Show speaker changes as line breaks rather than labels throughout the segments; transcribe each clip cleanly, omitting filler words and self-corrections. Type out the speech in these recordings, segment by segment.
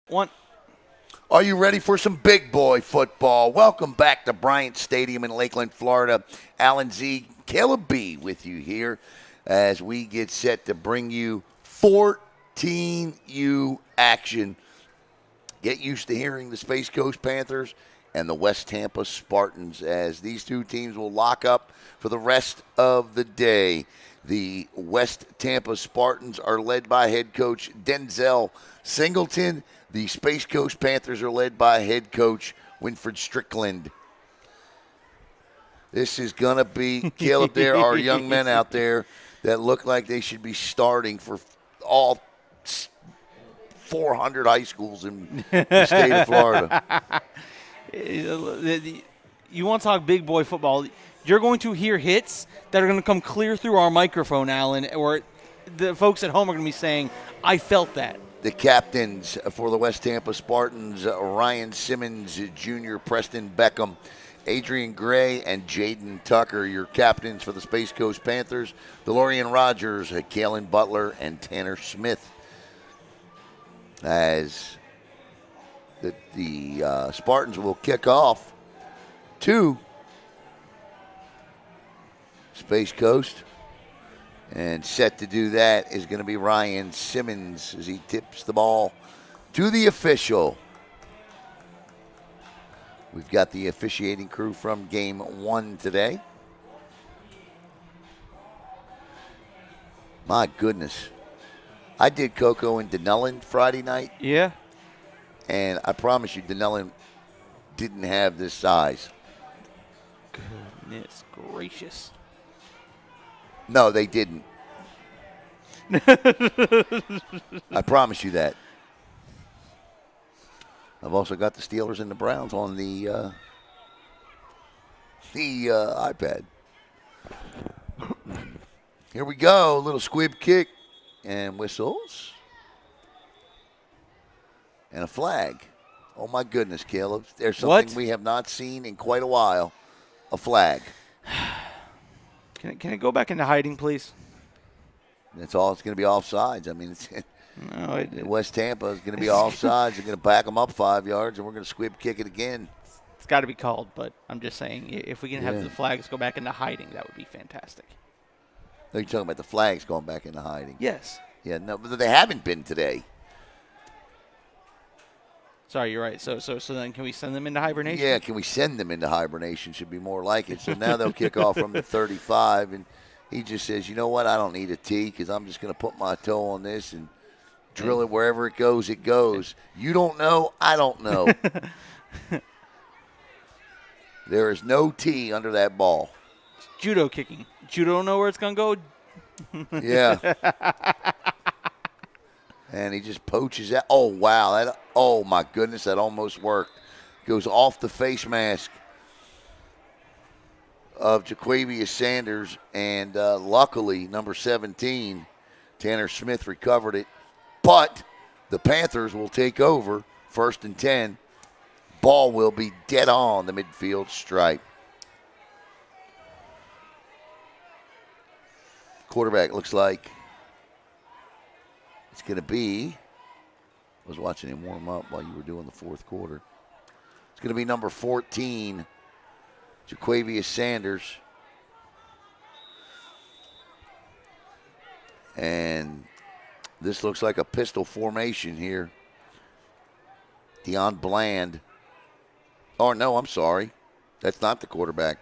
One.
Are you ready for some big boy football? Welcome back to Bryant Stadium in Lakeland, Florida. Alan Z, Caleb B with you here as we get set to bring you 14U action. Get used to hearing the Space Coast Panthers and the West Tampa Spartans as these two teams will lock up for the rest of the day. The West Tampa Spartans are led by head coach Denzel Singleton. The Space Coast Panthers are led by head coach Winfred Strickland. This is going to be, Caleb, there are young men out there that look like they should be starting for all 400 high schools in the state of Florida.
You want to talk big boy football, you're going to hear hits that are going to come clear through our microphone, Alan, or the folks at home are going to be saying, I felt that.
The captains for the West Tampa Spartans, Ryan Simmons Jr., Preston Beckham, Adrian Gray, and Jaden Tucker. Your captains for the Space Coast Panthers, DeLorean Rogers, Kalen Butler, and Tanner Smith. As the Spartans will kick off to Space Coast. And set to do that is going to be Ryan Simmons as he tips the ball to the official. We've got the officiating crew from game one today. My goodness. I did Coco and Denellen Friday night.
Yeah.
And I promise you, Denellen didn't have this size.
Goodness gracious.
No, they didn't. I promise you that. I've also got the Steelers and the Browns on the iPad. Here we go. A little squib kick and whistles. And a flag. Oh, my goodness, Caleb. There's something we have not seen in quite a while. A flag.
Can I go back into hiding, please?
That's all. It's going to be offsides. I mean, West Tampa is going to be offsides. They're going to back them up 5 yards, and we're going to squib kick it again.
It's got to be called, but I'm just saying, if we can have the flags go back into hiding, that would be fantastic.
You're talking about the flags going back into hiding?
Yes.
Yeah, no, but they haven't been today.
Sorry, you're right. So then can we send them into hibernation?
Yeah, can we send them into hibernation should be more like it. So now they'll kick off from the 35, and he just says, you know what, I don't need a tee because I'm just going to put my toe on this and drill it wherever it goes, it goes. You don't know, I don't know. There is no tee under that ball.
It's judo kicking. Judo don't know where it's going to
go? Yeah. And he just poaches that. Oh, wow. Oh, my goodness, that almost worked. Goes off the face mask of Jaquavius Sanders. And luckily, number 17, Tanner Smith recovered it. But the Panthers will take over 1st and 10. Ball will be dead on the midfield stripe. Quarterback looks like it's going to be, I was watching him warm up while you were doing the fourth quarter. It's going to be number 14, Jaquavius Sanders. And this looks like a pistol formation here. Deion Bland. Oh, no, I'm sorry. That's not the quarterback.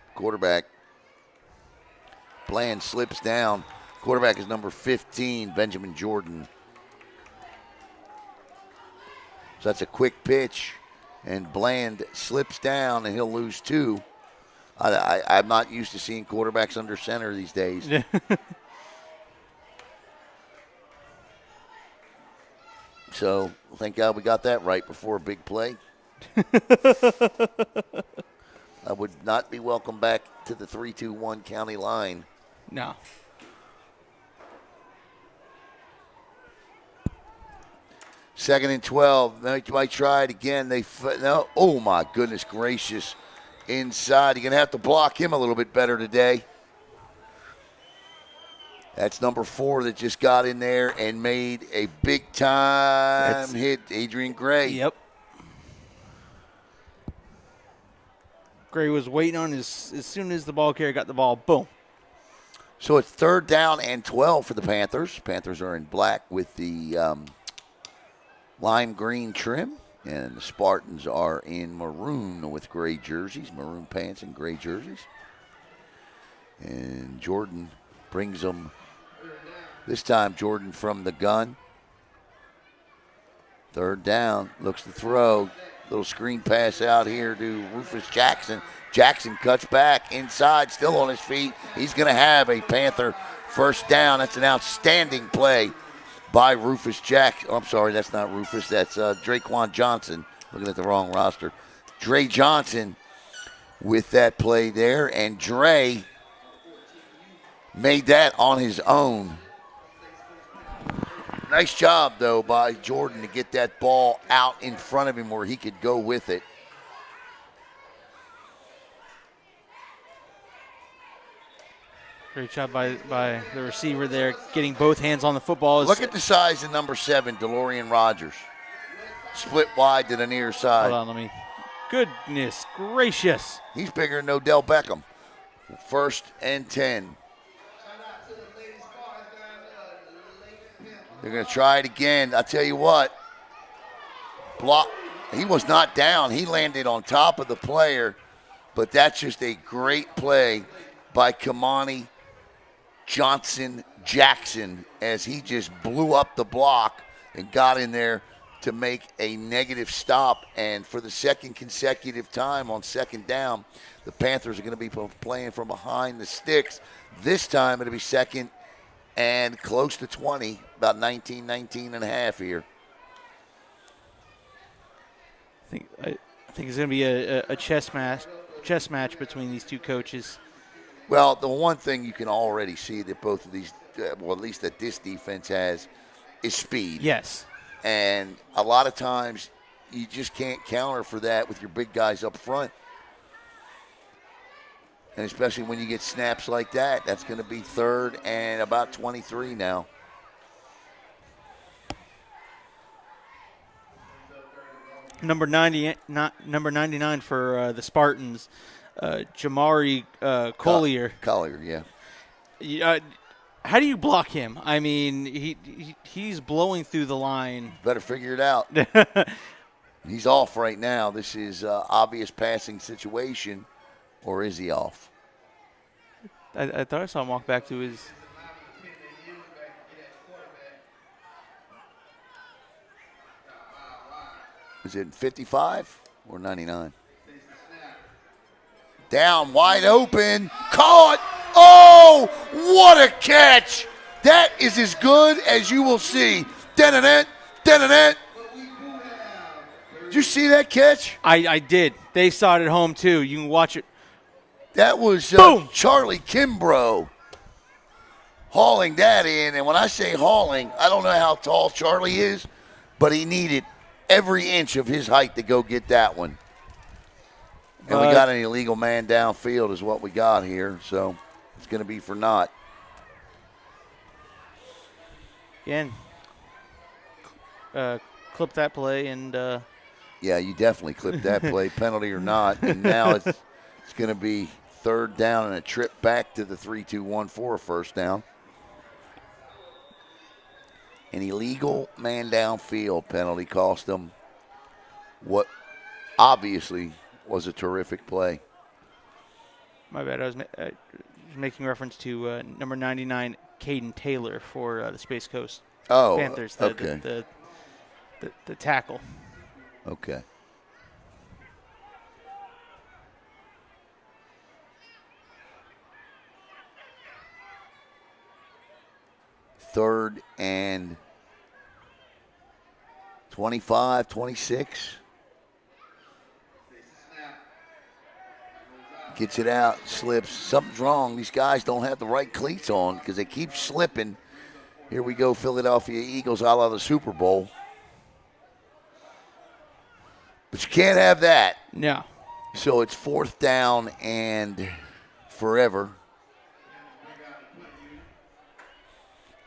Bland slips down. Quarterback is number 15, Benjamin Jordan. So that's a quick pitch, and Bland slips down, and he'll lose 2. I'm not used to seeing quarterbacks under center these days. So thank God we got that right before a big play. I would not be welcome back to the 3-2-1 county line.
No.
Second and 12. They might try it again. No. Oh, my goodness gracious. Inside. You're going to have to block him a little bit better today. That's number 4 that just got in there and made a big-time hit, Adrian Gray.
Yep. Gray was waiting on as soon as the ball carrier got the ball, boom.
So it's 3rd down and 12 for the Panthers. Panthers are in black with the lime green trim, and the Spartans are in maroon with gray jerseys, maroon pants and gray jerseys. And Jordan brings them. This time, Jordan from the gun. 3rd down, looks to throw. Little screen pass out here to Rufus Jackson. Jackson cuts back inside, still on his feet. He's going to have a Panther 1st down. That's an outstanding play by Rufus Jackson. Oh, I'm sorry, that's not Rufus. That's Draquan Johnson. Looking at the wrong roster. Dre Johnson with that play there. And Dre made that on his own. Nice job, though, by Jordan to get that ball out in front of him where he could go with it.
Great job by the receiver there, getting both hands on the football.
Look at the size of number 7, DeLorean Rogers. Split wide to the near side.
Hold on, let me. Goodness gracious.
He's bigger than Odell Beckham. 1st and 10. They're going to try it again. I tell you what, block. He was not down. He landed on top of the player, but that's just a great play by Kamani Johnson Jackson as he just blew up the block and got in there to make a negative stop. And for the 2nd consecutive time on 2nd down, the Panthers are going to be playing from behind the sticks. This time it'll be 2nd and close to 20, about 19 and a half here.
I think it's going to be a chess match between these two coaches.
Well, the one thing you can already see that both of these, well, at least that this defense has, is speed.
Yes.
And a lot of times you just can't counter for that with your big guys up front. And especially when you get snaps like that, that's going to be 3rd and about 23 now.
Number 99 for the Spartans, Jamari Collier.
Collier, yeah.
How do you block him? I mean, he's blowing through the line.
Better figure it out. He's off right now. This is obvious passing situation. Or is he off?
I thought I saw him walk back to his.
Is it 55 or 99? Down, wide open, caught. Oh, what a catch. That is as good as you will see. Did you see that catch?
I did. They saw it at home, too. You can watch it.
That was Charlie Kimbrough hauling that in. And when I say hauling, I don't know how tall Charlie is, but he needed every inch of his height to go get that one. And we got an illegal man downfield is what we got here, so it's going to be for naught.
Again, clip that play and
yeah, you definitely clipped that play, penalty or not. And now it's going to be 3rd down and a trip back to the 3-2-1 for a 1st down. An illegal man downfield penalty cost them what obviously was a terrific play.
My bad. I was making reference to number 99, Caden Taylor for the Space Coast Panthers.
Okay.
The tackle.
Okay. Third and 25, 26. Gets it out, slips. Something's wrong. These guys don't have the right cleats on because they keep slipping. Here we go, Philadelphia Eagles a la the Super Bowl. But you can't have that.
No.
So it's 4th down and forever.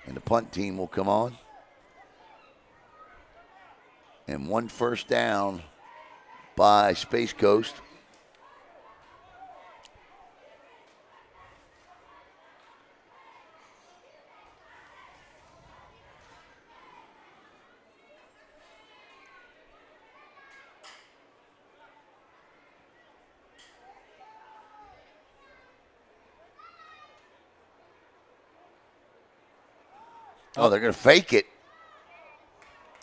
And the punt team will come on. And 1 first down by Space Coast. Oh, they're going to fake it.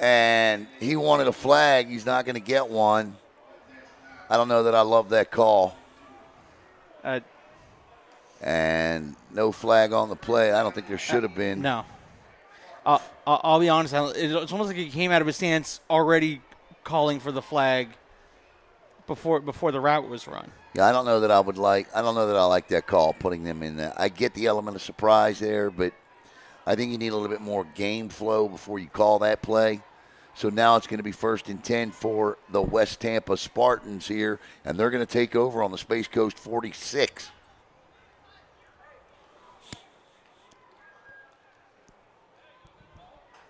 And he wanted a flag. He's not going to get one. I don't know that I love that call. And no flag on the play. I don't think there should have been.
No. I'll be honest. It's almost like he came out of his stance already calling for the flag before the route was run.
Yeah, I don't know that I like that call, putting them in there. I get the element of surprise there, but I think you need a little bit more game flow before you call that play. So now it's going to be 1st and 10 for the West Tampa Spartans here, and they're going to take over on the Space Coast 46.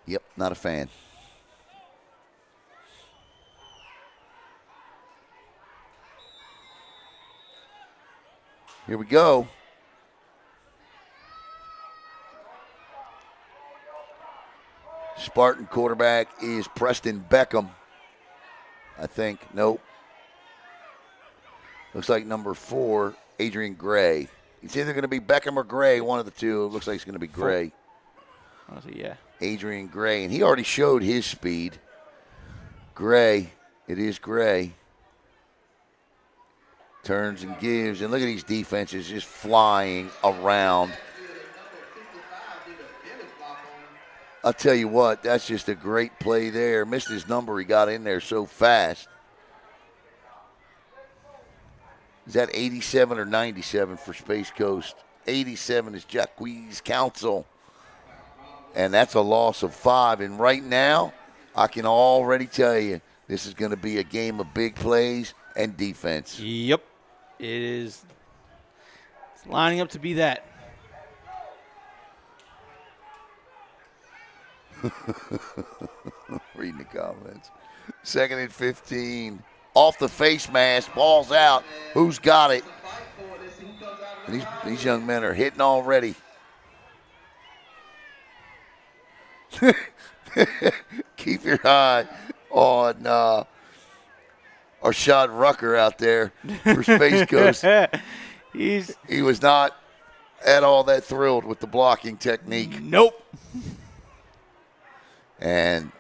Yep, not a fan. Here we go. Spartan quarterback is Preston Beckham, I think. Nope. Looks like number 4, Adrian Gray. It's either going to be Beckham or Gray, one of the two. It looks like it's going to be Gray.
Honestly, yeah.
Adrian Gray, and he already showed his speed. Gray, it is Gray. Turns and gives, and look at these defenses just flying around. I'll tell you what, that's just a great play there. Missed his number, he got in there so fast. Is that 87 or 97 for Space Coast? 87 is Jacquees Council. And that's a loss of 5. And right now, I can already tell you, this is going to be a game of big plays and defense.
Yep. It is. It's lining up to be that.
Reading the comments. 2nd and 15. Off the face mask. Ball's out. Who's got it? And these young men are hitting already. Keep your eye on Arshad Rucker out there for Space Coast. He was not at all that thrilled with the blocking technique.
Nope.
And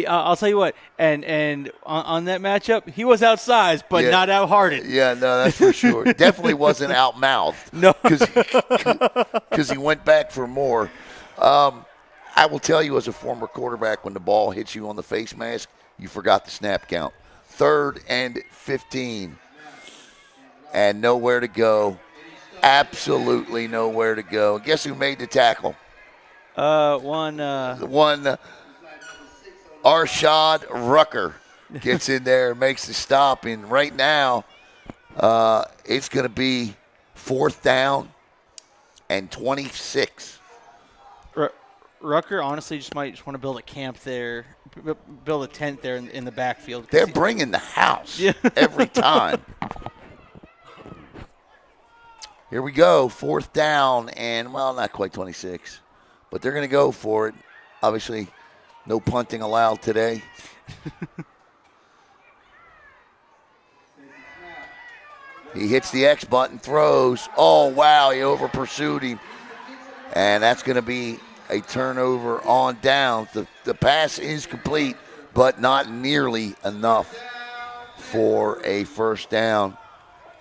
I'll tell you what, and on that matchup, he was outsized, but not out-hearted.
Yeah, no, that's for sure. Definitely wasn't out-mouthed.
No.
Because he went back for more. I will tell you as a former quarterback, when the ball hits you on the face mask, you forgot the snap count. 3rd and 15. And nowhere to go. Absolutely nowhere to go. Guess who made the tackle?
One
Arshad Rucker gets in there and makes the stop. And right now, it's going to be 4th down and 26.
Rucker honestly might want to build a camp there, build a tent there in the backfield.
They're bringing the house every time. Here we go, 4th down, and, well, not quite 26. But they're going to go for it. Obviously, no punting allowed today. He hits the X button, throws. Oh, wow, he over-pursued him. And that's going to be a turnover on down. The pass is complete, but not nearly enough for a 1st down.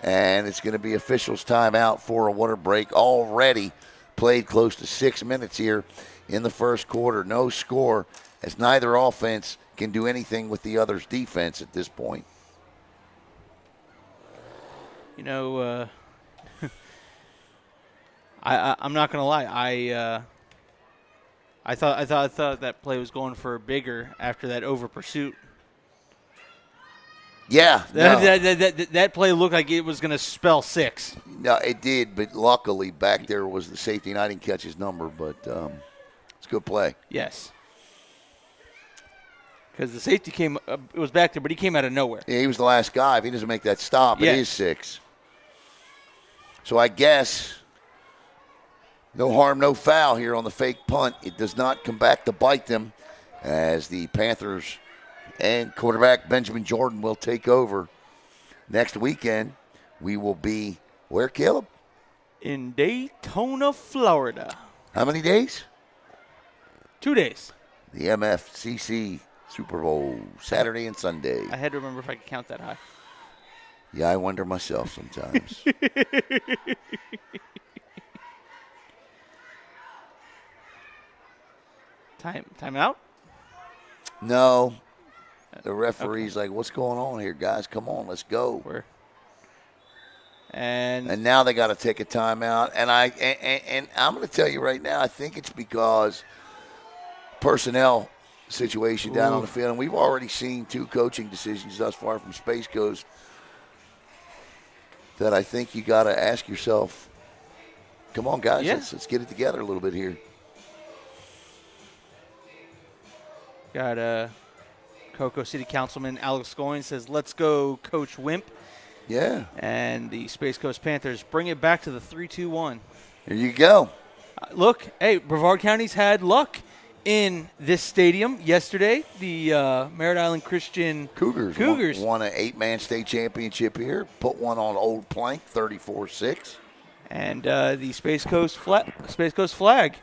And it's going to be officials' timeout for a water break. Already played close to 6 minutes here in the 1st quarter. No score, as neither offense can do anything with the other's defense at this point.
You know, I'm not going to lie. I thought that play was going for bigger after that over pursuit.
Yeah. No.
That play looked like it was going to spell 6.
No, it did, but luckily back there was the safety, and I didn't catch his number. But It's a good play.
Yes. Because the safety came, it was back there, but he came out of nowhere.
Yeah, he was the last guy. If he doesn't make that stop, it is 6. So I guess no harm, no foul here on the fake punt. It does not come back to bite them as the Panthers and quarterback Benjamin Jordan will take over. Next weekend, we will be where, Caleb?
In Daytona, Florida.
How many days?
2 days.
The Mfyc Superbowl, Saturday and Sunday.
I had to remember if I could count that high.
Yeah, I wonder myself sometimes.
Time out?
No. The referee's like, what's going on here, guys? Come on, let's go. And now they got to take a timeout. And I'm going to tell you right now, I think it's because personnel situation down on the field. And we've already seen 2 coaching decisions thus far from Space Coast that I think you got to ask yourself, come on, guys, let's get it together a little bit here.
Got Cocoa City Councilman Alex Goins says, let's go, Coach Wimp.
Yeah.
And the Space Coast Panthers bring it back to the 3-2-1.
There you go.
Look, hey, Brevard County's had luck in this stadium yesterday. The Merritt Island Christian Cougars
won an 8-man state championship here, put one on Old Plank, 34-6.
And the Space Coast flag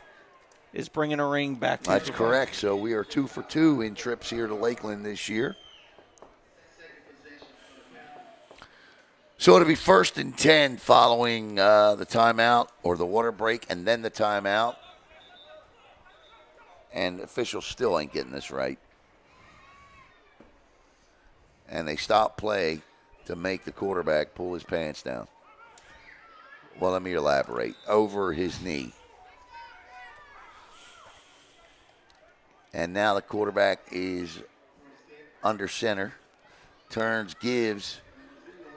is bringing a ring back to
That's correct. So we are 2 for 2 in trips here to Lakeland this year. So it'll be 1st and 10 following the timeout or the water break and then the timeout. And officials still ain't getting this right. And they stop play to make the quarterback pull his pants down. Well, let me elaborate. Over his knee. And now the quarterback is under center. Turns, gives.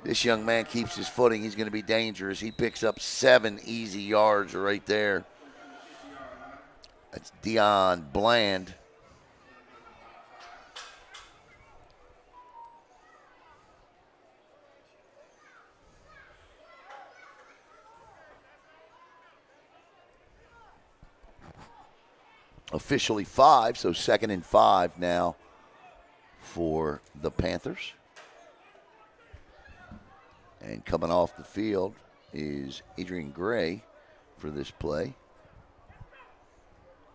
This young man keeps his footing. He's going to be dangerous. He picks up 7 easy yards right there. That's Dion Bland. Officially 5, so 2nd and 5 now for the Panthers. And coming off the field is Adrian Gray for this play.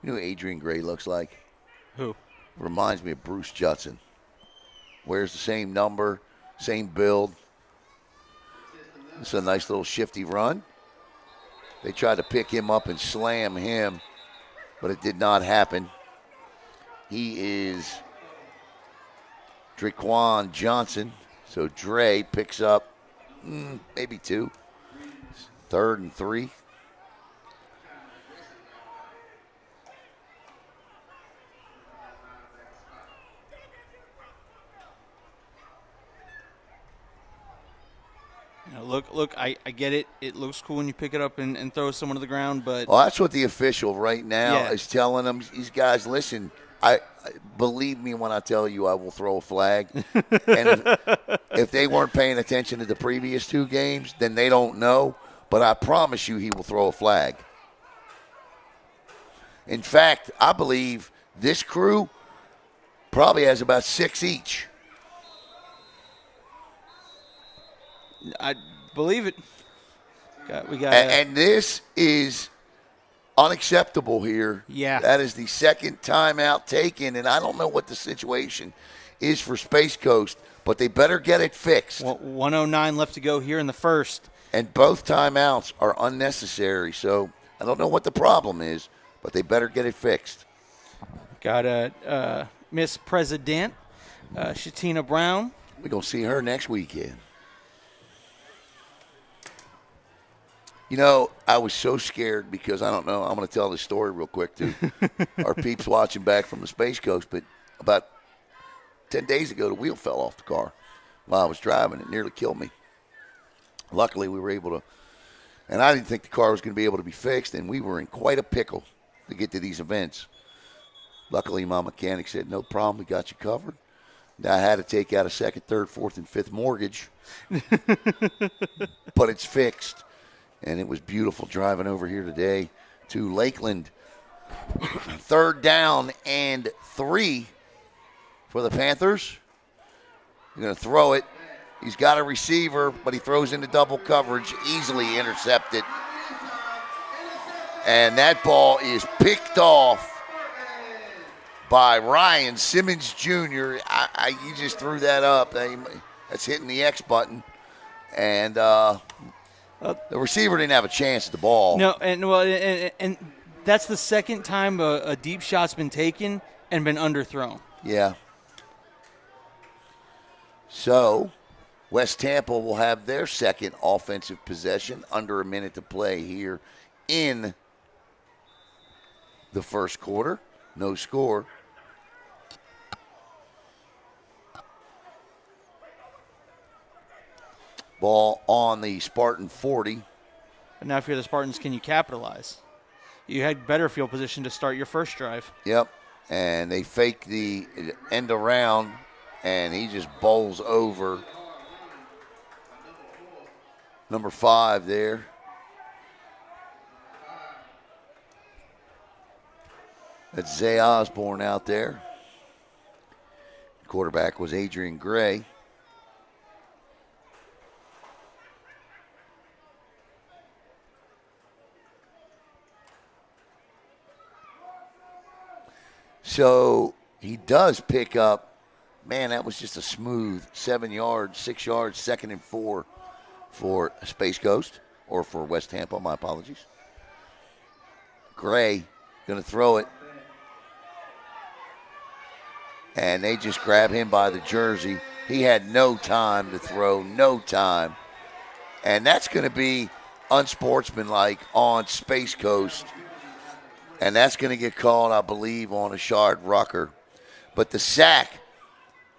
You know who Adrian Gray looks like?
Who?
Reminds me of Bruce Judson. Wears the same number, same build. It's a nice little shifty run. They tried to pick him up and slam him, but it did not happen. He is Draquan Johnson. So Dre picks up maybe 2. 3rd and 3.
Look, I get it. It looks cool when you pick it up and throw someone to the ground, but
well, that's what the official right now is telling them. These guys, listen, I believe me when I tell you I will throw a flag. And if they weren't paying attention to the previous 2 games, then they don't know. But I promise you he will throw a flag. In fact, I believe this crew probably has about 6 each.
I believe it.
And this is unacceptable here.
Yeah.
That is the 2nd timeout taken, and I don't know what the situation is for Space Coast, but they better get it fixed.
1:09 left to go here in the first.
And both timeouts are unnecessary, so I don't know what the problem is, but they better get it fixed.
Got a Miss President, Shatina Brown.
We're going to see her next weekend. You know, I was so scared because I don't know. I'm going to tell this story real quick, too. Our peeps watching back from the Space Coast, but about 10 days ago, the wheel fell off the car while I was driving. It nearly killed me. Luckily, we were able to, and I didn't think the car was going to be able to be fixed, and we were in quite a pickle. to get to these events. Luckily, my mechanic said, no problem, we got you covered. Now, I had to take out a second, third, fourth, and fifth mortgage, but it's fixed. And it was beautiful driving over here today to Lakeland. 3rd down and 3 for the Panthers. He's going to throw it. He's got a receiver, but he throws into double coverage, easily intercepted. And that ball is picked off by Ryan Simmons Jr. You just threw that up. That's hitting the X button. And the receiver didn't have a chance at the ball.
No, and that's the second time a deep shot's been taken and been underthrown.
Yeah. So, West Tampa will have their second offensive possession, under a minute to play here in the first quarter. No score. Ball on the Spartan 40.
But now if you're the Spartans, can you capitalize? You had better field position to start your first drive.
Yep. And they fake the end around, and he just bowls over number 5 there. That's Zay Osborne out there. Quarterback was Adrian Gray. So he does pick up, man, that was just a smooth 7 yards, 6 yards, 2nd and 4 for Space Coast, or for West Tampa, my apologies. Gray going to throw it. And they just grab him by the jersey. He had no time to throw, no time. And that's going to be unsportsmanlike on Space Coast. And that's going to get called, I believe, on Ashard Rucker. But the sack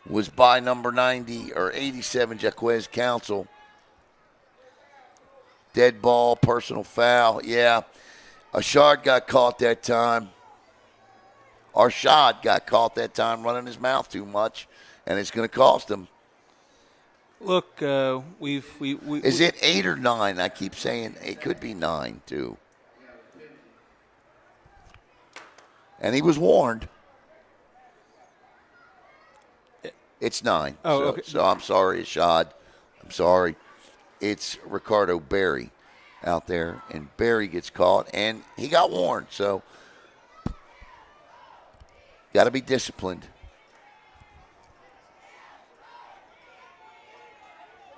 was by number 90 or 87, Jaquez Council. Dead ball, personal foul. Yeah, Ashard got caught that time. Arshad got caught that time running his mouth too much, and it's going to cost him.
Look,
Is it 8 or 9? I keep saying it could be 9 too. And he was warned. It's 9.
Oh, okay.
So I'm sorry, Ashad. I'm sorry. It's Ricardo Berry out there, and Berry gets caught, and he got warned. So got to be disciplined.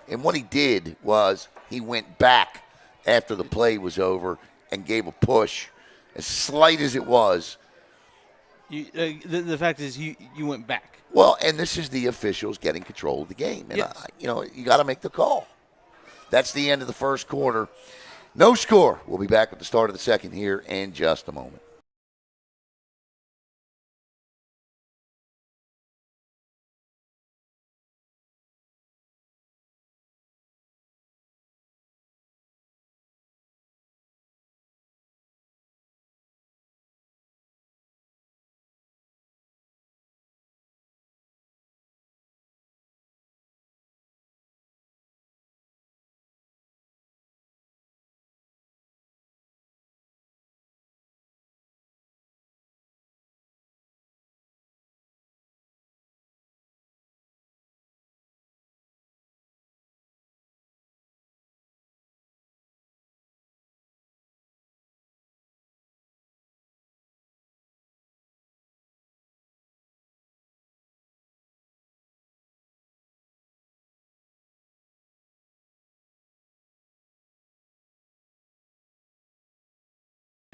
And what he did was he went back after the play was over and gave a push, as slight as it was.
The fact is you went back.
Well, and this is the officials getting control of the game. And,
yes.
You got to make the call. That's the end of the first quarter. No score. We'll be back at the start of the second here in just a moment.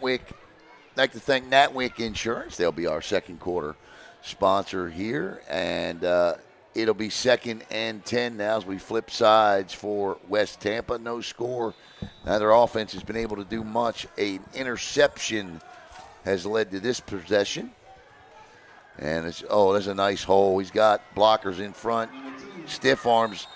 I'd like to thank Natwick Insurance. They'll be our second quarter sponsor here. And it'll be 2nd and 10 now as we flip sides for West Tampa. No score. Neither offense has been able to do much. An interception has led to this possession. And there's a nice hole. He's got blockers in front. Stiff arms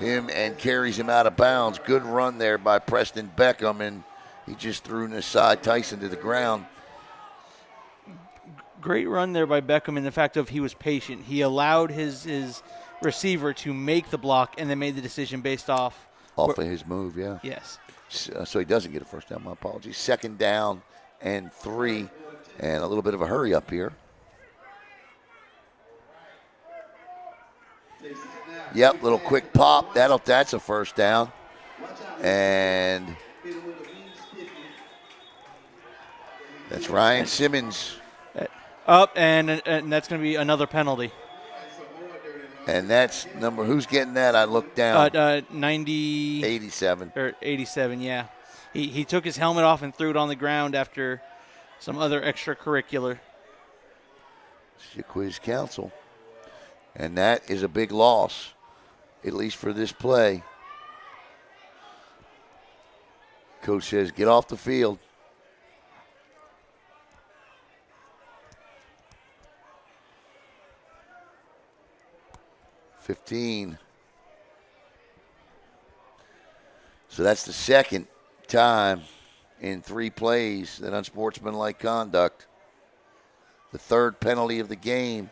him and carries him out of bounds. Good run there by Preston Beckham, and he just threw in his side Tyson to the ground.
Great run there by Beckham in the fact of he was patient. He allowed his receiver to make the block and then made the decision based off
of his move, yeah.
Yes.
So he doesn't get a first down. My apologies. 2nd down and 3, and a little bit of a hurry up here. Yep, little quick pop. That's a first down. And that's Ryan Simmons.
Up, and that's going to be another penalty.
And that's who's getting that? I looked down.
87. Or 87, yeah. He took his helmet off and threw it on the ground after some other extracurricular.
It's your quiz counsel. And that is a big loss, at least for this play. Coach says, get off the field. $15. So that's the second time in 3 plays that unsportsmanlike conduct. The 3rd penalty of the game.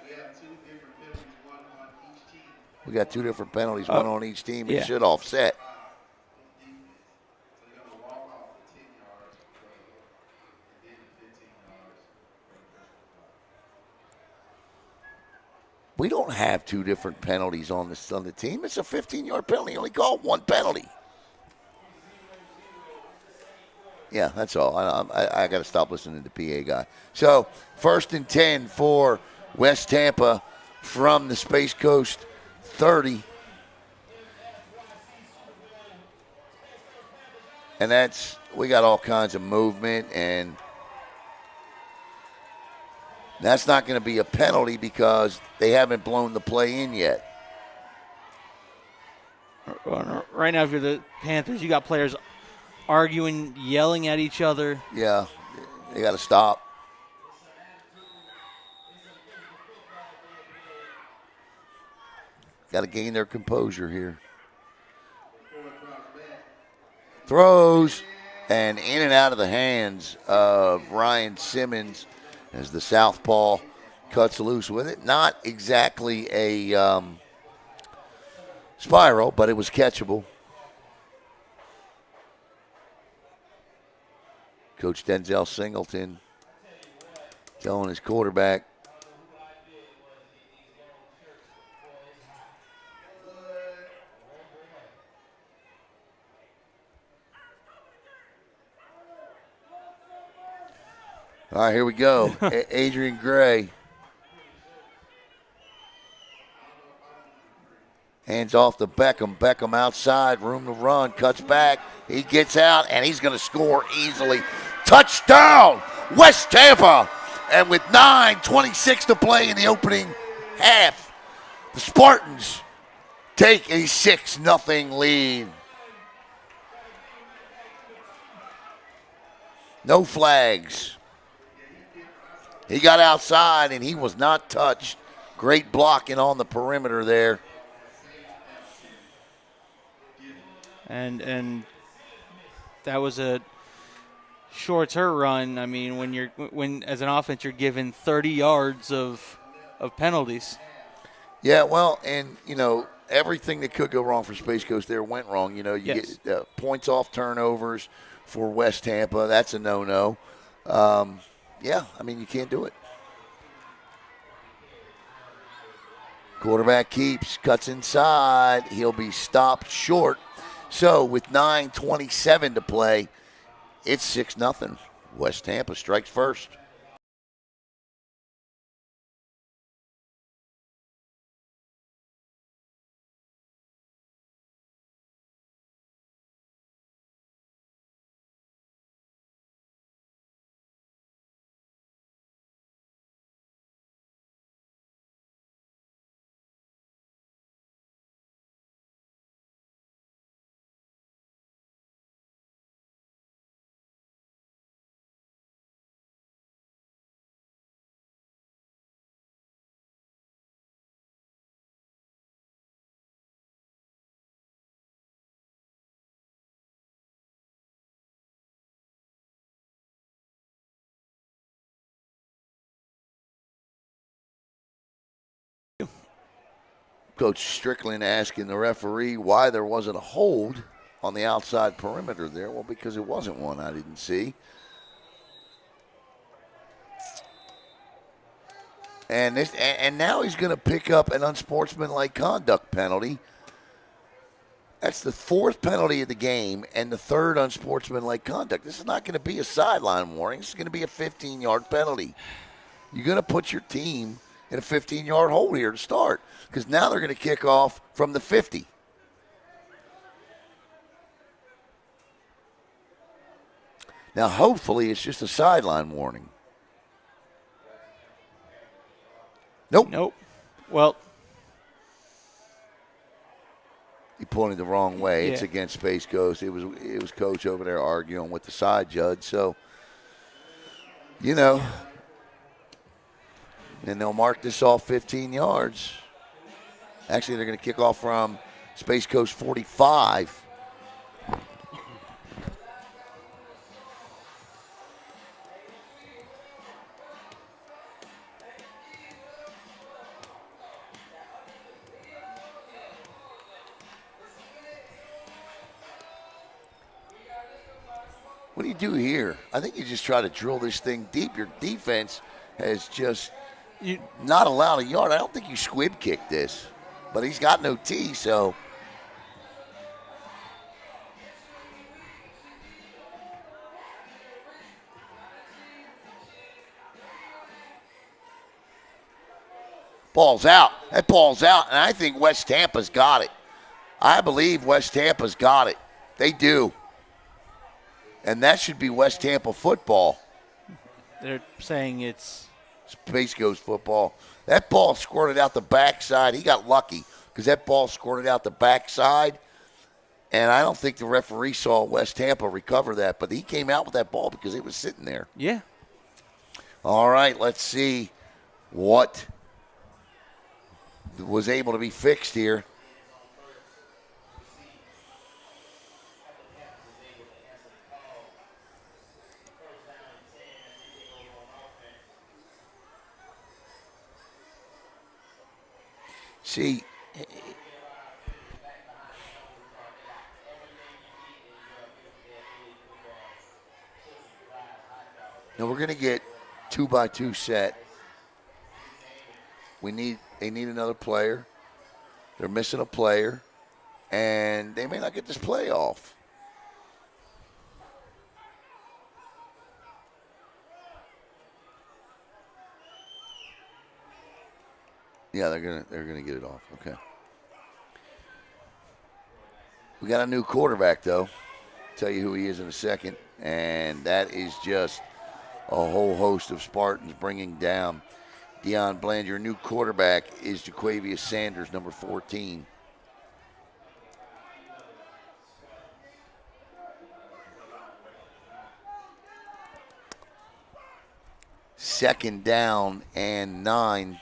We got 2 different penalties, one on each team. It should offset. We don't have 2 different penalties on the team. It's a 15-yard penalty. You only call 1 penalty. Yeah, that's all. I got to stop listening to the PA guy. So 1st and 10 for West Tampa from the Space Coast 30. And we got all kinds of movement, and that's not going to be a penalty because they haven't blown the play in yet.
Right now, if you're the Panthers, you got players arguing, yelling at each other.
Yeah, they got to stop. Got to gain their composure here. Throws, and in and out of the hands of Ryan Simmons as the southpaw cuts loose with it. Not exactly a spiral, but it was catchable. Coach Denzel Singleton telling his quarterback, all right, here we go. Adrian Gray. Hands off to Beckham. Beckham outside, room to run, cuts back. He gets out, and he's going to score easily. Touchdown, West Tampa. And with 9:26 to play in the opening half, the Spartans take a 6-0 lead. No flags. He got outside, and he was not touched. Great blocking on the perimeter there.
And that was a shorter run. I mean, when as an offense you're given 30 yards of penalties.
Yeah, well, and everything that could go wrong for Space Coast there went wrong. You get points off turnovers for West Tampa. That's a no-no. Yeah, I mean, you can't do it. Quarterback keeps, cuts inside. He'll be stopped short. So with 9:27 to play, it's 6-0. West Tampa strikes first. Coach Strickland asking the referee why there wasn't a hold on the outside perimeter there. Well, because it wasn't one I didn't see. And now he's going to pick up an unsportsmanlike conduct penalty. That's the fourth penalty of the game and the third unsportsmanlike conduct. This is not going to be a sideline warning. This is going to be a 15-yard penalty. You're going to put your team in a 15-yard hole here to start because now they're going to kick off from the 50. Now, hopefully, it's just a sideline warning. Nope.
Well,
he pointed the wrong way.
Yeah.
It's against Space Coast. It was Coach over there arguing with the side judge. So, and they'll mark this off 15 yards. Actually, they're going to kick off from Space Coast 45. What do you do here? I think you just try to drill this thing deep. Your defense has just not allowed a yard. I don't think you squib kick this, but he's got no tee, so. Ball's out. That ball's out, and I think West Tampa's got it. I believe West Tampa's got it. They do. And that should be West Tampa football.
they're saying it's
Space Coast football. That ball squirted out the backside. He got lucky because that ball squirted out the backside. And I don't think the referee saw West Tampa recover that, but he came out with that ball because it was sitting there.
Yeah.
All right, let's see what was able to be fixed here. See, now we're going to get 2-by-2 set. They need another player. They're missing a player, and they may not get this play off. Yeah, they're gonna get it off. Okay. We got a new quarterback though. Tell you who he is in a second, and that is just a whole host of Spartans bringing down Deion Bland. Your new quarterback is Jaquavius Sanders, number 14. Second down and 9.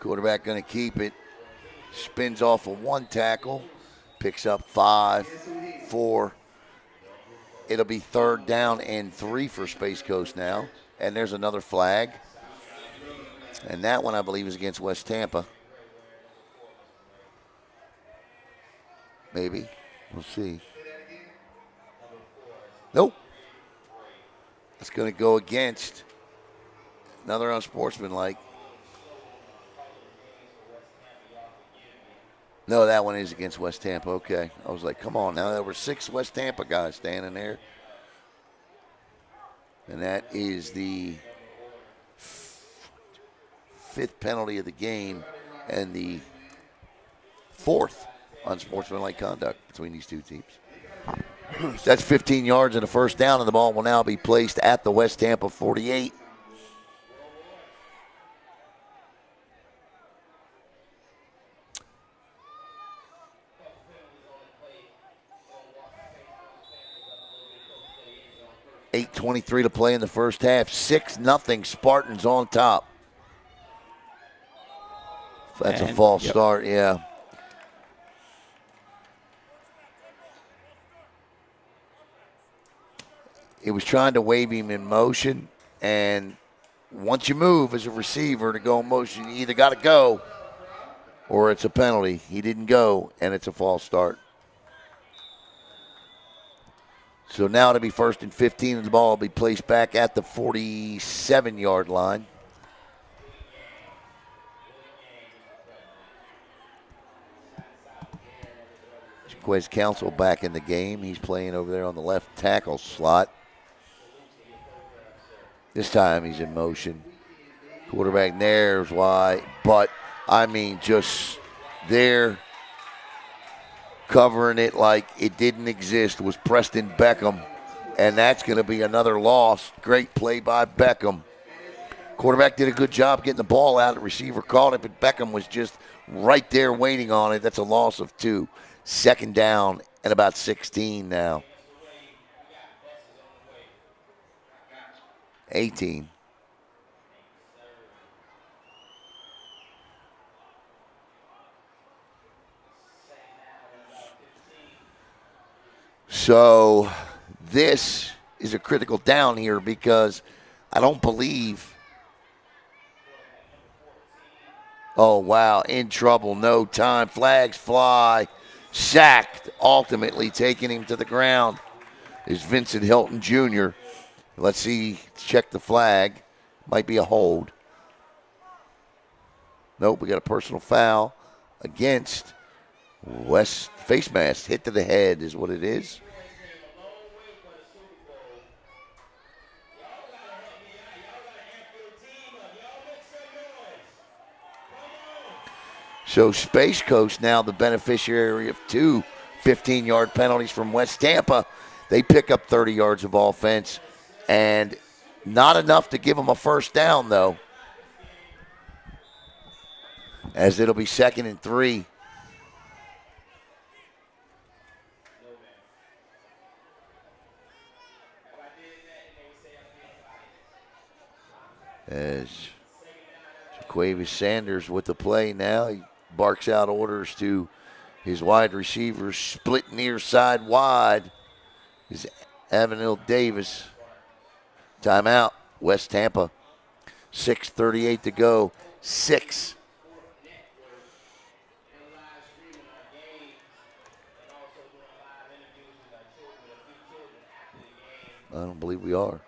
Quarterback going to keep it. Spins off of one tackle. Picks up 5, 4. It'll be third down and 3 for Space Coast now. And there's another flag. And that one, I believe, is against West Tampa. Maybe. We'll see. Nope. It's going to go against another unsportsmanlike. No, that one is against West Tampa. Okay. I was like, come on. Now there were 6 West Tampa guys standing there. And that is the 5th penalty of the game and the 4th unsportsmanlike conduct between these two teams. That's 15 yards and a first down, and the ball will now be placed at the West Tampa 48. 8:23 to play in the first half. 6-0 Spartans on top. That's a false start, yeah. He was trying to wave him in motion, and once you move as a receiver to go in motion, you either got to go or it's a penalty. He didn't go, and it's a false start. So now it'll be 1st and 15, and the ball will be placed back at the 47-yard line. Jaquez Council back in the game. He's playing over there on the left tackle slot. This time he's in motion. Quarterback there's why, but I mean just there covering it like it didn't exist was Preston Beckham, and that's going to be another loss. Great play by Beckham. Quarterback did a good job getting the ball out. The receiver caught it, but Beckham was just right there waiting on it. That's a loss of 2. 2nd down and about 16 now. 18. So this is a critical down here because I don't believe. Oh, wow, in trouble, no time. Flags fly. Sacked, ultimately taking him to the ground is Vincent Hilton Jr. Let's see, check the flag. Might be a hold. Nope, we got a personal foul against West. Face mask, hit to the head is what it is. So Space Coast now the beneficiary of 2 15-yard penalties from West Tampa. They pick up 30 yards of offense, and not enough to give them a first down, though, as it'll be 2nd and 3. As Jaquavius Sanders with the play now, he barks out orders to his wide receivers, split near side wide is Avenel Davis. Timeout, West Tampa. 6:38 to go. 6. I don't believe we are.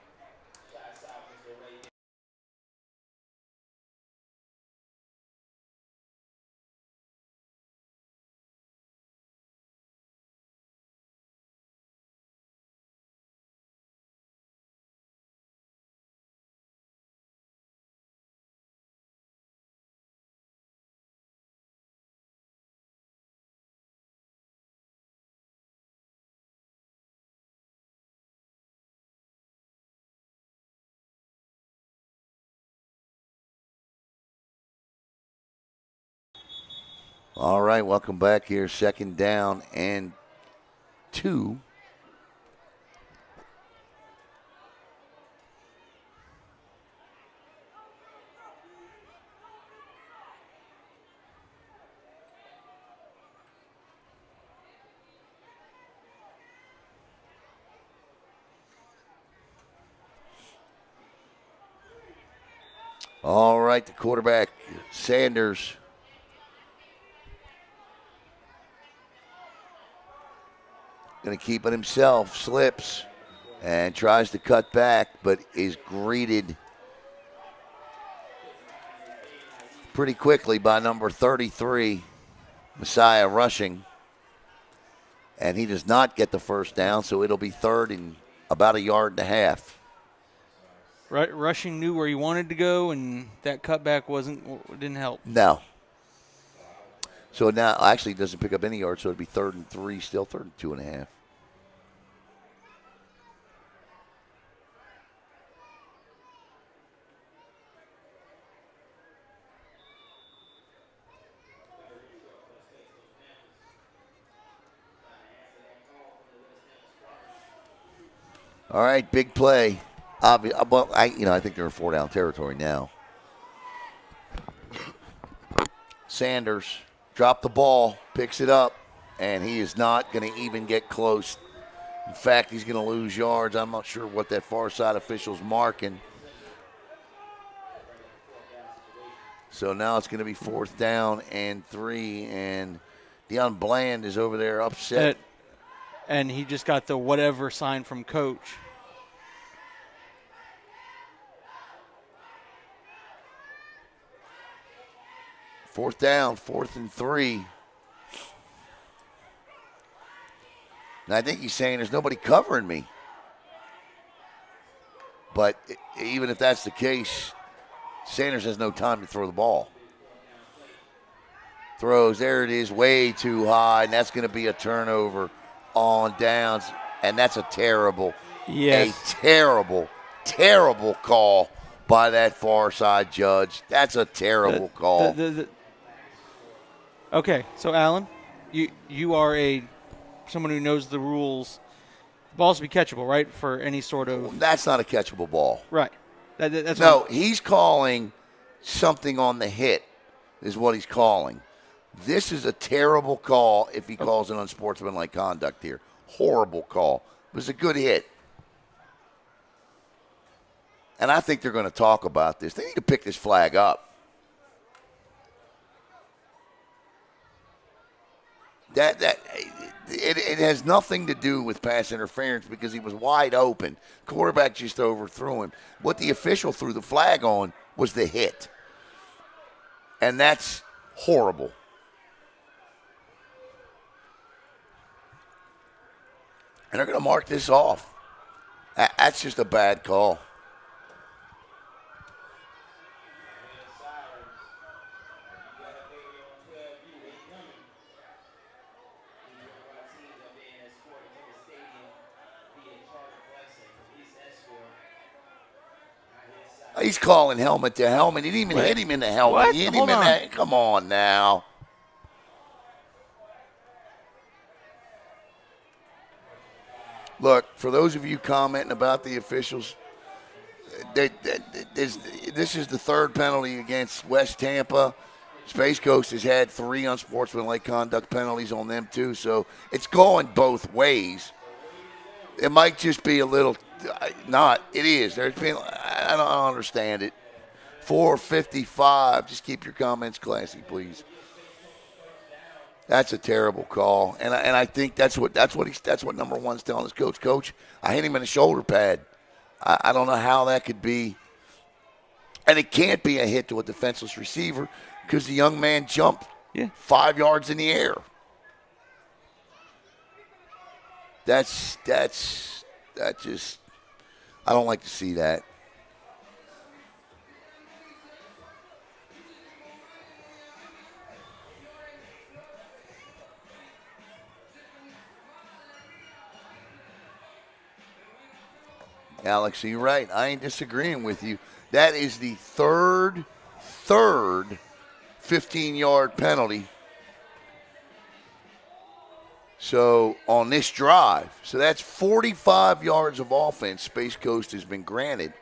All right, welcome back here. 2nd down and 2. All right, the quarterback, Sanders. Going to keep it himself, slips, and tries to cut back, but is greeted pretty quickly by number 33, Messiah Rushing. And he does not get the first down, so it'll be 3rd and about 1.5 yards.
Rushing knew where he wanted to go, and that cutback didn't help.
No. So now, actually, it doesn't pick up any yards, so it'll be 3rd and 3, still 3rd and 2.5. All right, big play. Well, I think they're in 4-down territory now. Sanders dropped the ball, picks it up, and he is not going to even get close. In fact, he's going to lose yards. I'm not sure what that far side official's marking. So now it's going to be 4th down and 3, and Deion Bland is over there upset.
And he just got the whatever sign from coach.
Fourth down, 4th and 3. And I think he's saying there's nobody covering me. But even if that's the case, Sanders has no time to throw the ball. Throws, there it is, way too high, and that's going to be a turnover on downs. And that's a terrible call by that far side judge. That's a terrible call.
Okay, so Alan, you are someone who knows the rules. The ball's to be catchable, right? For any sort of.
That's not a catchable ball.
Right. That's
he's calling something on the hit, is what he's calling. This is a terrible call if he calls an unsportsmanlike conduct here. Horrible call. It was a good hit. And I think they're going to talk about this. They need to pick this flag up. It has nothing to do with pass interference because he was wide open. Quarterback just overthrew him. What the official threw the flag on was the hit. And that's horrible. And they're going to mark this off. That's just a bad call. He's calling helmet to helmet. He didn't even hit him in the helmet.
What?
He hit him in that. Come on now. Look, for those of you commenting about the officials, this is the 3rd penalty against West Tampa. Space Coast has had 3 unsportsmanlike conduct penalties on them too, so it's going both ways. It might just be a little not. It is. There's been. I don't understand it. 4:55. Just keep your comments classy, please. That's a terrible call, and I think that's what number 1's telling his coach. Coach, I hit him in the shoulder pad. I don't know how that could be, and it can't be a hit to a defenseless receiver because the young man jumped 5 yards in the air. That just I don't like to see that. Alex, you're right. I ain't disagreeing with you. That is the third 15-yard penalty. So on this drive, so that's 45 yards of offense Space Coast has been granted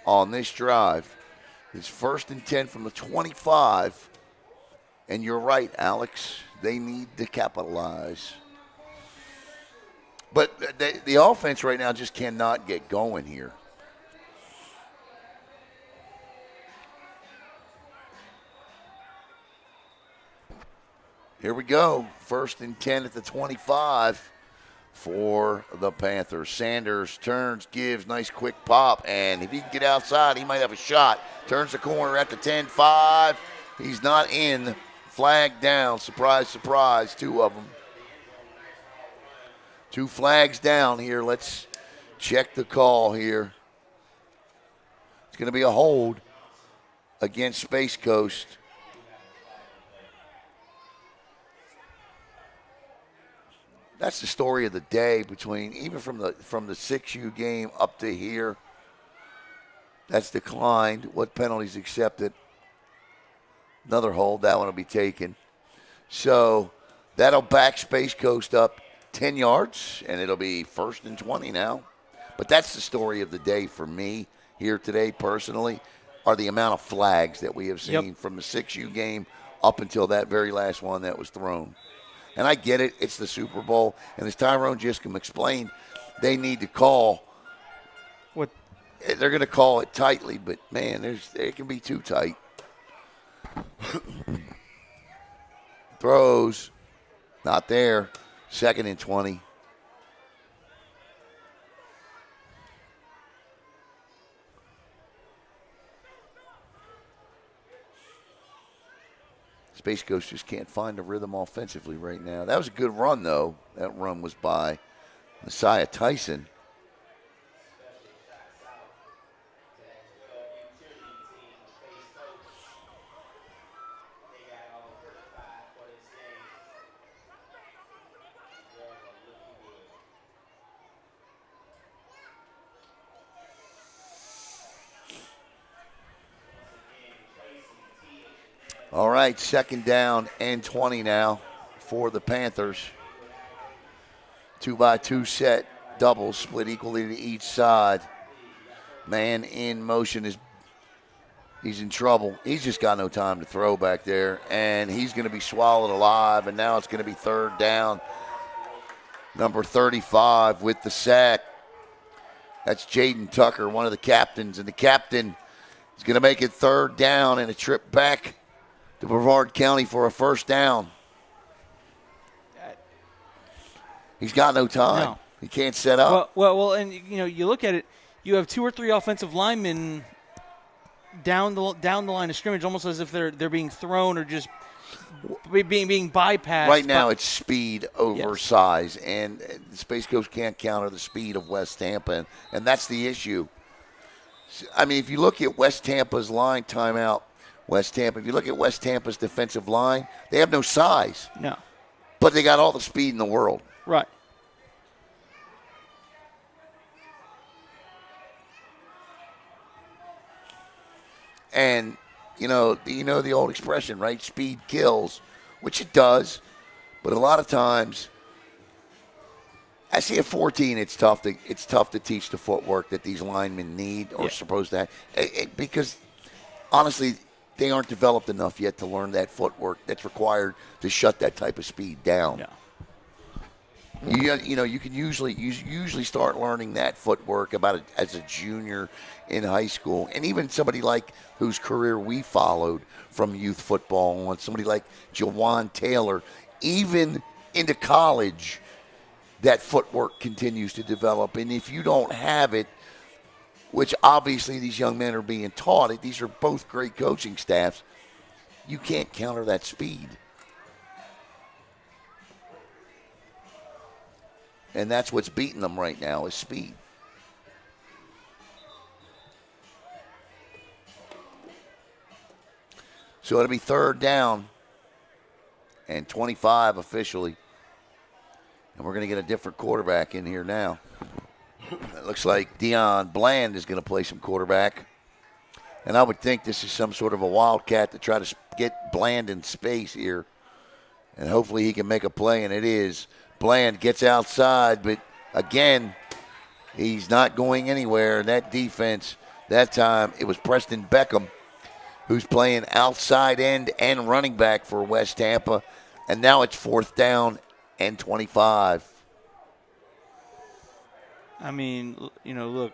on this drive. It's 1st and 10 from the 25. And you're right, Alex. They need to capitalize. But the offense right now just cannot get going here. Here we go. 1st and 10 at the 25 for the Panthers. Sanders turns, gives, nice quick pop, and if he can get outside, he might have a shot. Turns the corner at the 10-5. He's not in. Flag down. Surprise, surprise. 2 of them. 2 flags down here. Let's check the call here. It's going to be a hold against Space Coast. That's the story of the day between, even from the 6U game up to here. That's declined. What penalties accepted? Another hold. That one will be taken. So that'll back Space Coast up 10 yards, and it'll be 1st and 20 now. But that's the story of the day for me here today personally, are the amount of flags that we have seen from the 6U game up until that very last one that was thrown. And I get it. It's the Super Bowl. And as Tyrone Giscombe explained, they need to call.
What?
They're going to call it tightly, but, man, it can be too tight. Throws. Not there. 2nd and 20. Space Coast just can't find a rhythm offensively right now. That was a good run, though. That run was by Messiah Tyson. All right, 2nd down and 20 now for the Panthers. 2-by-2 set, doubles split equally to each side. Man in motion he's in trouble. He's just got no time to throw back there, and he's going to be swallowed alive, and now it's going to be 3rd down. Number 35 with the sack. That's Jaden Tucker, one of the captains, and the captain is going to make it 3rd down and a trip back to Brevard County for a 1st down. He's got no time. No. He can't set up.
Well, and you look at it. You have 2 or 3 offensive linemen down the line of scrimmage, almost as if they're being thrown or just being bypassed.
Right now, it's speed over size, and the Space Coast can't counter the speed of West Tampa, and that's the issue. I mean, if you look at West Tampa's line timeout. If you look at West Tampa's defensive line, they have no size.
No.
But they got all the speed in the world.
Right.
And, the old expression, right? Speed kills, which it does. But a lot of times, I see at 14, it's tough to teach the footwork that these linemen need or supposed to have. Because, honestly, they aren't developed enough yet to learn that footwork that's required to shut that type of speed down.
Yeah.
You can usually start learning that footwork as a junior in high school, and even somebody like whose career we followed from youth football, and somebody like Jawan Taylor, even into college, that footwork continues to develop. And if you don't have it, which obviously these young men are being taught it. These are both great coaching staffs. You can't counter that speed. And that's what's beating them right now is speed. So it'll be 3rd down and 25 officially. And we're going to get a different quarterback in here now. It looks like Dion Bland is going to play some quarterback. And I would think this is some sort of a wildcat to try to get Bland in space here. And hopefully he can make a play, and it is. Bland gets outside, but again, he's not going anywhere. That defense, that time, it was Preston Beckham who's playing outside end and running back for West Tampa. And now it's 4th down and 25.
I mean, look,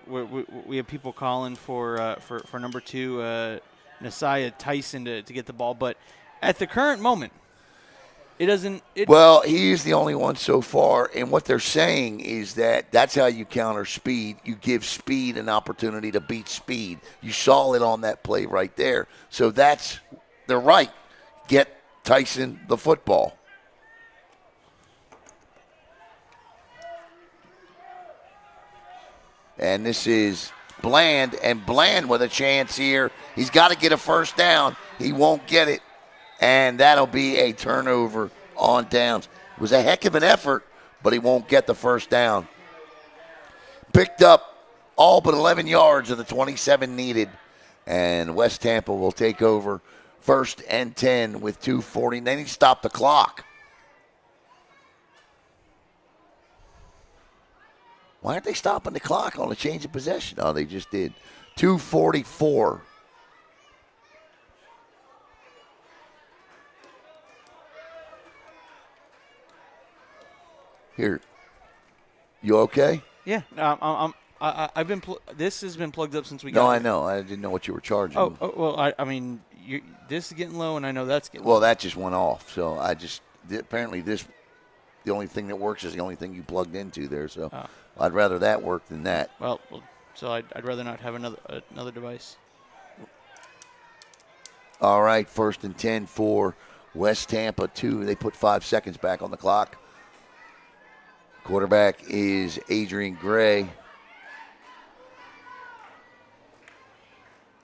we have people calling for number 2, Messiah Tyson to get the ball, but at the current moment, it doesn't.
Well, he's the only one so far, and what they're saying is that's how you counter speed. You give speed an opportunity to beat speed. You saw it on that play right there. So they're right. Get Tyson the football. And this is Bland, and Bland with a chance here. He's got to get a 1st down. He won't get it, and that'll be a turnover on downs. It was a heck of an effort, but he won't get the 1st down. Picked up all but 11 yards of the 27 needed, and West Tampa will take over 1st and 10 with 2:40. Then he stopped the clock. Why aren't they stopping the clock on a change of possession? Oh, they just did. 2:44. Here. You okay?
Yeah. I've been. This has been plugged up since we got.
No,
here.
I know. I didn't know what you were charging.
Oh well. I mean, this is getting low, and I know that's getting.
Well,
low.
that just went off. So apparently the only thing that works is the only thing you plugged into there. So I'd rather that work than that.
Well, so I'd rather not have another device.
All right, 1st and 10 for West Tampa 2. They put 5 seconds back on the clock. Quarterback is Adrian Gray.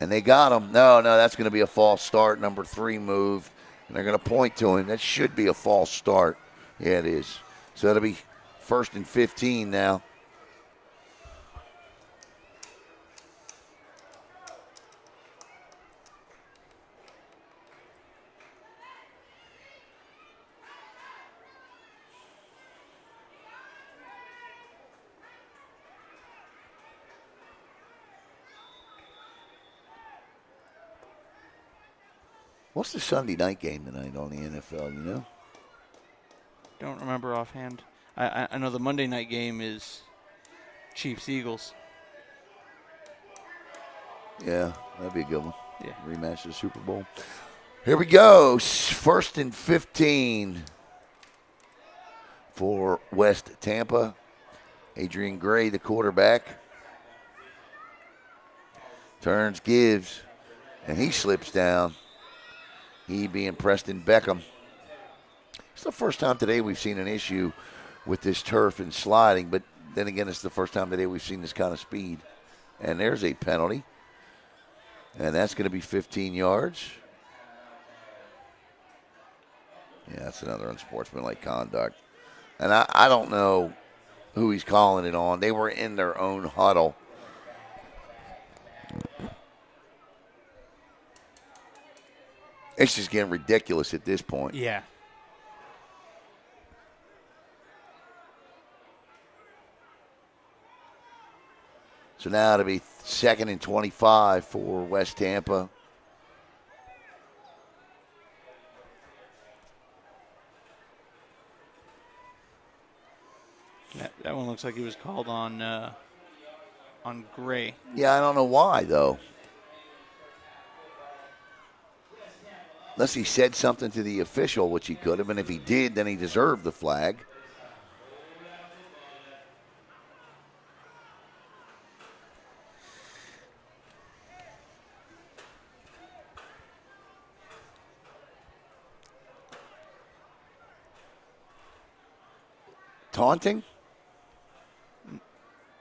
And they got him. No, that's going to be a false start. Number 3 moved, and they're going to point to him. That should be a false start. Yeah, it is. So that'll be 1st and 15 now. What's the Sunday night game tonight on the NFL, you know?
Don't remember offhand. I know the Monday night game is Chiefs-Eagles.
Yeah, that'd be a good one.
Yeah.
Rematch of the Super Bowl. Here we go. 1st and 15 for West Tampa. Adrian Gray, the quarterback. Turns, gives, and he slips down. He being Preston Beckham. It's the first time today we've seen an issue with this turf and sliding, but then again, it's the first time today we've seen this kind of speed. And there's a penalty. And that's going to be 15 yards. Yeah, that's another unsportsmanlike conduct. And I don't know who he's calling it on. They were in their own huddle. It's just getting ridiculous at this point.
Yeah.
So now it'll be 2nd and 25 for West Tampa.
That one looks like he was called on Gray.
Yeah, I don't know why, though. Unless he said something to the official, which he could have, and if he did, then he deserved the flag. Taunting?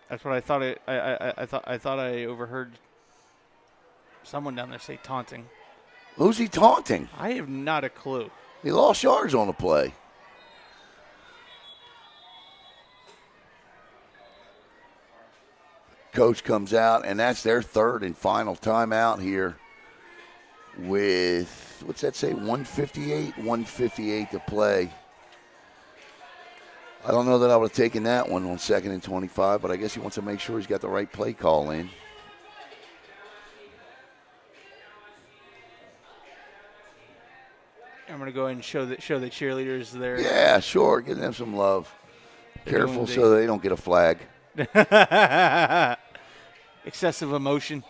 That's what I thought. I thought I overheard someone down there say taunting.
Who's he taunting?
I have not a clue.
He lost yards on the play. Coach comes out, and that's their 3rd and final timeout here with, what's that say, 158 to play. I don't know that I would have taken that one on 2nd and 25, but I guess he wants to make sure he's got the right play call in.
I'm going to go ahead and show the cheerleaders there.
Yeah, sure. Give them some love. Careful so they don't get a flag.
Excessive emotion.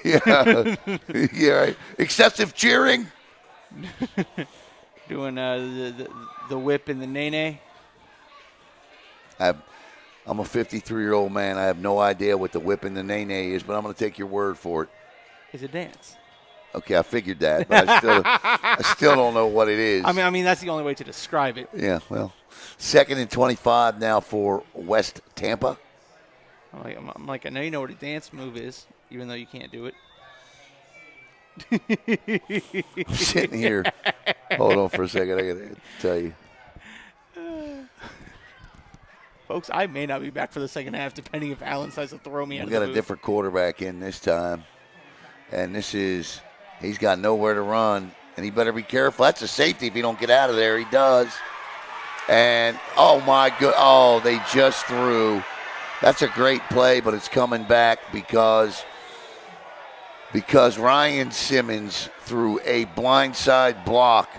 Yeah. Yeah, right. Excessive cheering.
Doing the whip and the nay-nay.
I'm a 53-year-old man. I have no idea what the whip and the nay-nay is, but I'm going to take your word for it.
It's a dance.
Okay, I figured that, but I still don't know what it is.
I mean that's the only way to describe it.
Yeah, well, 2nd and 25 now for West Tampa.
I'm like, I know you know what a dance move is, even though you can't do
it. I'm sitting here. Hold on for a second. I got to tell you.
Folks, I may not be back for the second half, depending if Allen decides to throw me out of the booth.
We got a different quarterback in this time. And he's got nowhere to run. And he better be careful. That's a safety if he don't get out of there. He does. And, oh, my God. Oh, they just threw That's a great play, but it's coming back because Ryan Simmons threw a blindside block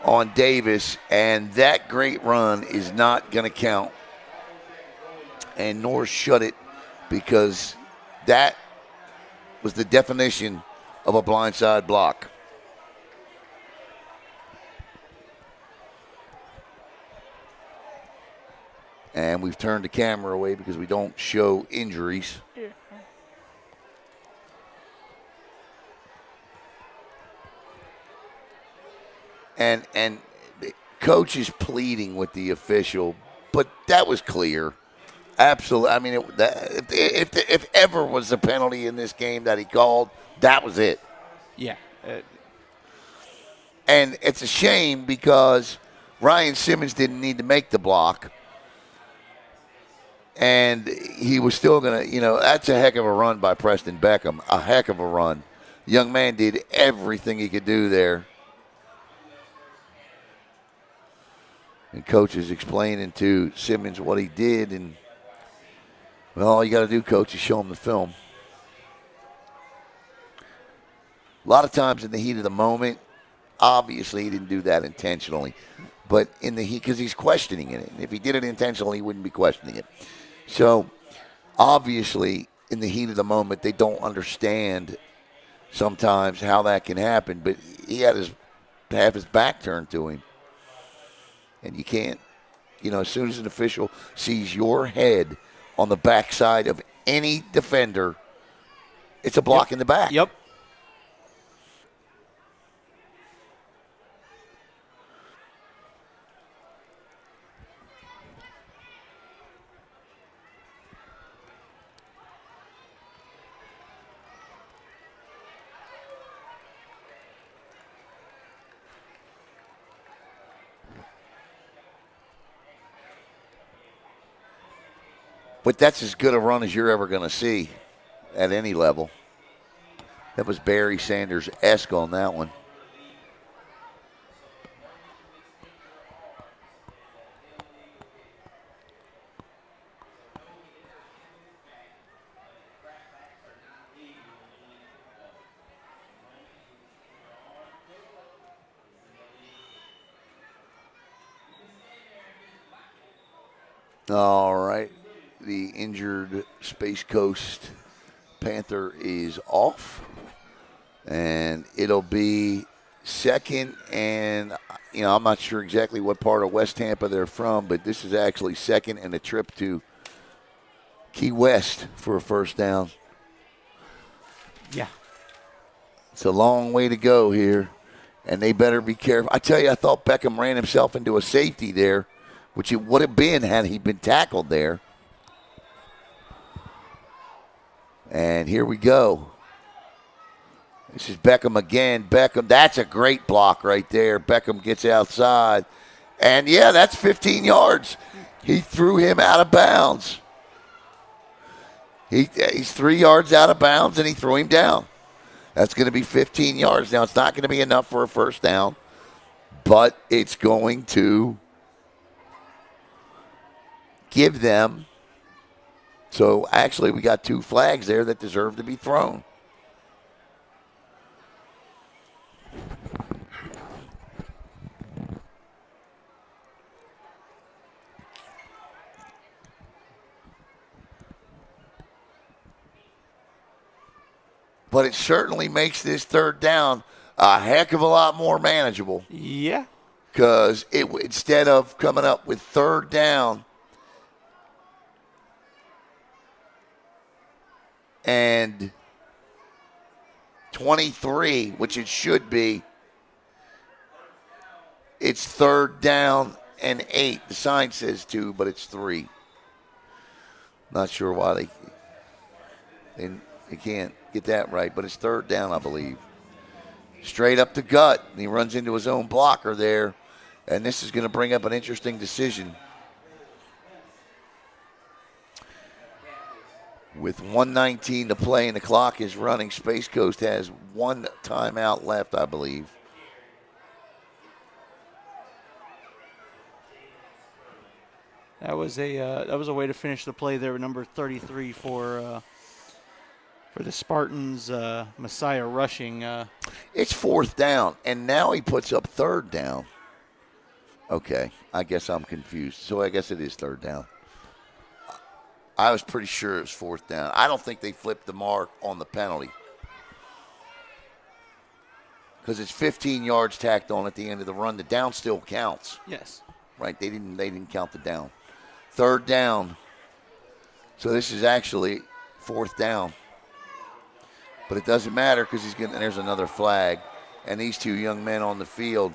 on Davis, and that great run is not going to count, and nor should it, because that was the definition of a blindside block. And we've turned the camera away because we don't show injuries.
Yeah.
And the coach is pleading with the official, but that was clear. Absolutely. I mean, if ever was a penalty in this game that he called, that was it.
Yeah.
And it's a shame because Ryan Simmons didn't need to make the block. And he was still going to, that's a heck of a run by Preston Beckham. A heck of a run. Young man did everything he could do there. And coach is explaining to Simmons what he did. And, well, all you got to do, coach, is show him the film. A lot of times in the heat of the moment, obviously he didn't do that intentionally. But in the heat, because he's questioning it. And if he did it intentionally, he wouldn't be questioning it. So, obviously, in the heat of the moment, they don't understand sometimes how that can happen. But he had to have his back turned to him. And you can't, as soon as an official sees your head on the backside of any defender, it's a block in the back.
Yep.
But that's as good a run as you're ever going to see at any level. That was Barry Sanders-esque on that one. All right. The injured Space Coast Panther is off. And it'll be second and, I'm not sure exactly what part of West Tampa they're from, but this is actually second and a trip to Key West for a first down.
Yeah.
It's a long way to go here, and they better be careful. I tell you, I thought Beckham ran himself into a safety there, which it would have been had he been tackled there. And here we go. This is Beckham again. Beckham, that's a great block right there. Beckham gets outside. And, yeah, that's 15 yards. He threw him out of bounds. He's 3 yards out of bounds, and he threw him down. That's going to be 15 yards. Now, it's not going to be enough for a first down, but it's going to give them. So, actually, we got 2 flags there that deserve to be thrown. But it certainly makes this third down a heck of a lot more manageable.
Yeah.
Because instead of coming up with third down and 23, which it should be, it's third down and 8. The sign says 2, but it's 3. Not sure why they can't get that right, but it's third down, I believe. Straight up the gut, and he runs into his own blocker there, and this is going to bring up an interesting decision. With 1:19 to play and the clock is running, Space Coast has 1 timeout left, I believe.
That was a way to finish the play there with number 33 for the Spartans. Messiah rushing.
It's 4th down, and now he puts up 3rd down. Okay, I guess I'm confused. So I guess it is 3rd down. I was pretty sure it was 4th down. I don't think they flipped the mark on the penalty because it's 15 yards tacked on at the end of the run. The down still counts.
Yes.
Right? They didn't count the down. 3rd down. So this is actually 4th down. But it doesn't matter because there's another flag, and these two young men on the field.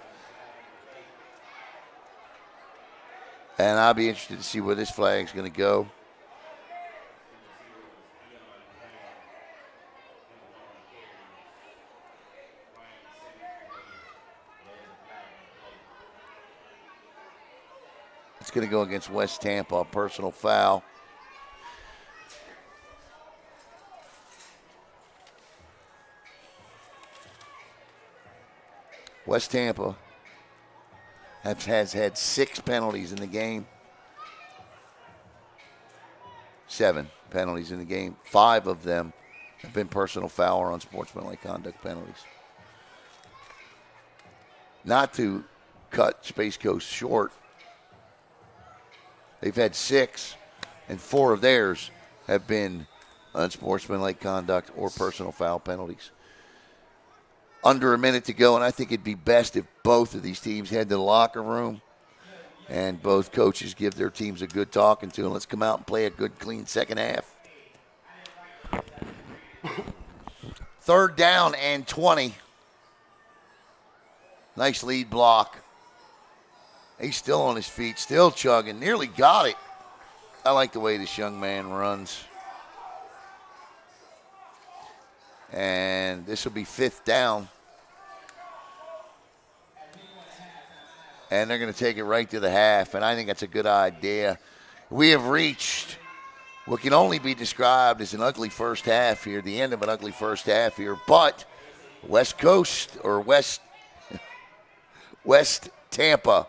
And I'll be interested to see where this flag's going to go. It's going to go against West Tampa, a personal foul. West Tampa has had 6 penalties in the game. 7 penalties in the game. 5 of them have been personal foul or unsportsmanlike conduct penalties. Not to cut Space Coast short, they've had 6, and 4 of theirs have been unsportsmanlike conduct or personal foul penalties. Under a minute to go, and I think it'd be best if both of these teams head to the locker room and both coaches give their teams a good talking to, and let's come out and play a good, clean second half. 3rd down and 20. Nice lead block. He's still on his feet, still chugging, nearly got it. I like the way this young man runs. And this will be 5th down. And they're going to take it right to the half, and I think that's a good idea. We have reached what can only be described as an ugly first half here, the end of an ugly first half here, but West Tampa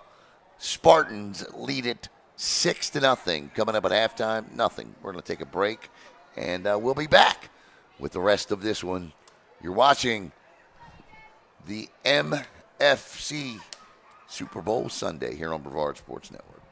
Spartans lead it 6-0. Coming up at halftime, nothing. We're going to take a break, and we'll be back with the rest of this one. You're watching the MFC Super Bowl Sunday here on Brevard Sports Network.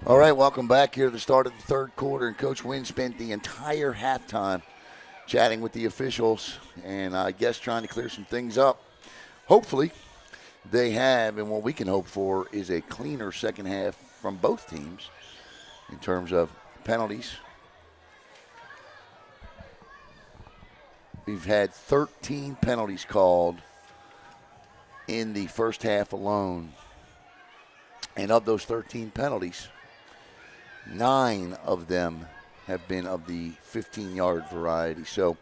All right, welcome back here to the start of the third quarter. And Coach Wynn spent the entire halftime chatting with the officials and I guess trying to clear some things up. Hopefully they have, and what we can hope for is a cleaner second half from both teams in terms of penalties. We've had 13 penalties called in the first half alone. And of those 13 penalties, 9 of them have been of the 15-yard variety. So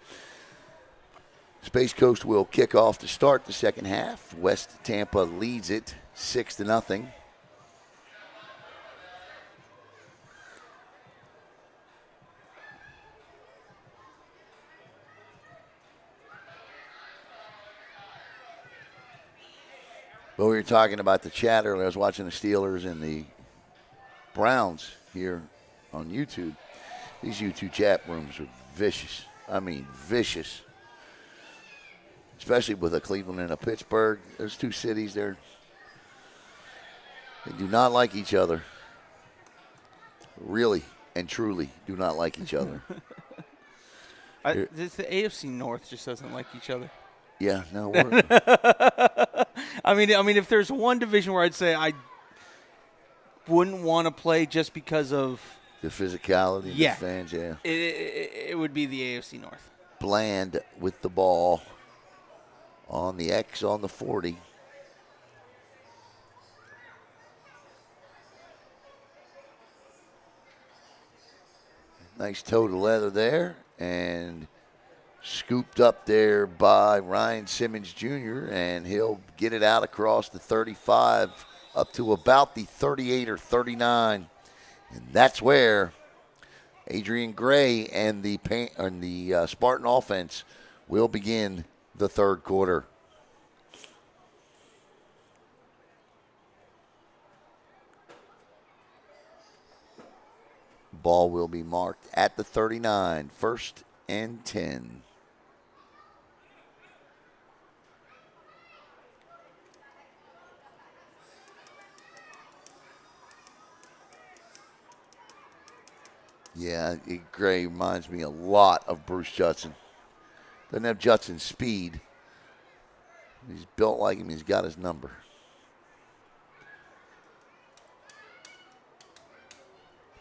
Space Coast will kick off to start the second half. West Tampa leads it 6-0. But we were talking about the chat earlier. I was watching the Steelers and the Browns here on YouTube. These YouTube chat rooms are vicious. I mean, vicious. Especially with a Cleveland and a Pittsburgh. Those two cities, they do not like each other. Really and truly do not like each other.
The AFC North just doesn't like each other.
Yeah, no.
I mean, if there's one division where I'd say I wouldn't want to play just because of
the physicality of the fans, yeah.
It would be the AFC North.
Bland with the ball on the X on the 40. Nice toe to leather there, and scooped up there by Ryan Simmons Jr., and he'll get it out across the 35 up to about the 38 or 39. And that's where Adrian Gray and the Spartan offense will begin the third quarter. Ball will be marked at the 39, 1st and 10. Yeah, Gray reminds me a lot of Bruce Judson. Doesn't have Judson's speed. He's built like him. He's got his number.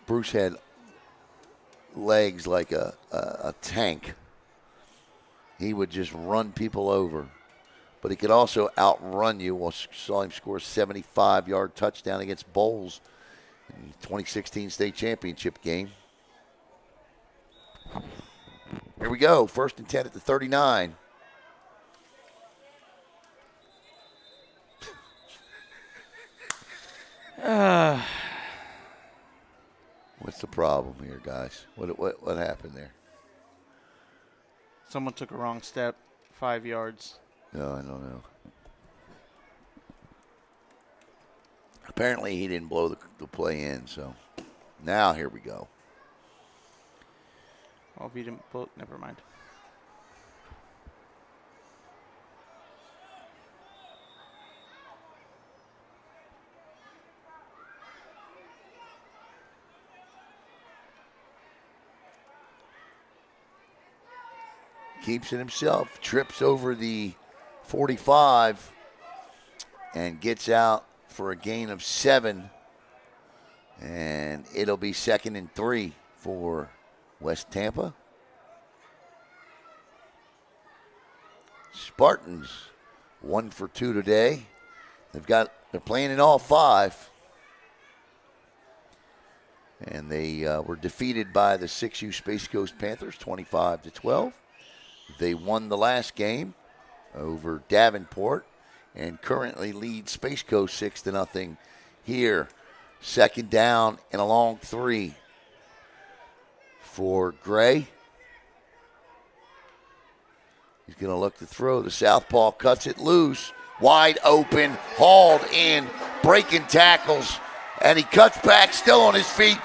Bruce had legs like a tank. He would just run people over. But he could also outrun you. We saw him score a 75-yard touchdown against Bowles in the 2016 state championship game. Here we go. 1st and 10 at the 39. What's the problem here, guys? What happened there?
Someone took a wrong step, 5 yards.
No, I don't know. Apparently he didn't blow the play in, so now here we go.
Oh, if you didn't blow, never mind.
Keeps it himself, trips over the 45, and gets out for a gain of 7. And it'll be 2nd and 3 for West Tampa. Spartans 1 for 2 today. They're playing in all 5. And they were defeated by the 6U Space Coast Panthers 25-12. They won the last game over Davenport and currently lead Space Coast 6-0 here. 2nd down and a long 3 for Gray. He's going to look to throw. The southpaw cuts it loose. Wide open, hauled in, breaking tackles, and he cuts back, still on his feet.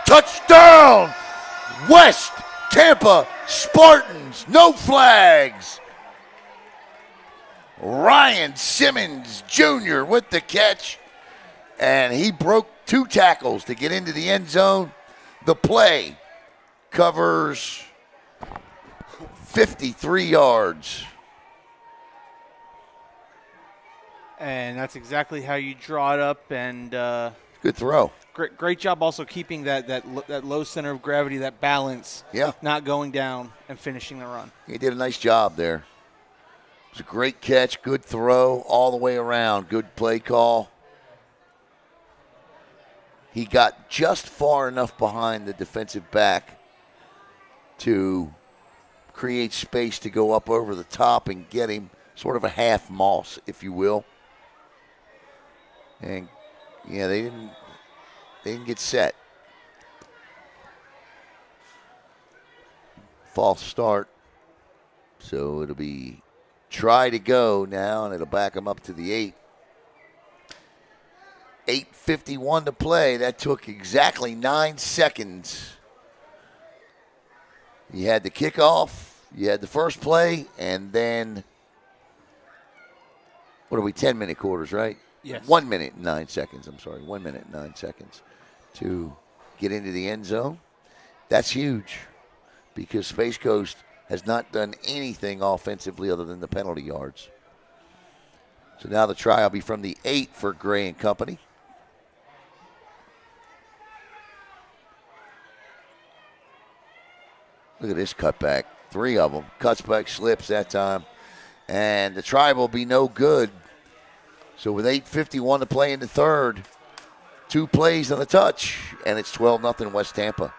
Touchdown! West Tampa Spartans, no flags. Ryan Simmons Jr. with the catch, and he broke 2 tackles to get into the end zone. The play covers 53 yards.
And that's exactly how you draw it up. And
good throw.
Great job also keeping that low center of gravity, that balance, not going down and finishing the run.
He did a nice job there. It was a great catch, good throw all the way around, good play call. He got just far enough behind the defensive back to create space to go up over the top and get him sort of a half moss, if you will. And, yeah, they didn't get set. False start. So it'll be try to go now, and it'll back them up to the 8. 8:51 to play. That took exactly 9 seconds. You had the kickoff, you had the first play, and then, what are we, 10-minute quarters, right?
Yes.
1 minute and 9 seconds, 1 minute and 9 seconds to get into the end zone. That's huge because Space Coast has not done anything offensively other than the penalty yards. So now the try will be from the 8 for Gray and Company. Look at this cutback. 3 of them. Cuts back, slips that time. And the try will be no good. So with 8:51 to play in the third, 2 plays on the touch, and it's 12-0 West Tampa.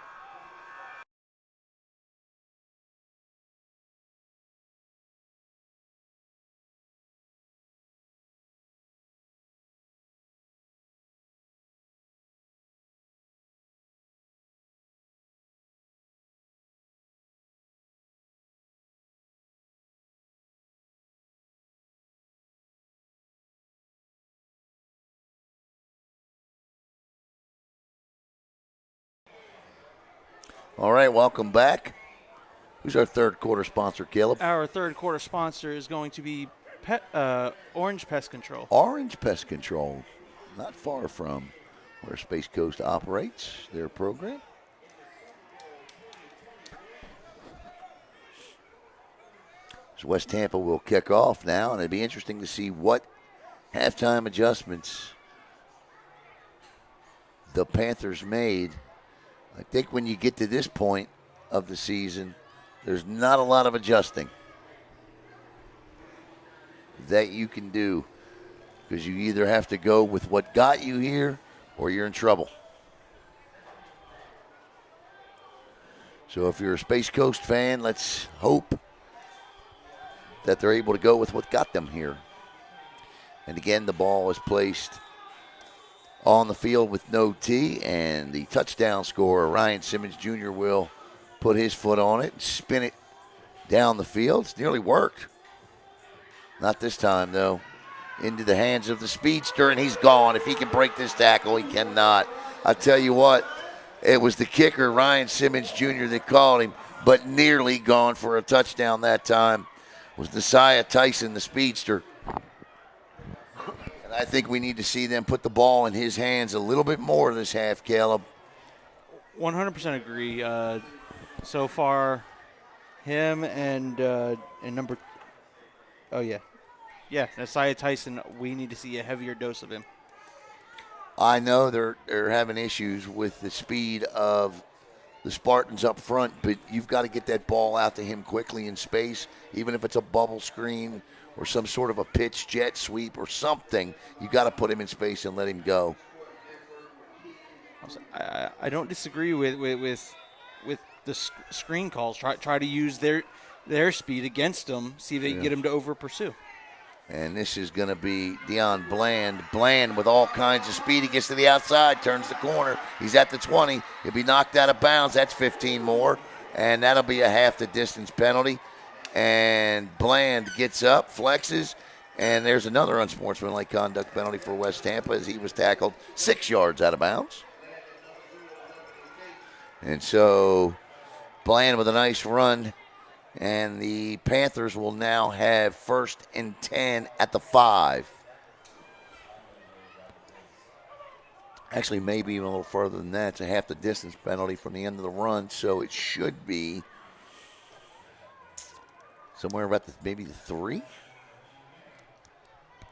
All right, welcome back. Who's our third quarter sponsor, Caleb?
Our third quarter sponsor is going to be Orange Pest Control.
Orange Pest Control, not far from where Space Coast operates their program. So West Tampa will kick off now, and it'd be interesting to see what halftime adjustments the Panthers made. I think when you get to this point of the season, there's not a lot of adjusting that you can do because you either have to go with what got you here or you're in trouble. So if you're a Space Coast fan, let's hope that they're able to go with what got them here. And again, the ball is placed on the field with no tee, and the touchdown scorer, Ryan Simmons Jr., will put his foot on it and spin it down the field. It's nearly worked. Not this time, though. Into the hands of the speedster, and he's gone. If he can break this tackle, he cannot. I tell you what, it was the kicker, Ryan Simmons Jr., that called him, but nearly gone for a touchdown that time was Nasiah Tyson, the speedster. I think we need to see them put the ball in his hands a little bit more this half, Caleb.
100% agree. So far, him and number, Nasiah Tyson. We need to see a heavier dose of him.
I know they're having issues with the speed of the Spartans up front, but you've got to get that ball out to him quickly in space, even if it's a bubble screen or some sort of a pitch jet sweep or something. You got to put him in space and let him go.
I don't disagree with the screen calls. Try to use their speed against them. See if they can get him to over pursue.
And this is going to be Deion Bland. Bland with all kinds of speed. He gets to the outside, turns the corner. He's at the 20. He'll be knocked out of bounds. That's 15 more. And that'll be a half the distance penalty. And Bland gets up, flexes, and there's another unsportsmanlike conduct penalty for West Tampa as he was tackled 6 yards out of bounds. And so Bland with a nice run. And the Panthers will now have 1st and 10 at the 5. Actually, maybe even a little further than that. It's a half the distance penalty from the end of the run, so it should be somewhere about maybe the 3.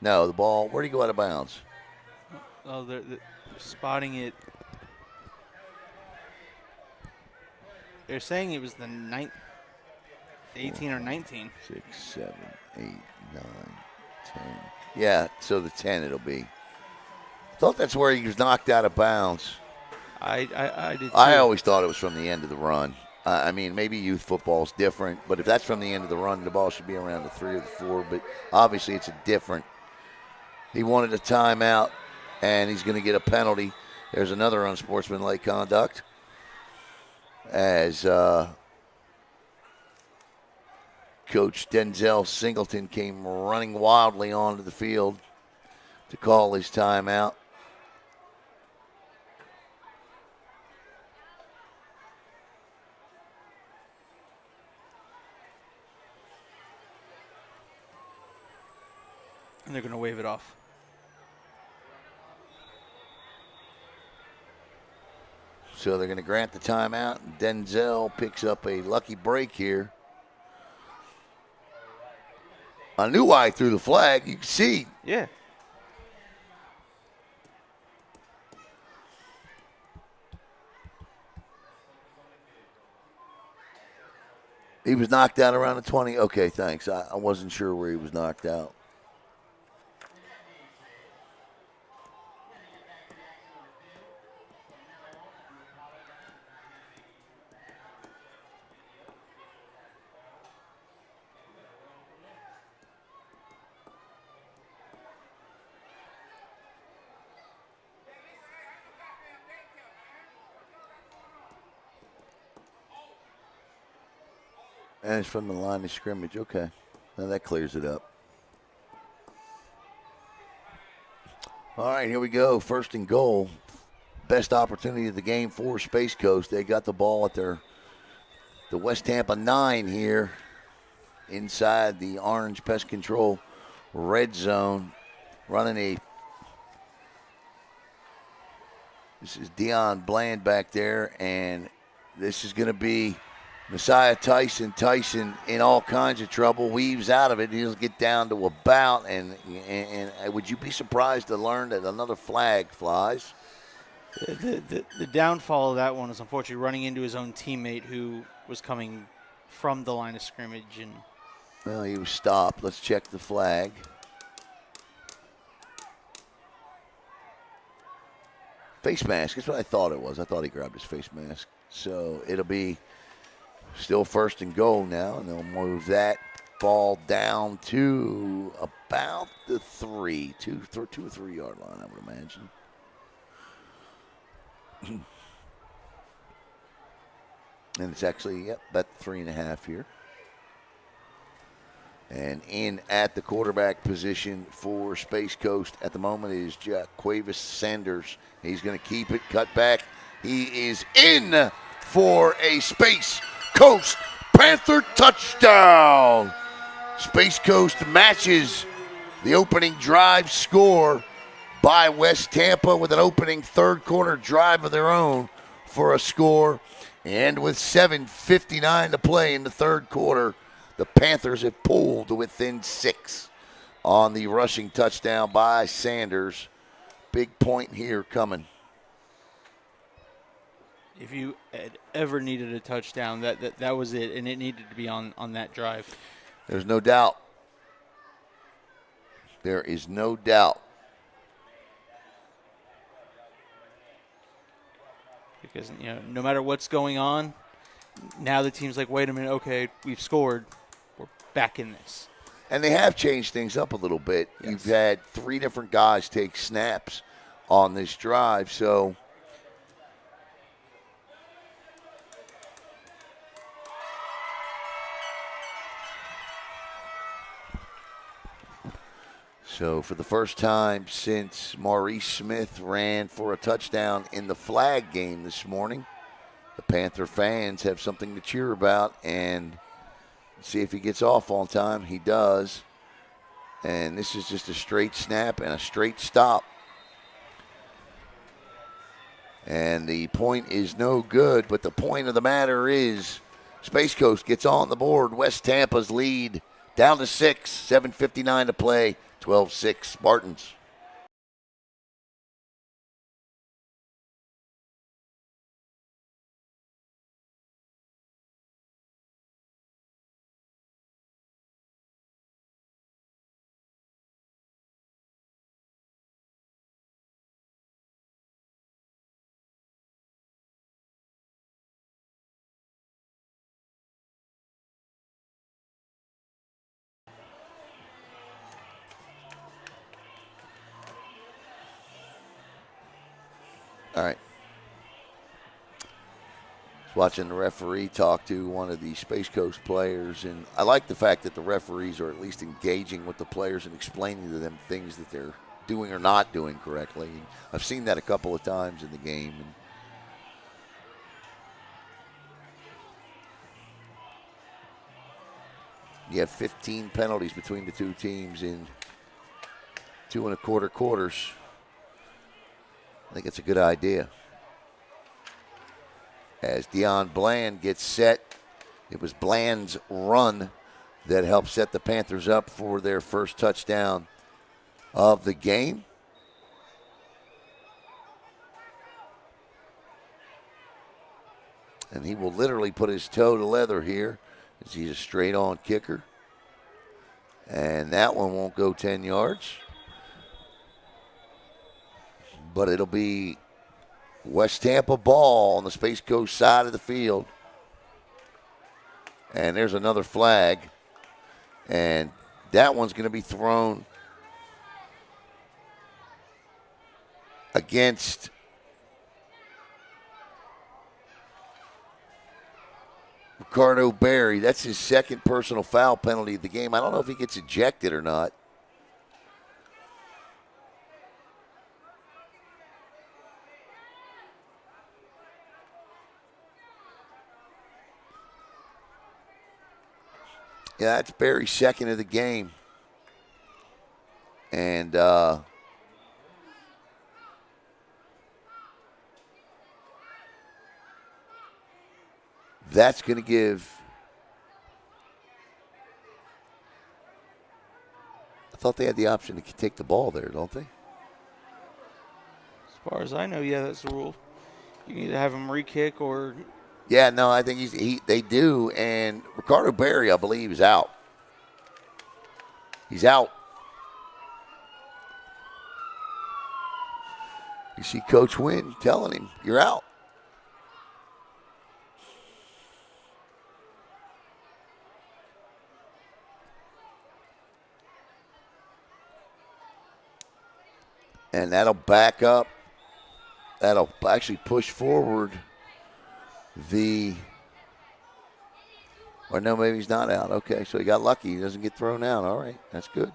No, the ball. Where did he go out of bounds?
Oh, they're spotting it. They're saying it was the 18 or 19.
6, 7, 8, 9, 10. Yeah, so the 10 it'll be. Thought that's where he was knocked out of bounds.
I did too.
I always thought it was from the end of the run. I mean, maybe youth football is different, but if that's from the end of the run, the ball should be around the 3 or the 4. But obviously, it's a different. He wanted a timeout, and he's going to get a penalty. There's another unsportsmanlike conduct as Coach Denzel Singleton came running wildly onto the field to call his timeout.
And they're going to wave it off.
So they're going to grant the timeout. Denzel picks up a lucky break here. I knew why he threw the flag. You can see.
Yeah.
He was knocked out around the 20. Okay, thanks. I wasn't sure where he was knocked out. And it's from the line of scrimmage. Okay. Now that clears it up. All right, here we go. 1st and goal. Best opportunity of the game for Space Coast. They got the ball at the West Tampa 9 here inside the Orange Pest Control red zone. This is Dion Bland back there, and this is going to be Messiah Tyson. Tyson in all kinds of trouble, weaves out of it. He'll get down to about, and would you be surprised to learn that another flag flies?
The downfall of that one is unfortunately running into his own teammate who was coming from the line of scrimmage. And
well, he was stopped. Let's check the flag. Face mask. That's what I thought it was. I thought he grabbed his face mask. So it'll be still 1st and goal now, and they'll move that ball down to about the 2 or 3 yard line, I would imagine. And it's actually, about 3.5 here. And in at the quarterback position for Space Coast at the moment is Jaquavis Sanders. He's going to keep it, cut back. He is in for a Space Coast Panther touchdown. Space Coast matches the opening drive score by West Tampa with an opening 3rd quarter drive of their own for a score. And with 7:59 to play in the 3rd quarter, the Panthers have pulled to within 6 on the rushing touchdown by Sanders. Big point here coming.
if you had ever needed a touchdown, that was it, and it needed to be on that drive.
There's no doubt. There is no doubt.
Because, no matter what's going on, now the team's like, wait a minute, okay, we've scored. We're back in this.
And they have changed things up a little bit.
Yes.
You've had 3 different guys take snaps on this drive, So for the first time since Maurice Smith ran for a touchdown in the flag game this morning, the Panther fans have something to cheer about, and see if he gets off on time. He does. And this is just a straight snap and a straight stop. And the point is no good, but the point of the matter is Space Coast gets on the board. West Tampa's lead down to 6, 7:59 to play, 12-6 Spartans. All right. Watching the referee talk to one of the Space Coast players, and I like the fact that the referees are at least engaging with the players and explaining to them things that they're doing or not doing correctly. I've seen that a couple of times in the game. And you have 15 penalties between the two teams in 2 1/4 quarters. I think it's a good idea. As Dion Bland gets set, it was Bland's run that helped set the Panthers up for their first touchdown of the game. And he will literally put his toe to leather here as he's a straight-on kicker. And that one won't go 10 yards. But it'll be West Tampa ball on the Space Coast side of the field. And there's another flag. And that one's going to be thrown against Ricardo Berry. That's his second personal foul penalty of the game. I don't know if he gets ejected or not. Yeah, that's Berry's second of the game. And that's going to give, I thought they had the option to take the ball there, don't they?
As far as I know, yeah, that's the rule. You can either have him re-kick or...
Yeah, no, I think they do. And Ricardo Berry, I believe, is out. He's out. You see Coach Wynn telling him, you're out. And that'll back up. That'll actually push forward or no, maybe he's not out. Okay, so he got lucky. He doesn't get thrown out. All right, that's good.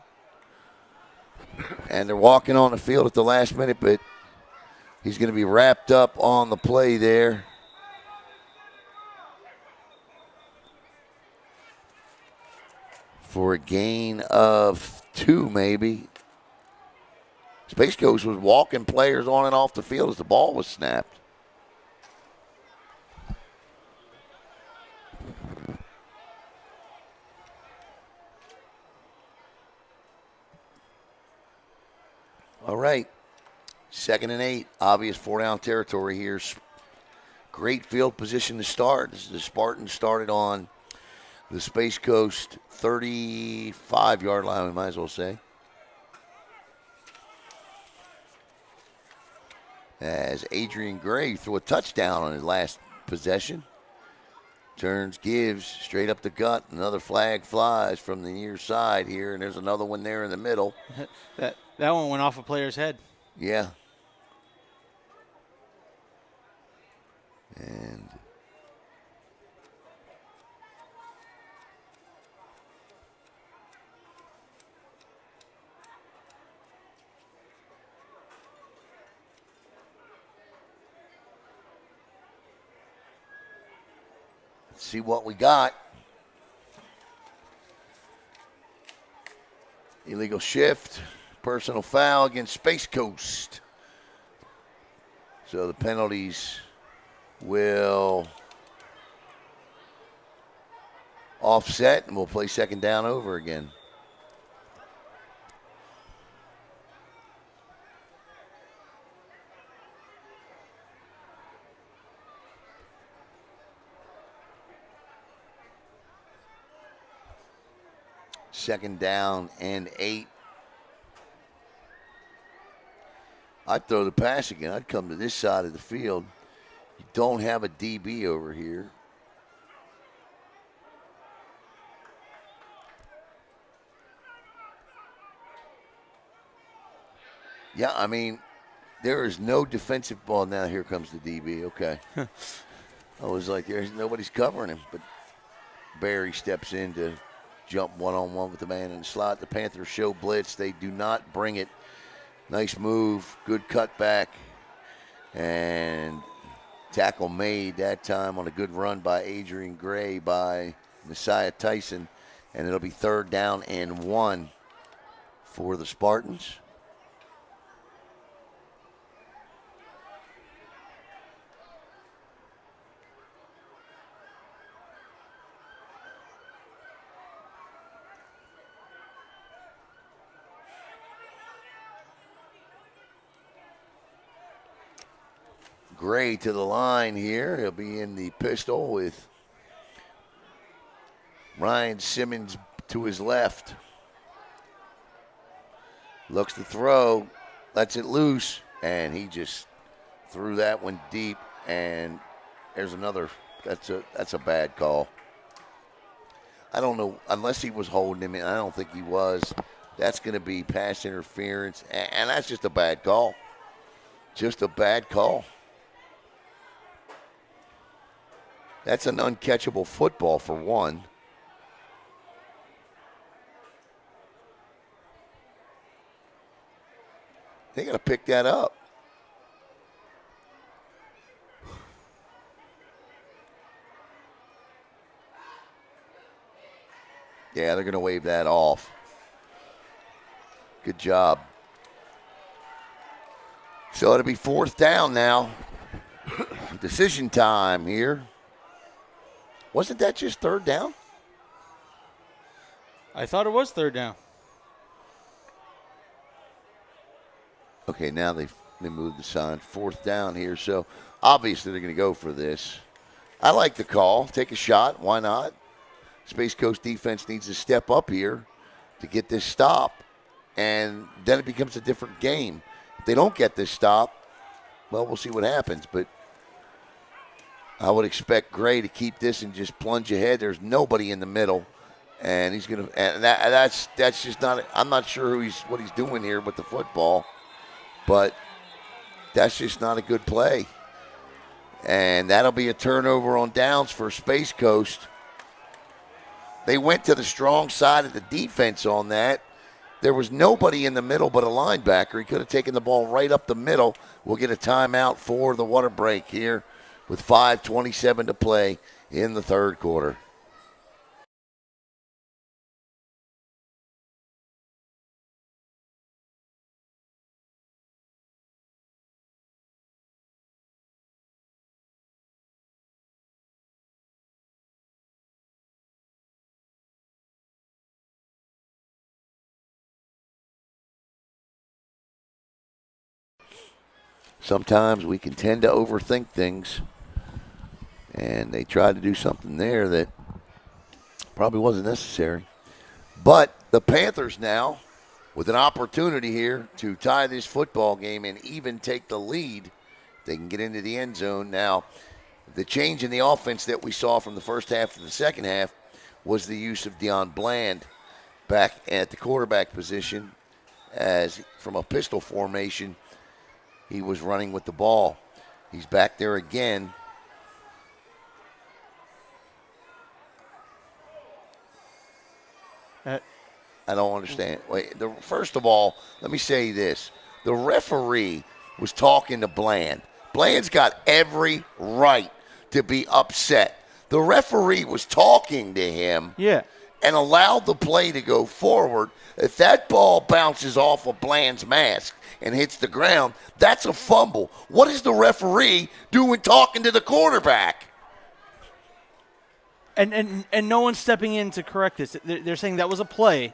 And they're walking on the field at the last minute, but he's going to be wrapped up on the play there. For a gain of 2, maybe. Space Coast was walking players on and off the field as the ball was snapped. All right, 2nd and 8, obvious 4-down territory here. Great field position to start. The Spartans started on the Space Coast 35-yard line, we might as well say. As Adrian Gray threw a touchdown on his last possession. Turns, gives, straight up the gut. Another flag flies from the near side here, and there's another one there in the middle.
That one went off a player's head.
Yeah. And let's see what we got. Illegal shift, personal foul against Space Coast. So the penalties will offset, and we'll play second down over again. Second down and 8. I'd throw the pass again. I'd come to this side of the field. You don't have a DB over here. Yeah, I mean, there is no defensive ball. Now here comes the DB. Okay. I was like, there's nobody's covering him. But Barry steps in to jump one-on-one with the man in the slot. The Panthers show blitz. They do not bring it. Nice move. Good cutback. And tackle made that time on a good run by Adrian Gray by Messiah Tyson. And it'll be third down and 1 for the Spartans. Gray to the line here. He'll be in the pistol with Ryan Simmons to his left. Looks to throw, lets it loose, and he just threw that one deep. And there's another. That's a bad call. I don't know, unless he was holding him in. I don't think he was. That's going to be pass interference, and that's just a bad call. Just a bad call. That's an uncatchable football for one. They got to pick that up. Yeah, they're going to wave that off. Good job. So it'll be fourth down now. Decision time here. Wasn't that just third down?
I thought it was third down.
Okay, now they moved the sign. Fourth down here, so obviously they're going to go for this. I like the call. Take a shot. Why not? Space Coast defense needs to step up here to get this stop, and then it becomes a different game. If they don't get this stop, well, we'll see what happens, but I would expect Gray to keep this and just plunge ahead. There's nobody in the middle, and he's going to. And that's just not. I'm not sure what he's doing here with the football, but that's just not a good play. And that'll be a turnover on downs for Space Coast. They went to the strong side of the defense on that. There was nobody in the middle but a linebacker. He could have taken the ball right up the middle. We'll get a timeout for the water break here with 5:27 to play in the third quarter. Sometimes we can tend to overthink things, and they tried to do something there that probably wasn't necessary. But the Panthers now, with an opportunity here to tie this football game and even take the lead, they can get into the end zone. Now, the change in the offense that we saw from the first half to the second half was the use of Deion Bland back at the quarterback position, as from a pistol formation, he was running with the ball. He's back there again. I don't understand. Wait, first of all, let me say this. The referee was talking to Bland. Bland's got every right to be upset. The referee was talking to him.
Yeah.
and allowed the play to go forward. If that ball bounces off of Bland's mask and hits the ground, that's a fumble. What is the referee doing talking to the quarterback?
And no one's stepping in to correct this. They're saying that was a play,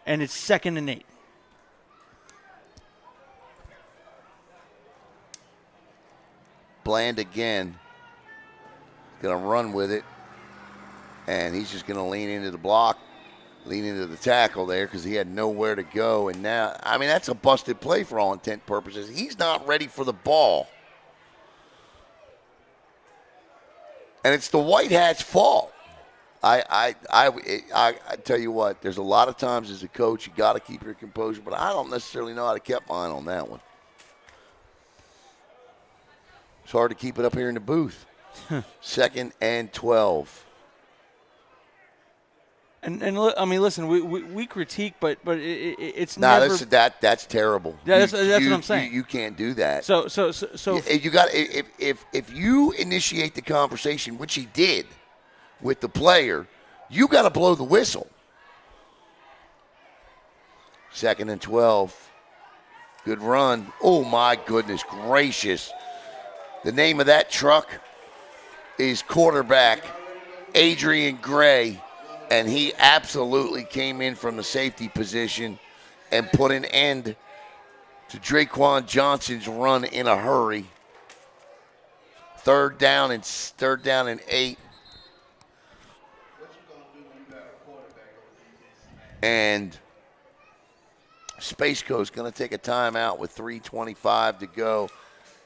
and it's 2nd and 8.
Bland again. Going to run with it. And he's just going to lean into the block, lean into the tackle there because he had nowhere to go. And now, I mean, that's a busted play for all intent purposes. He's not ready for the ball. And it's the White Hats' fault. I tell you what, there's a lot of times as a coach you got to keep your composure, but I don't necessarily know how to keep mine on that one. It's hard to keep it up here in the booth. 2nd and 12.
And I mean, listen, we critique, but it's never.
That's terrible.
Yeah, that's what I'm saying.
You can't do that.
So
you got if you initiate the conversation, which he did with the player, you got to blow the whistle. 2nd and 12. Good run. Oh my goodness gracious! The name of that truck is quarterback Adrian Gray. And he absolutely came in from the safety position and put an end to Draquan Johnson's run in a hurry. 3rd down and 8. And Space Coast going to take a timeout with 3:25 to go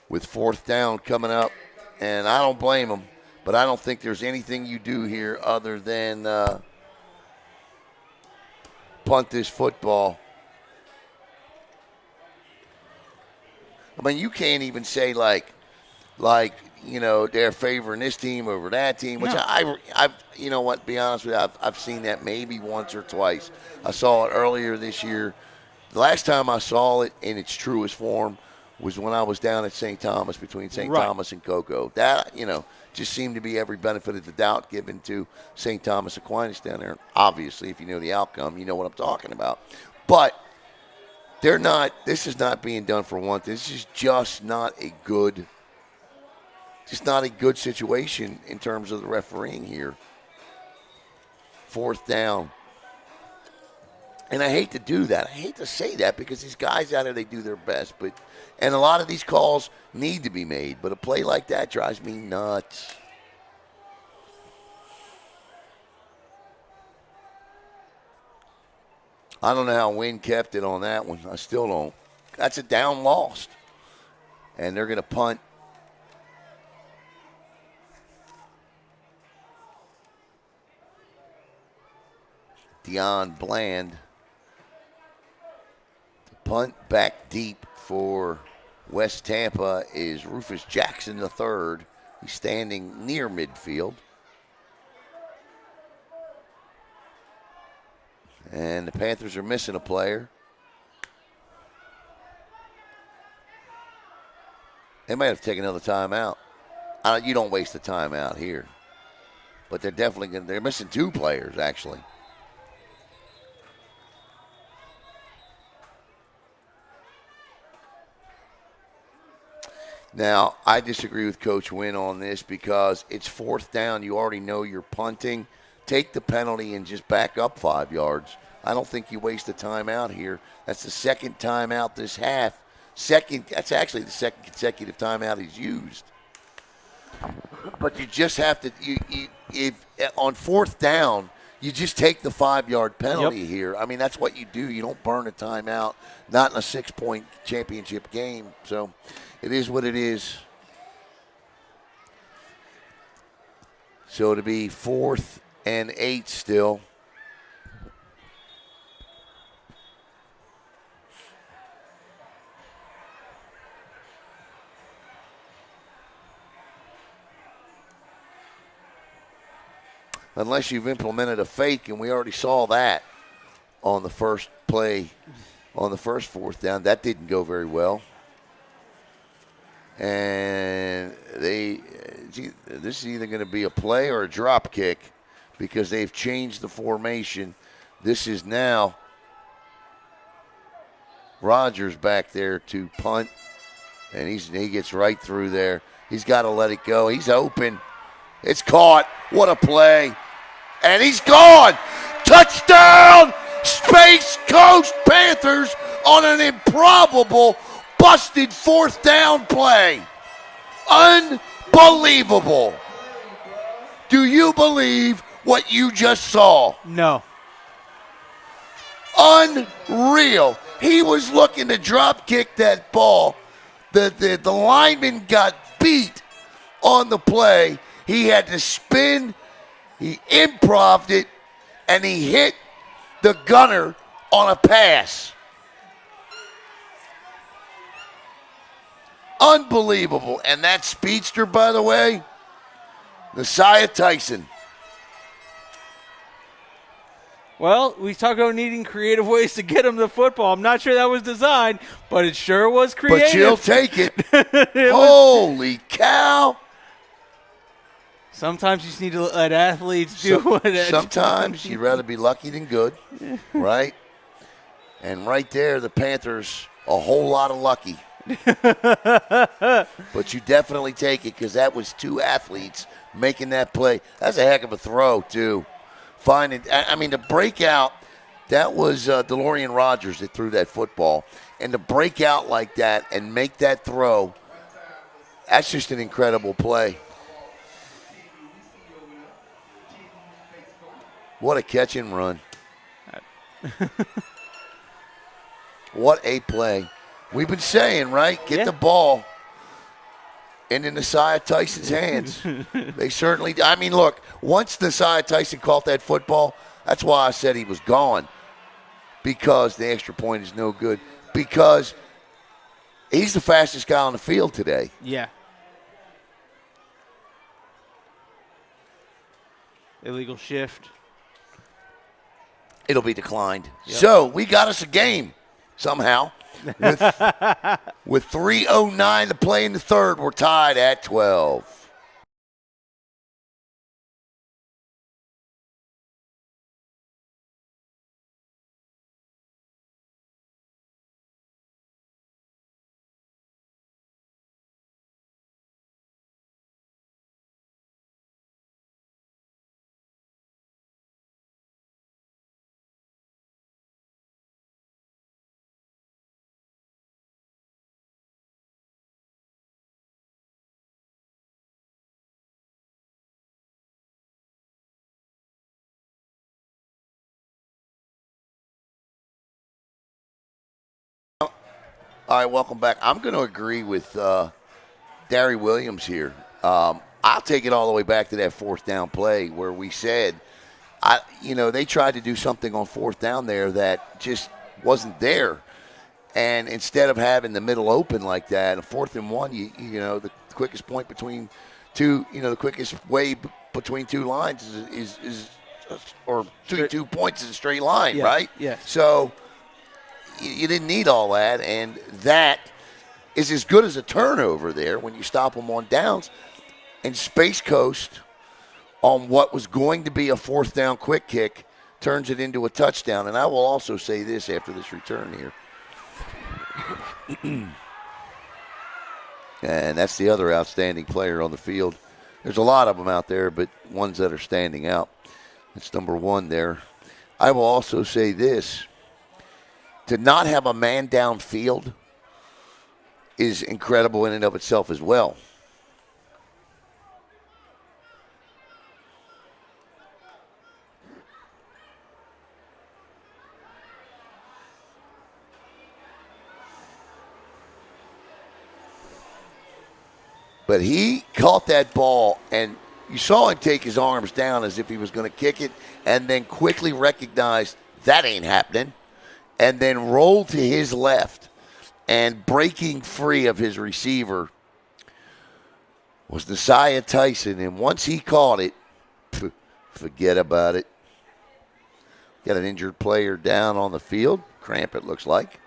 with 4th down coming up. And I don't blame him, but I don't think there's anything you do here other than punt this football. I mean, you can't even say like they're favoring this team over that team, which I you know what, be honest with you, I've seen that maybe once or twice. I saw it earlier this year. The last time I saw it in its truest form was when I was down at St. Thomas, between St. Thomas and Cocoa. That, just seemed to be every benefit of the doubt given to St. Thomas Aquinas down there. Obviously, if you know the outcome, you know what I'm talking about. But this is not being done for one thing. This is just not a good situation in terms of the refereeing here. 4th down. And I hate to do that. I hate to say that because these guys out there, they do their best. And a lot of these calls need to be made. But a play like that drives me nuts. I don't know how Wynn kept it on that one. I still don't. That's a down lost. And they're going to punt. Deion Bland. The punt back deep for West Tampa is Rufus Jackson III. He's standing near midfield. And the Panthers are missing a player. They might have to take another timeout. You don't waste a timeout here. But they're missing 2 players, actually. Now, I disagree with Coach Wynn on this because it's 4th down. You already know you're punting. Take the penalty and just back up 5 yards. I don't think you waste a timeout here. That's the 2nd timeout this half. That's actually the 2nd consecutive timeout he's used. But you just have to, if on 4th down, you just take the 5-yard penalty here. I mean, that's what you do. You don't burn a timeout, not in a 6-point championship game. So it is what it is. So to be 4th and 8 still. Unless you've implemented a fake, and we already saw that on the first play, on the first 4th down. That didn't go very well. And this is either going to be a play or a drop kick because they've changed the formation. This is now Rodgers back there to punt, and he gets right through there. He's got to let it go. He's open. It's caught. What a play. And he's gone. Touchdown, Space Coast Panthers on an improbable, busted 4th down play. Unbelievable. Do you believe what you just saw?
No.
Unreal. He was looking to drop kick that ball. The lineman got beat on the play. He had to spin. He improv'd it, and he hit the gunner on a pass. Unbelievable. And that speedster, by the way, Messiah Tyson.
Well, we talk about needing creative ways to get him the football. I'm not sure that was designed, but it sure was creative.
But you'll take it. Holy cow.
Sometimes you just need to let athletes do what it is.
Sometimes you'd rather be lucky than good, right? And right there, the Panthers, a whole lot of lucky. But you definitely take it because that was 2 athletes making that play. That's a heck of a throw, too. The breakout, that was DeLorean Rodgers that threw that football. And to break out like that and make that throw, that's just an incredible play. What a catch and run. What a play. We've been saying, right? Get the ball into Messiah Tyson's hands. They certainly, look, once Messiah Tyson caught that football, that's why I said he was gone. Because the extra point is no good. Because he's the fastest guy on the field today.
Yeah. Illegal shift.
It'll be declined.
Yep.
So we got us a game somehow. With 3:09 to play in the third, we're tied at 12. All right, welcome back. I'm going to agree with Darry Williams here. I'll take it all the way back to that 4th down play where we said, they tried to do something on 4th down there that just wasn't there. And instead of having the middle open like that, a 4th and 1, the quickest point between two, the quickest way between 2 lines is or 2 points is a straight line, right?
Yeah.
So you didn't need all that, and that is as good as a turnover there when you stop them on downs. And Space Coast, on what was going to be a 4th down quick kick, turns it into a touchdown. And I will also say this after this return here. And that's the other outstanding player on the field. There's a lot of them out there, but ones that are standing out. That's number 1 there. I will also say this. To not have a man downfield is incredible in and of itself as well. But he caught that ball, and you saw him take his arms down as if he was going to kick it, and then quickly recognized that ain't happening, and then rolled to his left, and breaking free of his receiver was Messiah Tyson. And once he caught it, forget about it. Got an injured player down on the field. Cramp, it looks like.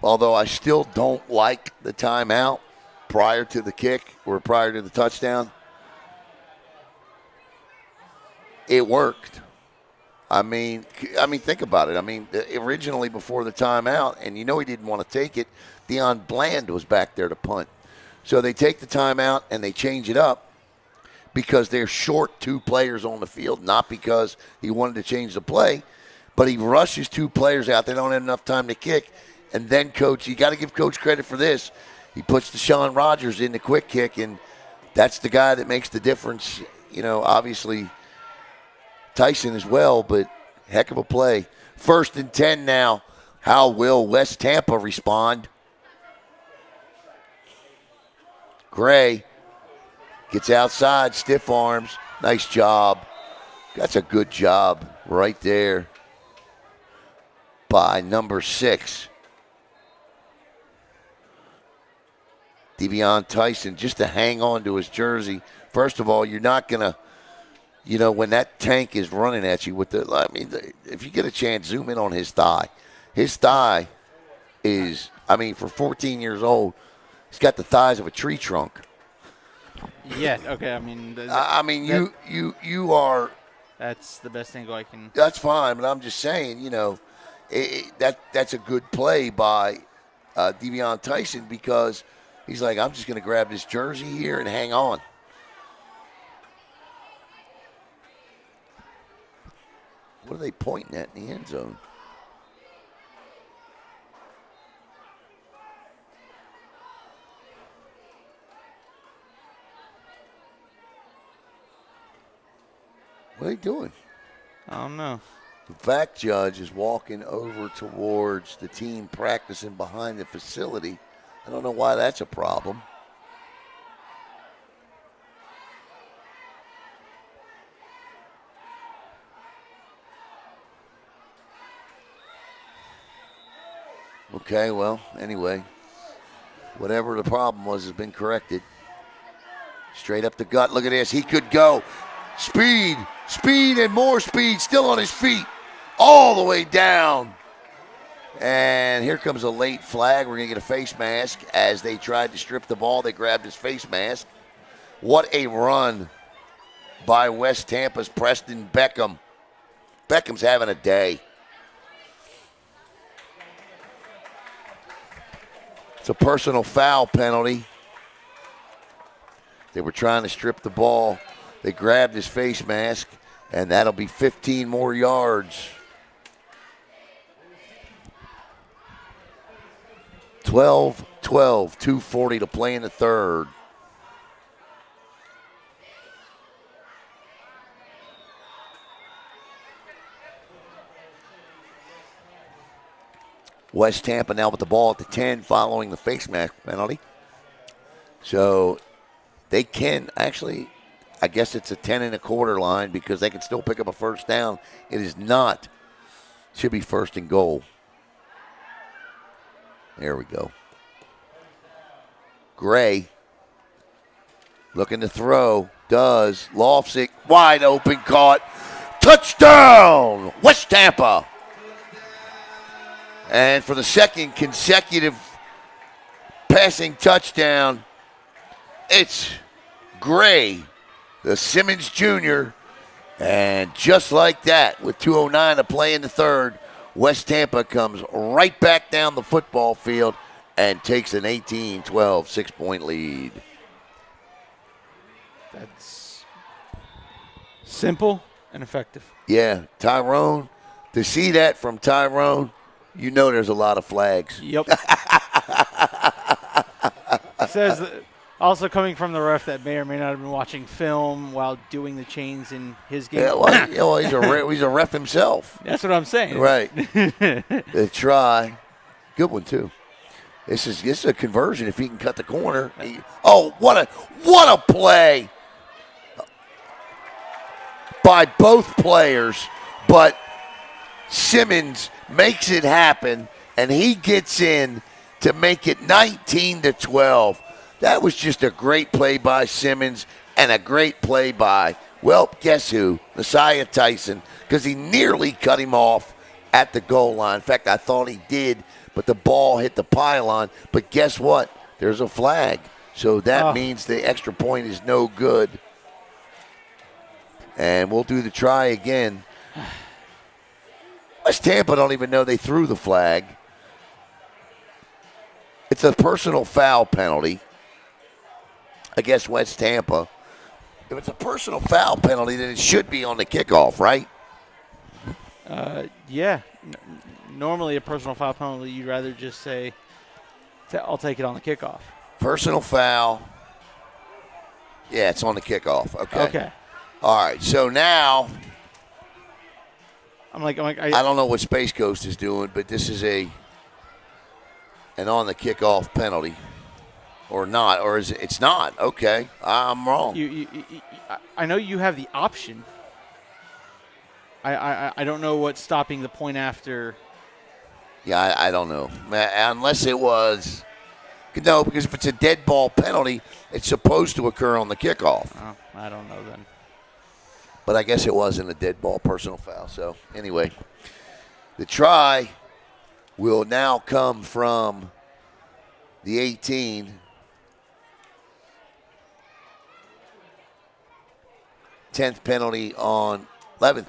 although I still don't like the timeout prior to the kick or prior to the touchdown. It worked. I mean, think about it. I mean, originally before the timeout, and he didn't want to take it, Deion Bland was back there to punt. So they take the timeout and they change it up because they're short 2 players on the field, not because he wanted to change the play, but he rushes 2 players out. They don't have enough time to kick. And then, Coach, you got to give Coach credit for this. He puts Deshaun Rodgers in the quick kick, and that's the guy that makes the difference. Obviously Tyson as well, but heck of a play. 1st and 10 now. How will West Tampa respond? Gray gets outside, stiff arms. Nice job. That's a good job right there by number 6. Devion Tyson, just to hang on to his jersey. First of all, you're not going to, when that tank is running at you with if you get a chance, zoom in on his thigh. His thigh is, for 14 years old, he's got the thighs of a tree trunk.
Yeah, okay,
you are.
That's the best angle I can.
That's fine, but I'm just saying, that's a good play by Devion Tyson because he's like, I'm just going to grab this jersey here and hang on. What are they pointing at in the end zone? What are they doing?
I don't know.
The back judge is walking over towards the team practicing behind the facility. I don't know why that's a problem. Okay, well, anyway, whatever the problem was has been corrected. Straight up the gut. Look at this. He could go. Speed, and more speed. Still on his feet. All the way down. And here comes a late flag. We're going to get a face mask. As they tried to strip the ball, they grabbed his face mask. What a run by West Tampa's Preston Beckham. Beckham's having a day. It's a personal foul penalty. They were trying to strip the ball. They grabbed his face mask, and that'll be 15 more yards. 12-12, 2:40 to play in the third. West Tampa now with the ball at the 10 following the face mask penalty. So they can actually, I guess it's a 10 1/4 line because they can still pick up a first down. It is not, should be 1st and goal. There we go. Gray looking to throw, does, lofts it, wide open, caught, touchdown, West Tampa. And for the second consecutive passing touchdown, it's Gray, the Simmons Jr., and just like that, with 2:09 to play in the third, West Tampa comes right back down the football field and takes an 18-12 6-point lead.
That's simple and effective.
Yeah, Tyrone, to see that from Tyrone, you know there's a lot of flags.
Yep. It says that also coming from the ref that may or may not have been watching film while doing the chains in his game.
Yeah, well, he's a ref himself.
That's what I'm saying.
Right. The try. Good one, too. This is a conversion if he can cut the corner. What a play by both players, but Simmons makes it happen, and he gets in to make it 19-12. That was just a great play by Simmons and a great play by, well, guess who? Messiah Tyson, because he nearly cut him off at the goal line. In fact, I thought he did, but the ball hit the pylon. But guess what? There's a flag. So that means the extra point is no good. And we'll do the try again. West Tampa don't even know they threw the flag. It's a personal foul penalty against West Tampa. If it's a personal foul penalty, then it should be on the kickoff, right?
Yeah. Normally a personal foul penalty, you'd rather just say, I'll take it on the kickoff.
Personal foul. Yeah, it's on the kickoff.
Okay.
All right, so now
I
don't know what Space Coast is doing, but this is an on the kickoff penalty. Or not, or is it? It's not. Okay, I'm wrong.
I know you have the option. I don't know what's stopping the point after.
Yeah, I don't know. Unless it was. No, because if it's a dead ball penalty, it's supposed to occur on the kickoff.
Oh, I don't know then.
But I guess it wasn't a dead ball personal foul. So, anyway, the try will now come from the 18. 11th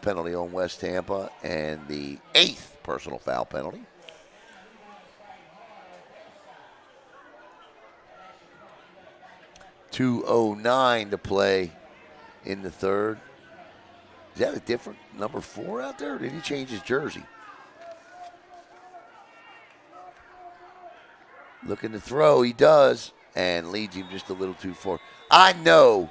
penalty on West Tampa, and the 8th personal foul penalty. .209 to play in the third. Is that a different number 4 out there, or did he change his jersey? Looking to throw, he does, and leads him just a little too far. I know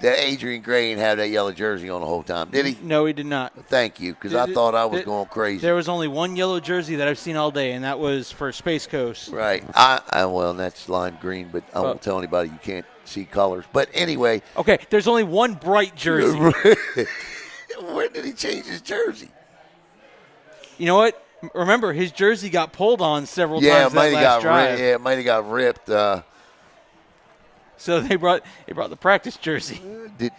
that Adrian Gray didn't have that yellow jersey on the whole time, did he?
No, he did not.
Thank you, because I thought I was going crazy.
There was only one yellow jersey that I've seen all day, and that was for Space Coast.
Right. Well, that's lime green, but I won't tell anybody you can't see colors. But anyway.
Okay, there's only one bright jersey.
When did he change his jersey?
You know what? Remember, his jersey got pulled on several times that last drive.
Yeah, it might have got ripped.
So they brought the practice jersey.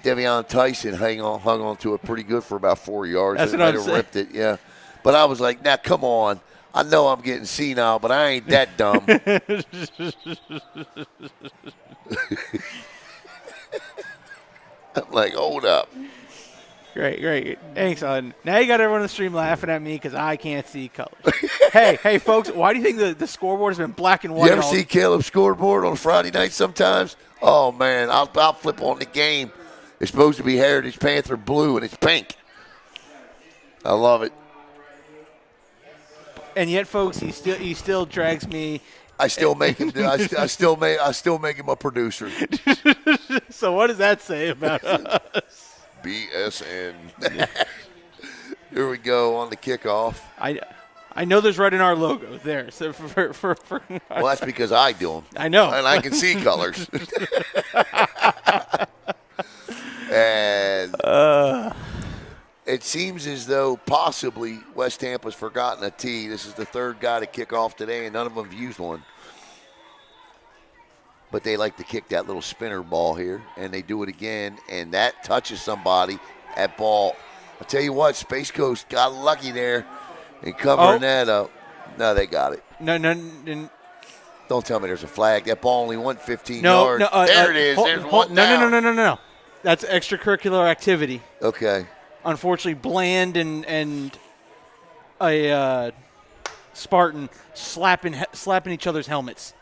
Devion Tyson hung on to it pretty good for about 4 yards.
That's what I'm saying.
Ripped it, yeah. But I was like, now come on. I know I'm getting senile, but I ain't that dumb. I'm like, hold up.
Great. Thanks, son. Now you got everyone on the stream laughing at me because I can't see colors. hey, folks, why do you think the scoreboard has been black and white?
You ever see Caleb's scoreboard on Friday night sometimes? Oh, man, I'll flip on the game. It's supposed to be Heritage Panther blue, and it's pink. I love it.
And yet, folks, he still drags me.
I still make him. I still make him a producer.
So what does that say about us?
BSN. Here we go on the kickoff.
I know there's red in our logo there. So for
well, that's because I do them.
I know,
and I can see colors. And it seems as though possibly West Tampa's forgotten a tee. This is the third guy to kick off today, and none of them have used one. But they like to kick that little spinner ball here, and they do it again, and that touches somebody. That ball, I'll tell you what, Space Coast got lucky there in covering that up. No, they got it.
No.
Don't tell me there's a flag. That ball only went 15 yards. There it is. There's one down.
No. That's extracurricular activity.
Okay.
Unfortunately, Bland and a Spartan slapping each other's helmets.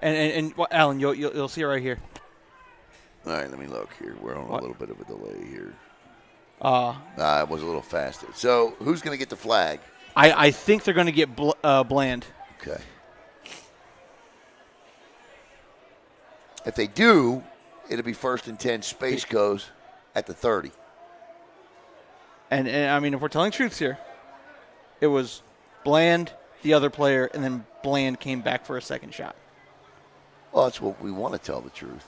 And Alan, you'll see it right here.
All right, let me look here. We're on a little bit of a delay here. It was a little faster. So who's going to get the flag?
I think they're going to get Bland.
Okay. If they do, it'll be 1st and 10. Space goes at the 30.
And I mean, if we're telling truths here, it was Bland, the other player, and then Bland came back for a second shot.
Well, that's what we want to tell the truth.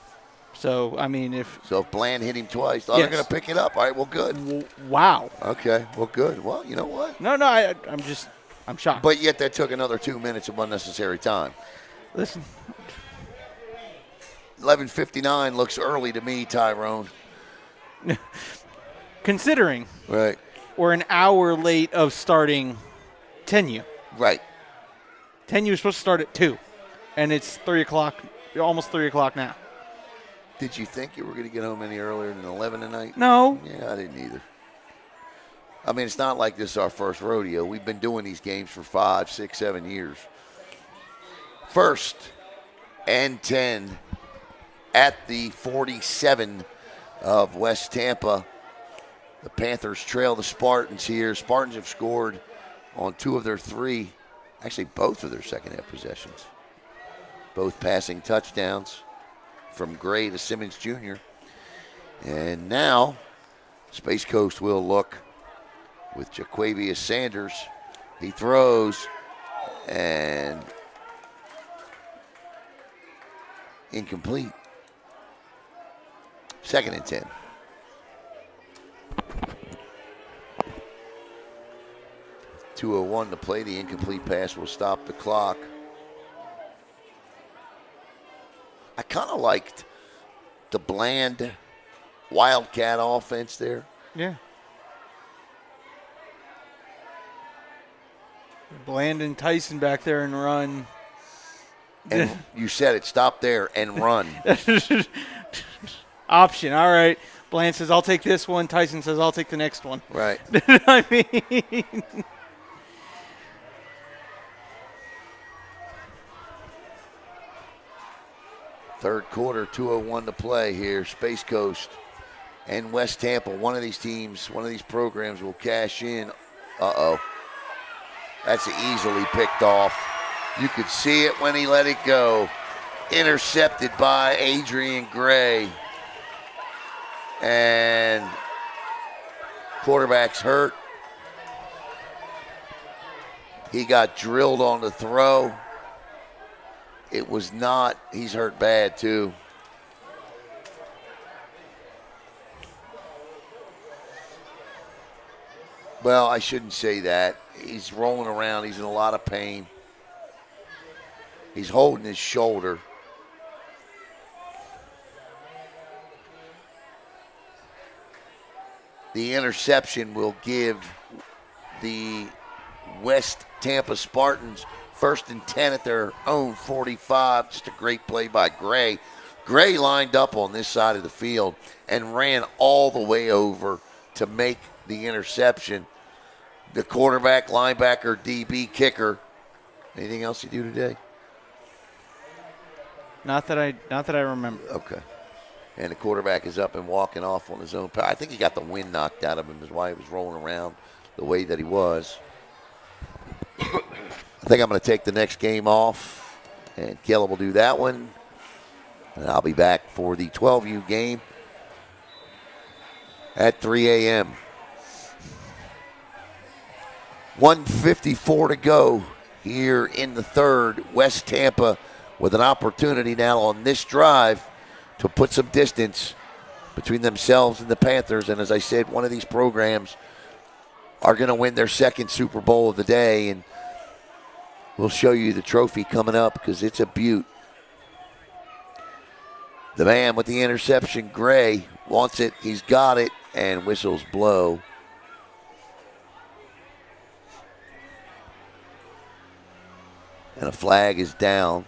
So, I mean, if
Bland hit him twice, they're going to pick it up. All right, well, good.
Wow.
Okay, well, good. Well, you know what?
No, I'm shocked.
But yet that took another 2 minutes of unnecessary time.
Listen.
11:59 looks early to me, Tyrone.
Considering
right,
we're an hour late of starting 10U.
Right.
10U is supposed to start at 2, and it's 3 o'clock, almost 3 o'clock now.
Did you think you were going to get home any earlier than 11 tonight?
No.
Yeah, I didn't either. I mean, it's not like this is our first rodeo. We've been doing these games for 5, 6, 7 years. 1st and 10 at the 47 of West Tampa. The Panthers trail the Spartans here. Spartans have scored on 2 of their 3, actually both of their second-half possessions. Both passing touchdowns from Gray to Simmons Jr. And now Space Coast will look with Jaquavius Sanders. He throws and incomplete. 2nd and 10. .201 to play. The incomplete pass will stop the clock. I kind of liked the bland Wildcat offense there.
Yeah. Bland and Tyson back there and run.
And you said it. Stop there and run.
Option. All right. Bland says, I'll take this one. Tyson says, I'll take the next one.
Right.
I mean.
Third quarter, 2:01 to play here. Space Coast and West Tampa. One of these teams, one of these programs will cash in. Uh-oh. That's easily picked off. You could see it when he let it go. Intercepted by Adrian Gray. And quarterback's hurt. He got drilled on the throw. It was not. He's hurt bad, too. Well, I shouldn't say that. He's rolling around. He's in a lot of pain. He's holding his shoulder. The interception will give the West Tampa Spartans 1st and 10 at their own 45. Just a great play by Gray. Gray lined up on this side of the field and ran all the way over to make the interception. The quarterback, linebacker, DB, kicker. Anything else you do today?
Not that I remember.
Okay. And the quarterback is up and walking off on his own. I think he got the wind knocked out of him. Is why he was rolling around the way that he was. I think I'm going to take the next game off, and Caleb will do that one. And I'll be back for the 12U game at 3 a.m. 1:54 to go here in the third. West Tampa with an opportunity now on this drive to put some distance between themselves and the Panthers. And as I said, one of these programs are going to win their 2nd Super Bowl of the day. And we'll show you the trophy coming up because it's a beaut. The man with the interception, Gray, wants it. He's got it. And whistles blow. And a flag is down.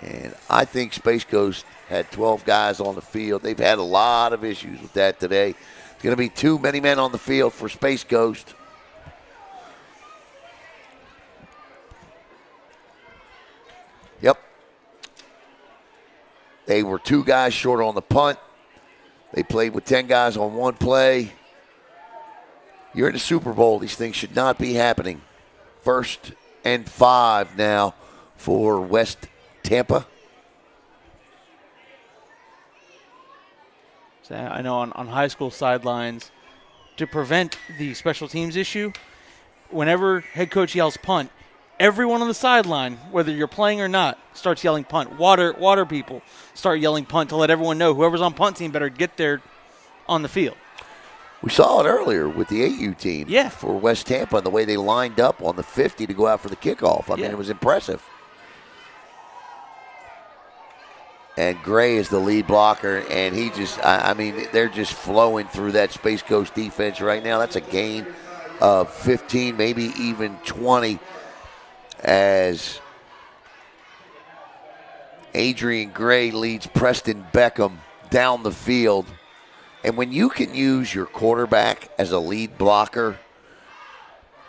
And I think Space Coast had 12 guys on the field. They've had a lot of issues with that today. It's going to be too many men on the field for Space Coast. Yep. They were 2 guys short on the punt. They played with 10 guys on one play. You're in the Super Bowl. These things should not be happening. 1st and 5 now for West Tampa.
So I know on high school sidelines, to prevent the special teams issue, whenever head coach yells punt, everyone on the sideline, whether you're playing or not, starts yelling punt. Water people start yelling punt to let everyone know whoever's on punt team better get there on the field.
We saw it earlier with the 8U team for West Tampa and the way they lined up on the 50 to go out for the kickoff. I mean, it was impressive. And Gray is the lead blocker, and he just, I mean, they're just flowing through that Space Coast defense right now. That's a gain of 15, maybe even 20, as Adrian Gray leads Preston Beckham down the field. And when you can use your quarterback as a lead blocker,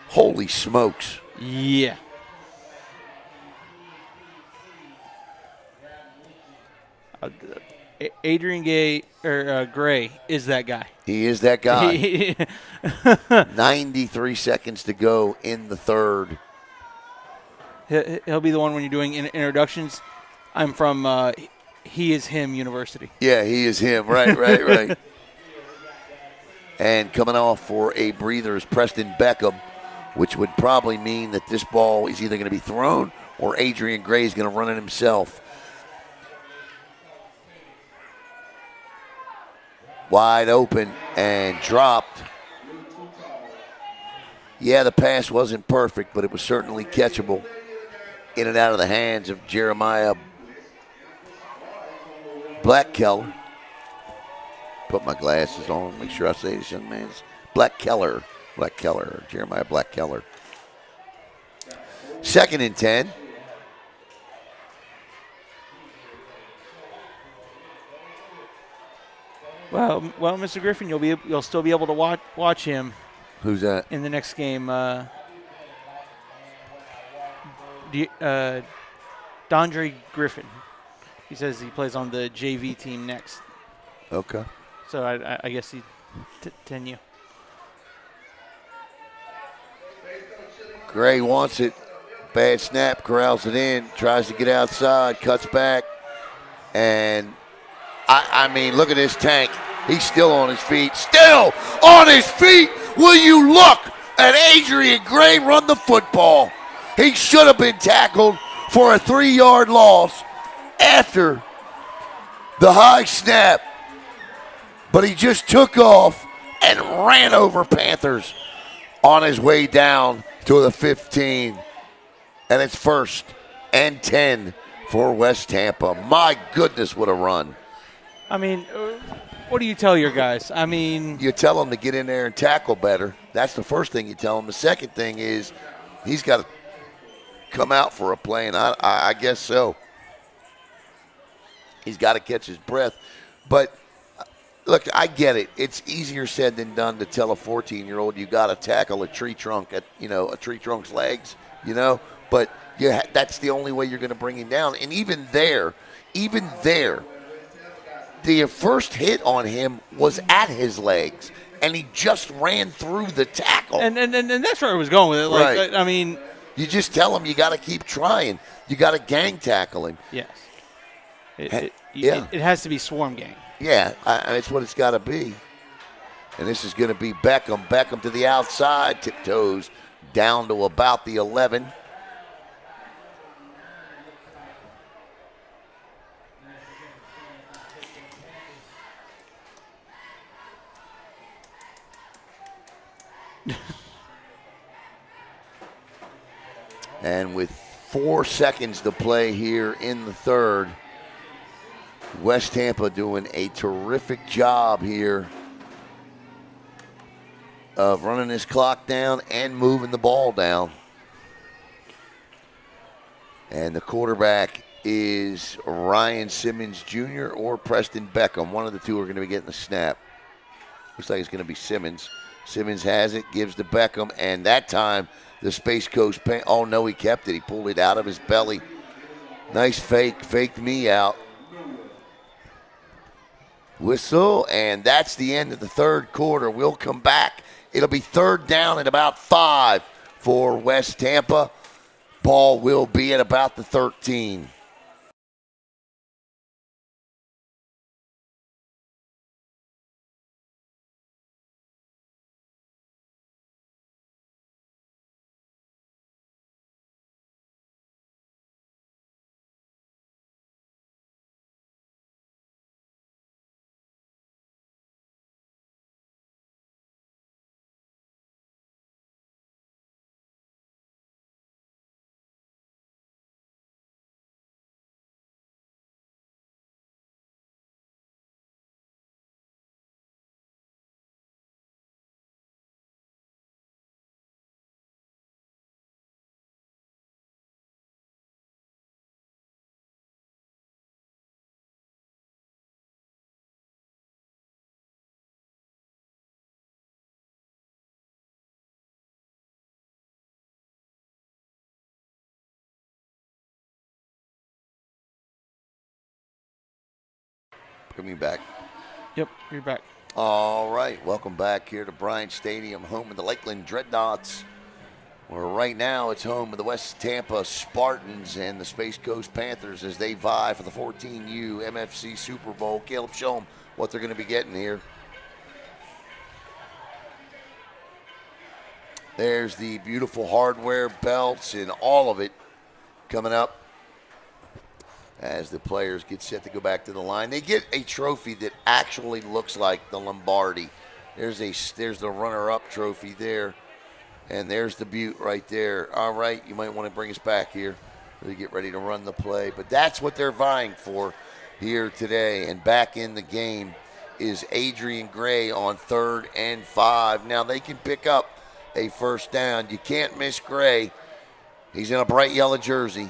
holy smokes.
Yeah. Adrian Gray is that guy.
He is that guy. 93 seconds to go in the third.
He'll be the one when you're doing introductions. I'm from He Is Him University.
Yeah, he is him. Right. And coming off for a breather is Preston Beckham, which would probably mean that this ball is either going to be thrown or Adrian Gray is going to run it himself. Wide open and dropped. Yeah, the pass wasn't perfect, but it was certainly catchable. In and out of the hands of Jeremiah Blackkeller. Put my glasses on, make sure I say this young man's Blackkeller, Jeremiah Blackkeller. 2nd and 10.
Well, Mr. Griffin, you'll still be able to watch him.
Who's that?
In the next game, Dondre Griffin. He says he plays on the JV team next.
Okay.
So I guess he 10U.
Gray wants it. Bad snap, corrals it in, tries to get outside, cuts back. And, I mean, look at this tank. He's still on his feet. Still on his feet. Will you look at Adrian Gray run the football? He should have been tackled for a 3-yard loss after the high snap. But he just took off and ran over Panthers on his way down to the 15. And it's 1st and 10 for West Tampa. My goodness, what a run.
I mean, what do you tell your guys? I mean,
you tell them to get in there and tackle better. That's the first thing you tell them. The second thing is he's got to come out for a play, and I guess so. He's got to catch his breath. But, look, I get it. It's easier said than done to tell a 14-year-old you got to tackle a tree trunk at, a tree trunk's legs, But that's the only way you're going to bring him down. And even there, the first hit on him was at his legs, and he just ran through the tackle.
And that's where I was going with it. Like,
right.
I mean,
you just tell him you got to keep trying. You got to gang tackle him.
Yes. It has to be swarm gang.
Yeah, it's what it's got to be. And this is going to be Beckham. Beckham to the outside, tiptoes down to about the 11. And with 4 seconds to play here in the third, West Tampa doing a terrific job here of running this clock down and moving the ball down. And the quarterback is Ryan Simmons Jr. or Preston Beckham. One of the two are going to be getting the snap. Looks like it's going to be Simmons. Simmons has it, gives to Beckham, and that time the Space Coast oh no, he kept it. He pulled it out of his belly. Nice fake, faked me out. Whistle, and that's the end of the third quarter. We'll come back. It'll be 3rd down at about 5 for West Tampa. Ball will be at about the 13. Coming back.
Yep, you're back.
All right, welcome back here to Bryant Stadium, home of the Lakeland Dreadnoughts, where right now it's home of the West Tampa Spartans and the Space Coast Panthers as they vie for the 14U Mfyc Superbowl. Caleb, show them what they're going to be getting here. There's the beautiful hardware, belts, and all of it coming up as the players get set to go back to the line. They get a trophy that actually looks like the Lombardi. There's the runner-up trophy there, and there's the Butte right there. All right, you might want to bring us back here as we get ready to run the play. But that's what they're vying for here today. And back in the game is Adrian Gray on 3rd and 5. Now they can pick up a first down. You can't miss Gray. He's in a bright yellow jersey.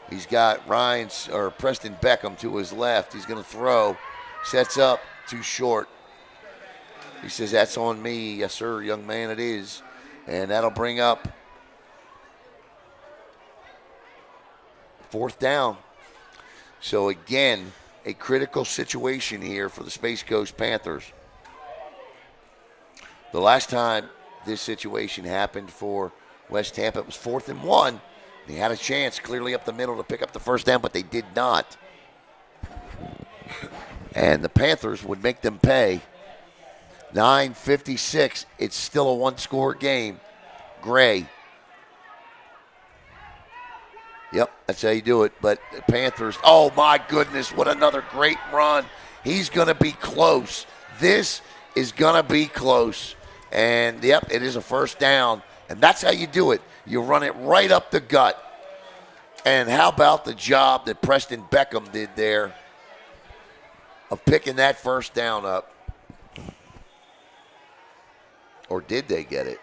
He's got Preston Beckham to his left. He's going to throw. Sets up. Too short. He says, that's on me. Yes, sir, young man, it is. And that'll bring up 4th down. So, again, a critical situation here for the Space Coast Panthers. The last time this situation happened for West Tampa, it was 4th and 1. They had a chance clearly up the middle to pick up the first down, but they did not. And the Panthers would make them pay. 9:56. It's still a one-score game. Gray. Yep, that's how you do it. But the Panthers, oh my goodness, what another great run. He's going to be close. This is going to be close. And, yep, it is a first down. And that's how you do it. You run it right up the gut. And how about the job that Preston Beckham did there of picking that first down up? Or did they get it?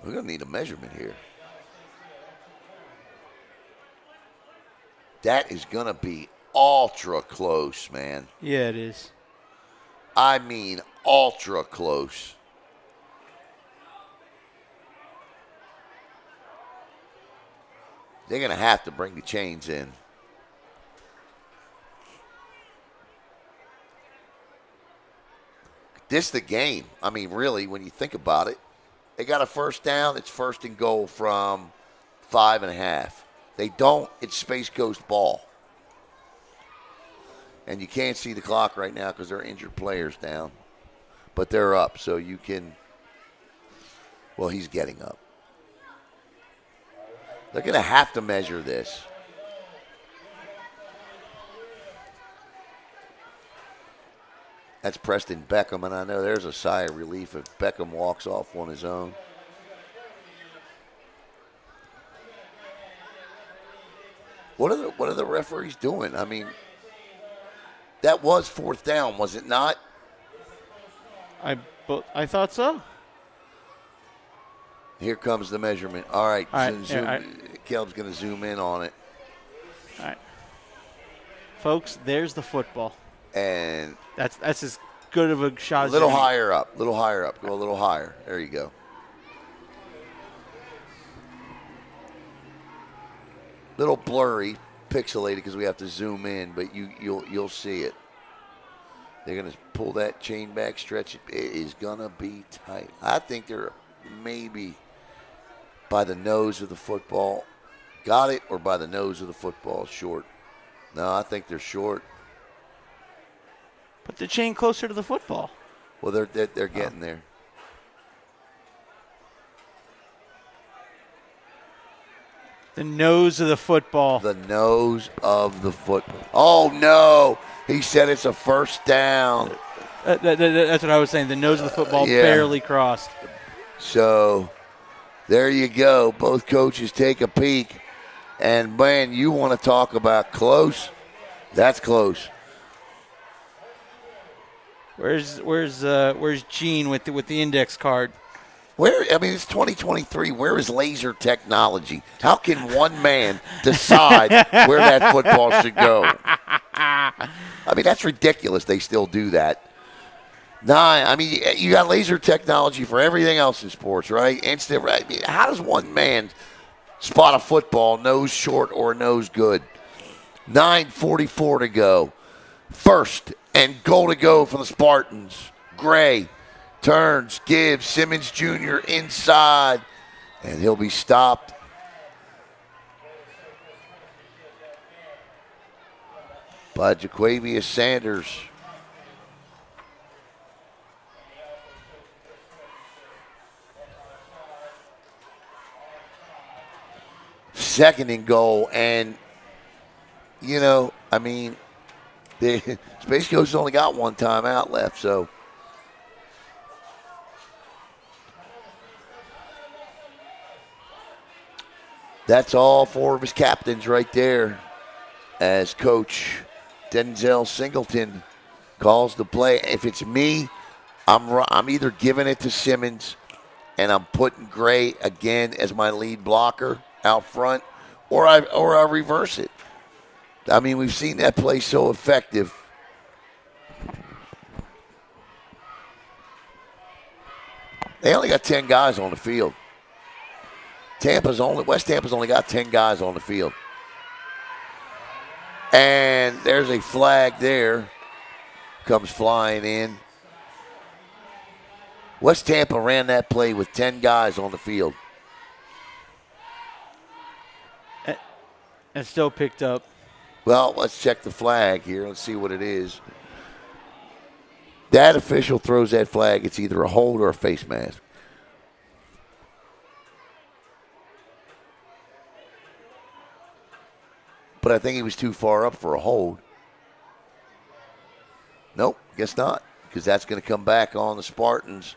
We're going to need a measurement here. That is going to be ultra close, man.
Yeah, it is.
I mean, ultra close. They're going to have to bring the chains in. This is the game. I mean, really, when you think about it, they got a first down. It's 1st and goal from 5.5. They don't. It's Space Coast ball. And you can't see the clock right now because there are injured players down. But they're up, so you can. Well, he's getting up. They're going to have to measure this. That's Preston Beckham, and I know there's a sigh of relief if Beckham walks off on his own. What are the referees doing? I mean, that was 4th down, was it not?
I thought so.
Here comes the measurement. All right,
all
Caleb's going to zoom in on it.
All right. Folks, there's the football.
And
that's as good of a shot as
a little higher up. Go a little higher. There you go. Little blurry, pixelated because we have to zoom in, but you'll see it. They're going to pull that chain back, stretch it. It is going to be tight. I think they're maybe by the nose of the football. Got it, or by the nose of the football short. No, I think they're short.
Put the chain closer to the football.
Well, they're getting there.
The nose of the football.
The nose of the football. Oh, no. He said it's a first down.
That's what I was saying. The nose of the football barely crossed.
So there you go. Both coaches take a peek. And, man, you want to talk about close? That's close.
Where's Gene with the index card?
It's 2023. Where is laser technology? How can one man decide where that football should go? I mean, that's ridiculous. They still do that. 9. I mean, you got laser technology for everything else in sports, right? Instant, right? I mean, how does one man spot a football nose short or nose good? 9:44 to go. First and goal to go for the Spartans. Gray turns, gives Simmons Jr. inside, and he'll be stopped by Jaquavius Sanders. Second and goal, and, you know, I mean, the Space Coast only got one timeout left, so. That's all 4 of his captains right there as Coach Denzel Singleton calls the play. If it's me, I'm either giving it to Simmons and I'm putting Gray again as my lead blocker out front, or I reverse it. I mean, we've seen that play so effective. They only got 10 guys on the field. West Tampa's only got 10 guys on the field. And there's a flag there. Comes flying in. West Tampa ran that play with 10 guys on the field.
And still picked up.
Well, let's check the flag here. Let's see what it is. That official throws that flag. It's either a hold or a face mask. But I think he was too far up for a hold. Nope, guess not, because that's going to come back on the Spartans.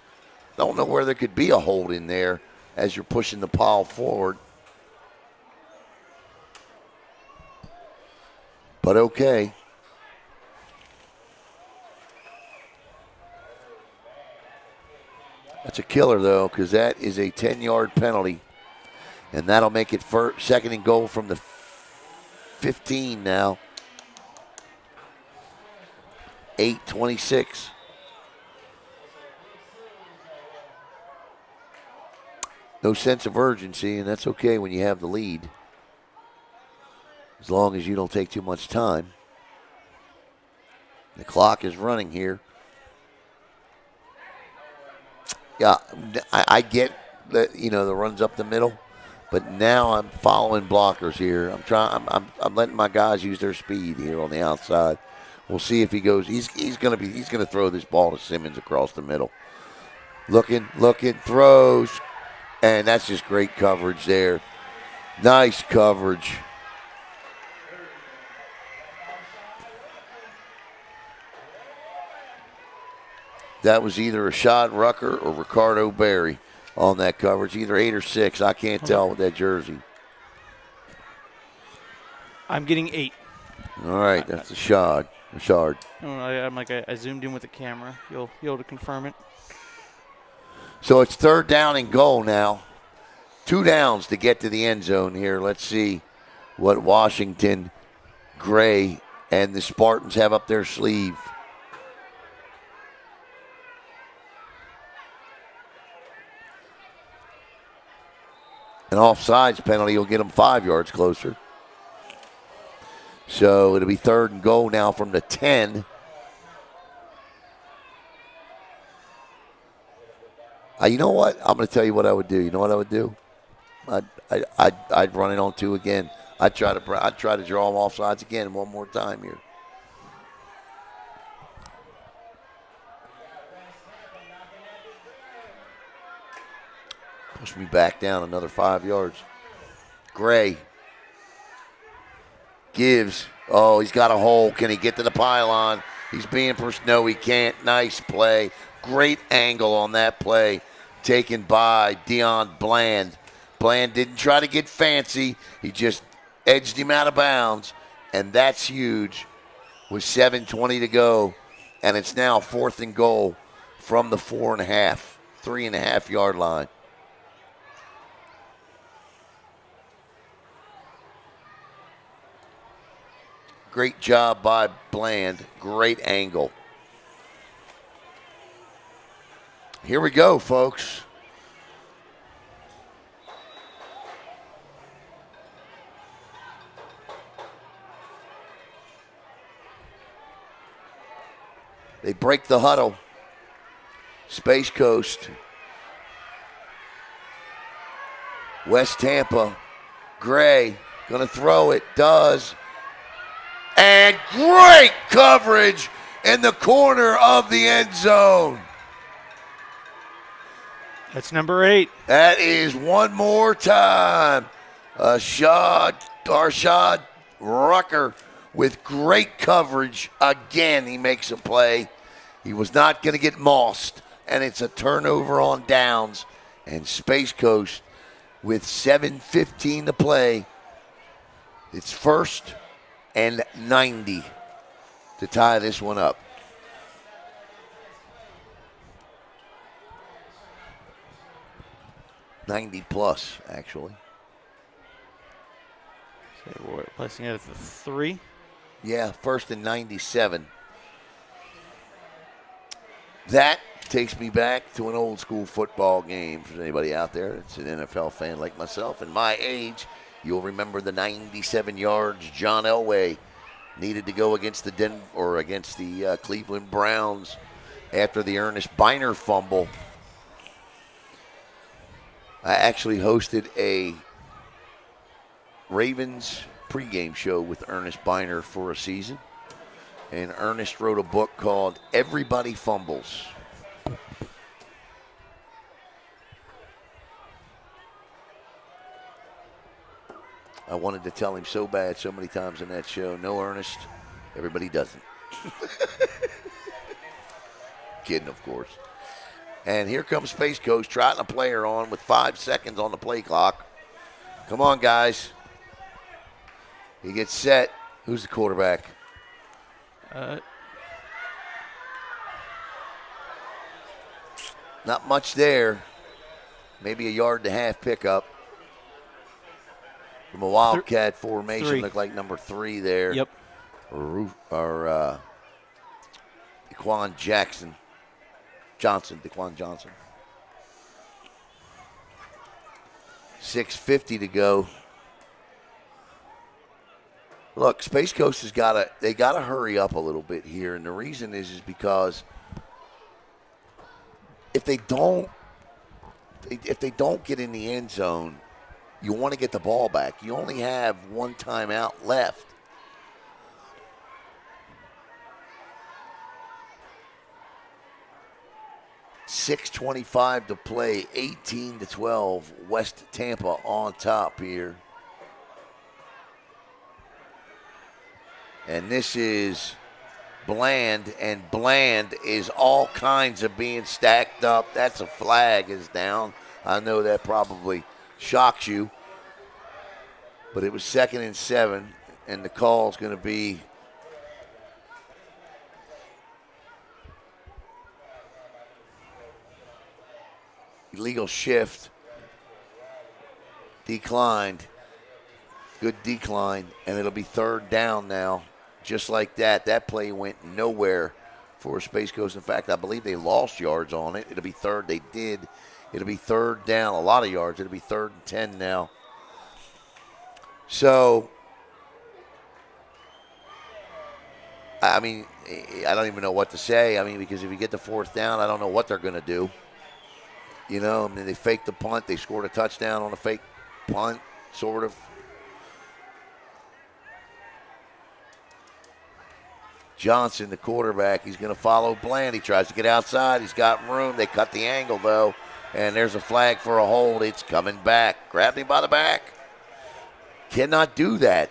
Don't know where there could be a hold in there as you're pushing the pile forward. But okay. That's a killer, though, because that is a 10-yard penalty. And that'll make it second and goal from the 15 now. 8:26. No sense of urgency, and that's okay when you have the lead. As long as you don't take too much time. The clock is running here. Yeah, I get that, the runs up the middle. But now I'm following blockers here. I'm letting my guys use their speed here on the outside. We'll see if he goes. He's going to throw this ball to Simmons across the middle. Looking, throws, and that's just great coverage there. Nice coverage. That was either Rashad Rucker or Ricardo Berry on that coverage, either 8 or 6. I can't tell with that jersey.
I'm getting 8.
All right, that's Rashad.
I zoomed in with the camera. You'll be able to confirm it.
So it's third down and goal now. 2 downs to get to the end zone here. Let's see what Washington, Gray, and the Spartans have up their sleeve. An offsides penalty will get them 5 yards closer. So it'll be third and goal now from the 10. You know what? I'm going to tell you what I would do. You know what I would do? I'd run it on 2 again. I'd try to draw them offsides again one more time here. Push me back down another 5 yards. Gray gives. Oh, he's got a hole. Can he get to the pylon? He's being pushed. No, he can't. Nice play. Great angle on that play taken by Dion Bland. Bland didn't try to get fancy. He just edged him out of bounds, and that's huge with 7:20 to go. And it's now fourth and goal from the 3.5 yard line. Great job by Bland. Great angle. Here we go, folks. They break the huddle. Space Coast. West Tampa. Gray going to throw it. Does. And great coverage in the corner of the end zone.
That's number 8.
That is one more time. Arshad Rucker with great coverage. Again, he makes a play. He was not going to get mossed, and it's a turnover on downs. And Space Coast with 7:15 to play. It's 1st and 90 to tie this one up. '90 plus, actually.
So we're placing it at the 3.
Yeah, 1st and 97. That takes me back to an old school football game. For anybody out there that's an NFL fan like myself and my age, you'll remember the 97 yards John Elway needed to go against the Cleveland Browns after the Ernest Biner fumble. I actually hosted a Ravens pregame show with Ernest Biner for a season. And Ernest wrote a book called Everybody Fumbles. I wanted to tell him so bad so many times in that show, no, Ernest, everybody doesn't. Kidding, of course. And here comes Space Coast trotting a player on with 5 seconds on the play clock. Come on, guys. He gets set. Who's the quarterback? Not much there. Maybe a 1.5 yard pickup. From a Wildcat formation.
3.
Looked like number 3 there.
Yep.
Or DeQuan Johnson. 6:50 to go. Look, Space Coast has they gotta hurry up a little bit here, and the reason is because if they don't get in the end zone, you want to get the ball back. You only have one timeout left. .625 to play, 18-12. West Tampa on top here. And this is Bland, and Bland is all kinds of being stacked up. That's a flag is down. I know that probably shocks you. But it was 2nd and 7, and the call is going to be illegal shift. Declined. Good decline, and it'll be 3rd down now. Just like that. That play went nowhere for Space Coast. In fact, I believe they lost yards on it. It'll be 3rd. They did. It'll be 3rd down. A lot of yards. It'll be 3rd and 10 now. So, I mean, I don't even know what to say. I mean, because if you get the 4th down, I don't know what they're going to do. You know, I mean, they faked the punt. They scored a touchdown on a fake punt, sort of. Johnson, the quarterback, he's going to follow Bland. He tries to get outside. He's got room. They cut the angle, though, and there's a flag for a hold. It's coming back. Grabbed him by the back. Cannot do that.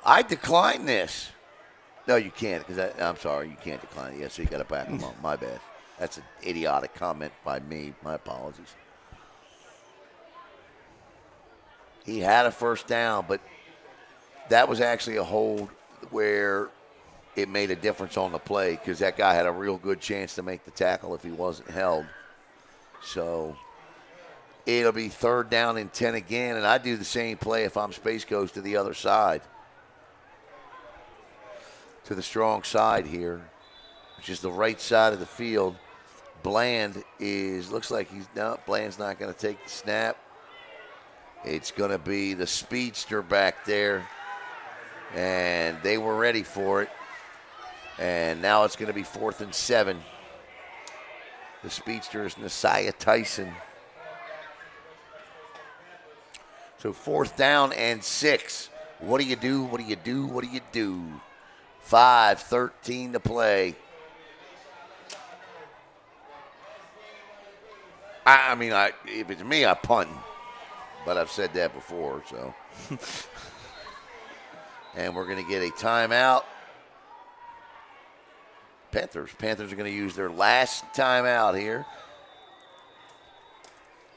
I decline this. No, you can't, because I'm sorry, you can't decline it. Yes, so you got to back him up. My bad. That's an idiotic comment by me. My apologies. He had a 1st down, but that was actually a hold where it made a difference on the play because that guy had a real good chance to make the tackle if he wasn't held. So it'll be 3rd down and 10 again, and I do the same play if I'm Space Coast to the other side, to the strong side here, which is the right side of the field. Bland looks like Bland's not going to take the snap. It's going to be the speedster back there, and they were ready for it. And now it's going to be 4th and 7. The speedster is Nasiah Tyson. So 4th down and 6. What do you do? What do you do? What do you do? 5:13 to play. I mean, if it's me, I punt. But I've said that before, so. And we're going to get a timeout. Panthers are going to use their last timeout here.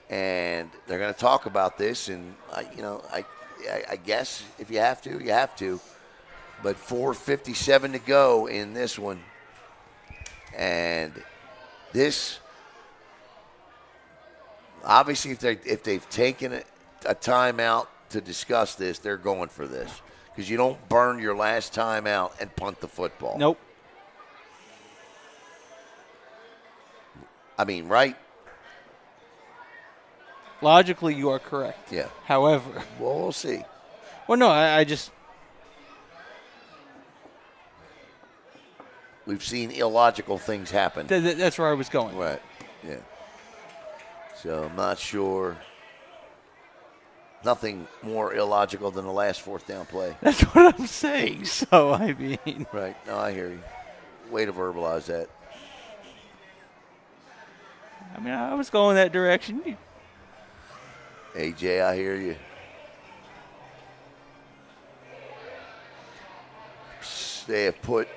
And they're going to talk about this. And, I guess if you have to, you have to. But 4:57 to go in this one. And this, obviously, if they've taken a timeout to discuss this, they're going for this. Because you don't burn your last timeout and punt the football.
Nope.
I mean, right?
Logically, you are correct.
Yeah.
However.
Well, we'll see.
Well, no, I just.
We've seen illogical things happen.
That's where I was going.
Right. Yeah. So I'm not sure. Nothing more illogical than the last 4th down play.
That's what I'm saying. So, I mean.
Right. No, I hear you. Way to verbalize that.
I mean, I was going that direction.
AJ, I hear you. They have put.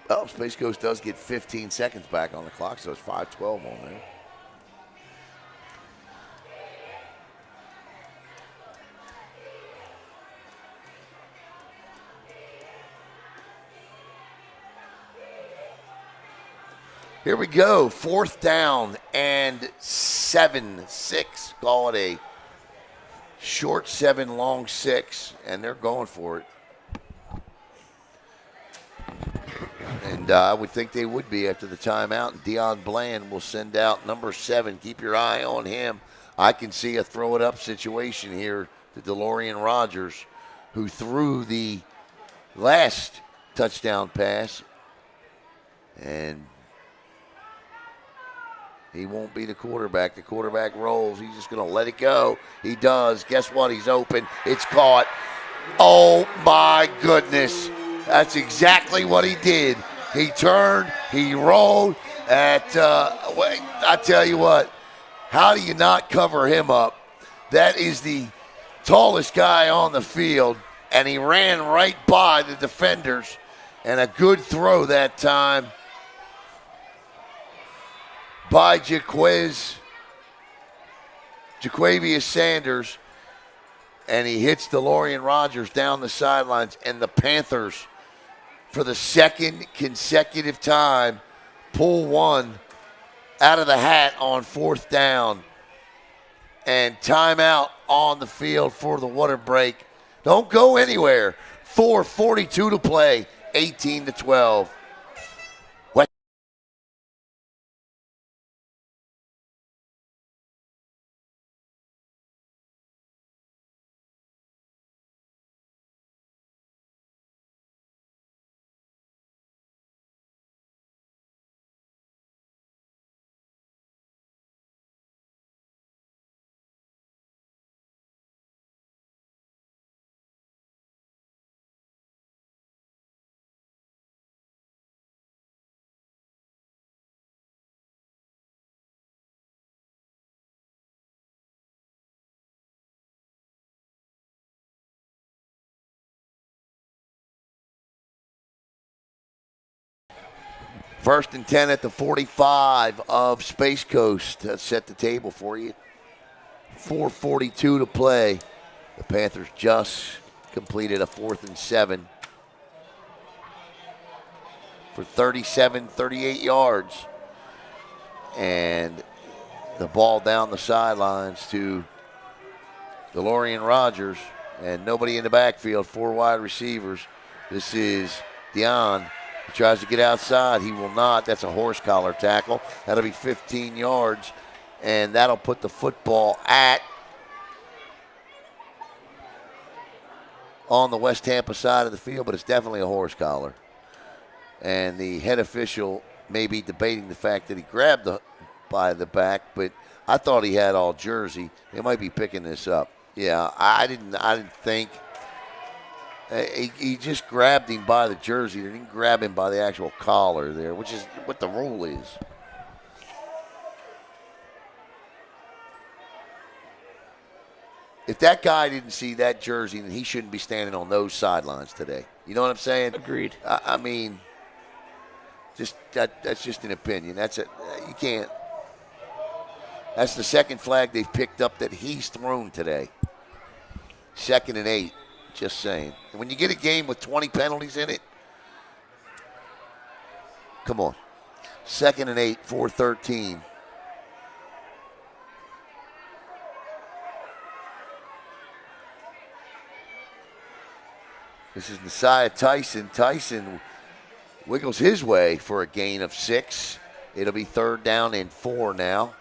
Oh, Space Coast does get 15 seconds back on the clock, so it's 5:12 on there. Here we go. 4th down and 7, 6. Call it a short 7, long 6, and they're going for it. And I would think they would be after the timeout. And Deion Bland will send out number 7. Keep your eye on him. I can see a throw it up situation here to DeLorean Rogers, who threw the last touchdown pass. And he won't be the quarterback. The quarterback rolls. He's just going to let it go. He does. Guess what? He's open. It's caught. Oh, my goodness. That's exactly what he did. He turned. He rolled. I tell you what, how do you not cover him up? That is the tallest guy on the field, and he ran right by the defenders, and a good throw that time by Jaquavius Sanders, and he hits DeLorean Rogers down the sidelines, and the Panthers, for the 2nd consecutive time, pull one out of the hat on 4th down. And timeout on the field for the water break. Don't go anywhere. 4:42 to play, 18-12. First and 10 at the 45 of Space Coast. That set the table for you. 4:42 to play. The Panthers just completed a 4th and 7 for 38 yards. And the ball down the sidelines to DeLorean Rogers, and nobody in the backfield, 4 wide receivers. This is Dion. He tries to get outside. He will not. That's a horse collar tackle. That'll be 15 yards, and that'll put the football on the West Tampa side of the field, but it's definitely a horse collar. And the head official may be debating the fact that he grabbed by the back, but I thought he had all jersey. They might be picking this up. Yeah, I didn't think. He just grabbed him by the jersey. They didn't grab him by the actual collar there, which is what the rule is. If that guy didn't see that jersey, then he shouldn't be standing on those sidelines today. You know what I'm saying?
Agreed.
I mean, that's just an opinion. That's it. You can't. That's the second flag they've picked up that he's thrown today. 2nd and 8. Just saying. And when you get a game with 20 penalties in it, come on. 2nd and 8, 4:13. This is Messiah Tyson. Tyson wiggles his way for a gain of 6. It'll be 3rd down and 4 now.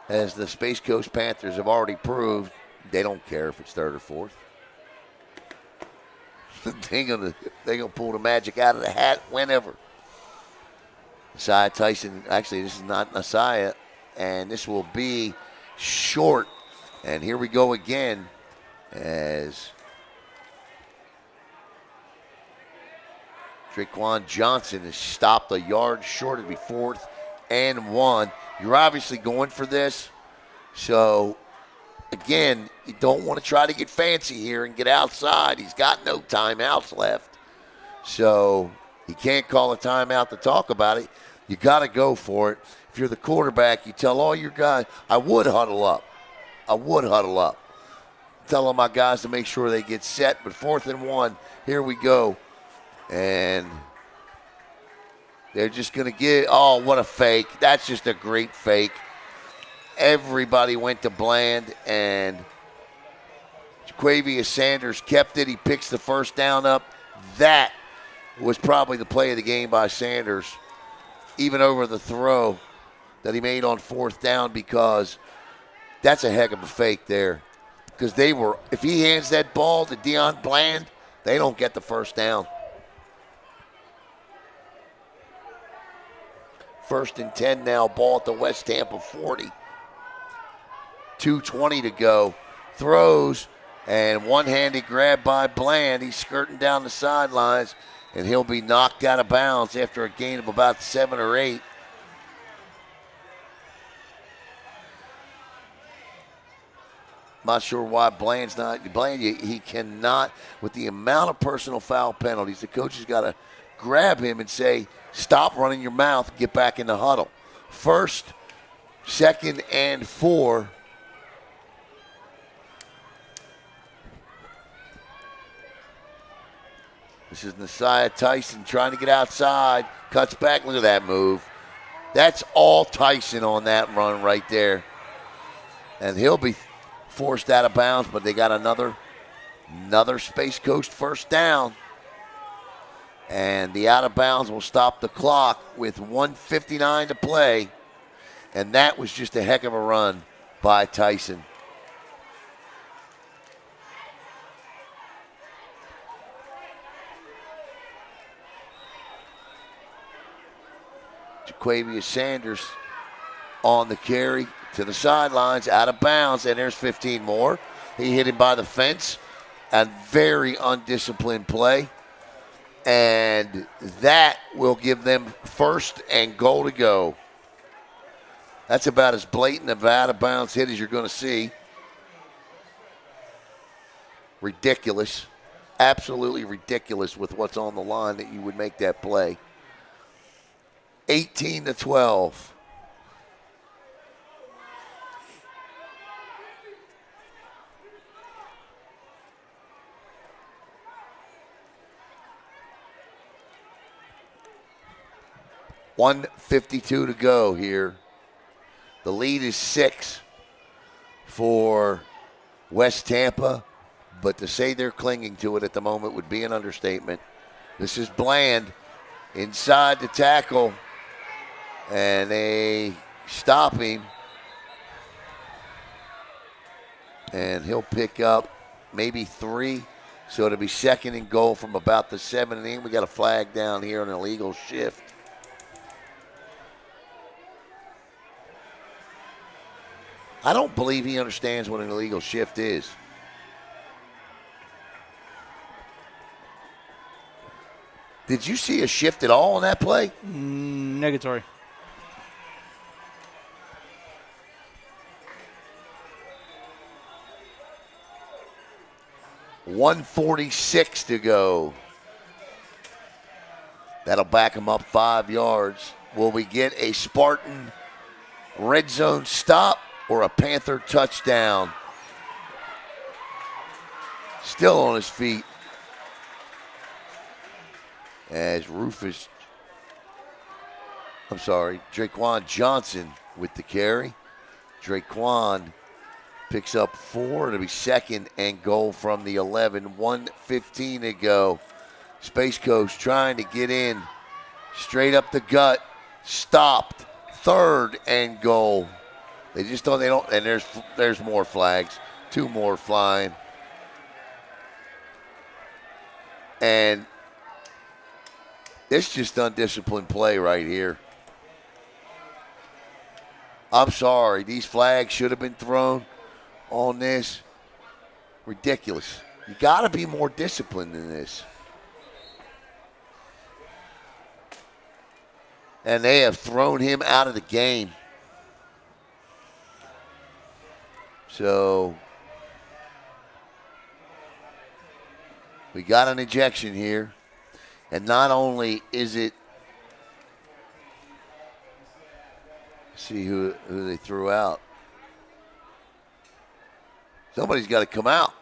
As the Space Coast Panthers have already proved, they don't care if it's 3rd or 4th. They're gonna pull the magic out of the hat whenever. Messiah Tyson, actually this is not Messiah, and this will be short. And here we go again as Traquan Johnson is stopped a yard short. It'll be 4th and 1. You're obviously going for this. So, again, you don't want to try to get fancy here and get outside. He's got no timeouts left. So, he can't call a timeout to talk about it. You got to go for it. If you're the quarterback, you tell all your guys, I would huddle up. Tell all my guys to make sure they get set. But 4th and 1, here we go. And they're just going to get, oh, what a fake. That's just a great fake. Everybody went to Bland, and Jaquavius Sanders kept it. He picks the 1st down up. That was probably the play of the game by Sanders, even over the throw that he made on 4th down, because that's a heck of a fake there. Because if he hands that ball to Deion Bland, they don't get the 1st down. 1st and 10 now, ball at the West Tampa 40. 2:20 to go. Throws, and one-handed grab by Bland. He's skirting down the sidelines, and he'll be knocked out of bounds after a gain of about 7 or 8. Not sure why Bland's not. Bland, he cannot, with the amount of personal foul penalties, the coach has got to grab him and say, stop running your mouth and get back in the huddle. 1st, 2nd, and 4. This is Messiah Tyson trying to get outside. Cuts back. Look at that move. That's all Tyson on that run right there. And he'll be forced out of bounds, but they got another Space Coast 1st down. And the out of bounds will stop the clock with 1:59 to play. And that was just a heck of a run by Tyson. Jaquavius Sanders on the carry to the sidelines, out of bounds, and there's 15 more. He hit him by the fence. A very undisciplined play. And that will give them 1st and goal to go. That's about as blatant of out of bounds hit as you're going to see. Ridiculous. Absolutely ridiculous with what's on the line that you would make that play. 18-12. 1:52 to go here. The lead is 6 for West Tampa, but to say they're clinging to it at the moment would be an understatement. This is Bland inside the tackle, and they stop him, and he'll pick up maybe 3. So it'll be 2nd and goal from about the 7. We got a flag down here, an illegal shift. I don't believe he understands what an illegal shift is. Did you see a shift at all on that play?
Negatory.
$1:46 to go. That'll back him up 5 yards. Will we get a Spartan red zone stop or a Panther touchdown? Still on his feet as Draquan Johnson with the carry. Draquan picks up 4. It'll be 2nd and goal from the 11. 1:15 to go. Space Coast trying to get in. Straight up the gut. Stopped. 3rd and goal. They just don't, and there's more flags. 2 more flying. And it's just undisciplined play right here. I'm sorry. These flags should have been thrown on this. Ridiculous. You got to be more disciplined than this. And they have thrown him out of the game. So we got an ejection here. And not only is it, see who they threw out. Somebody's got to come out.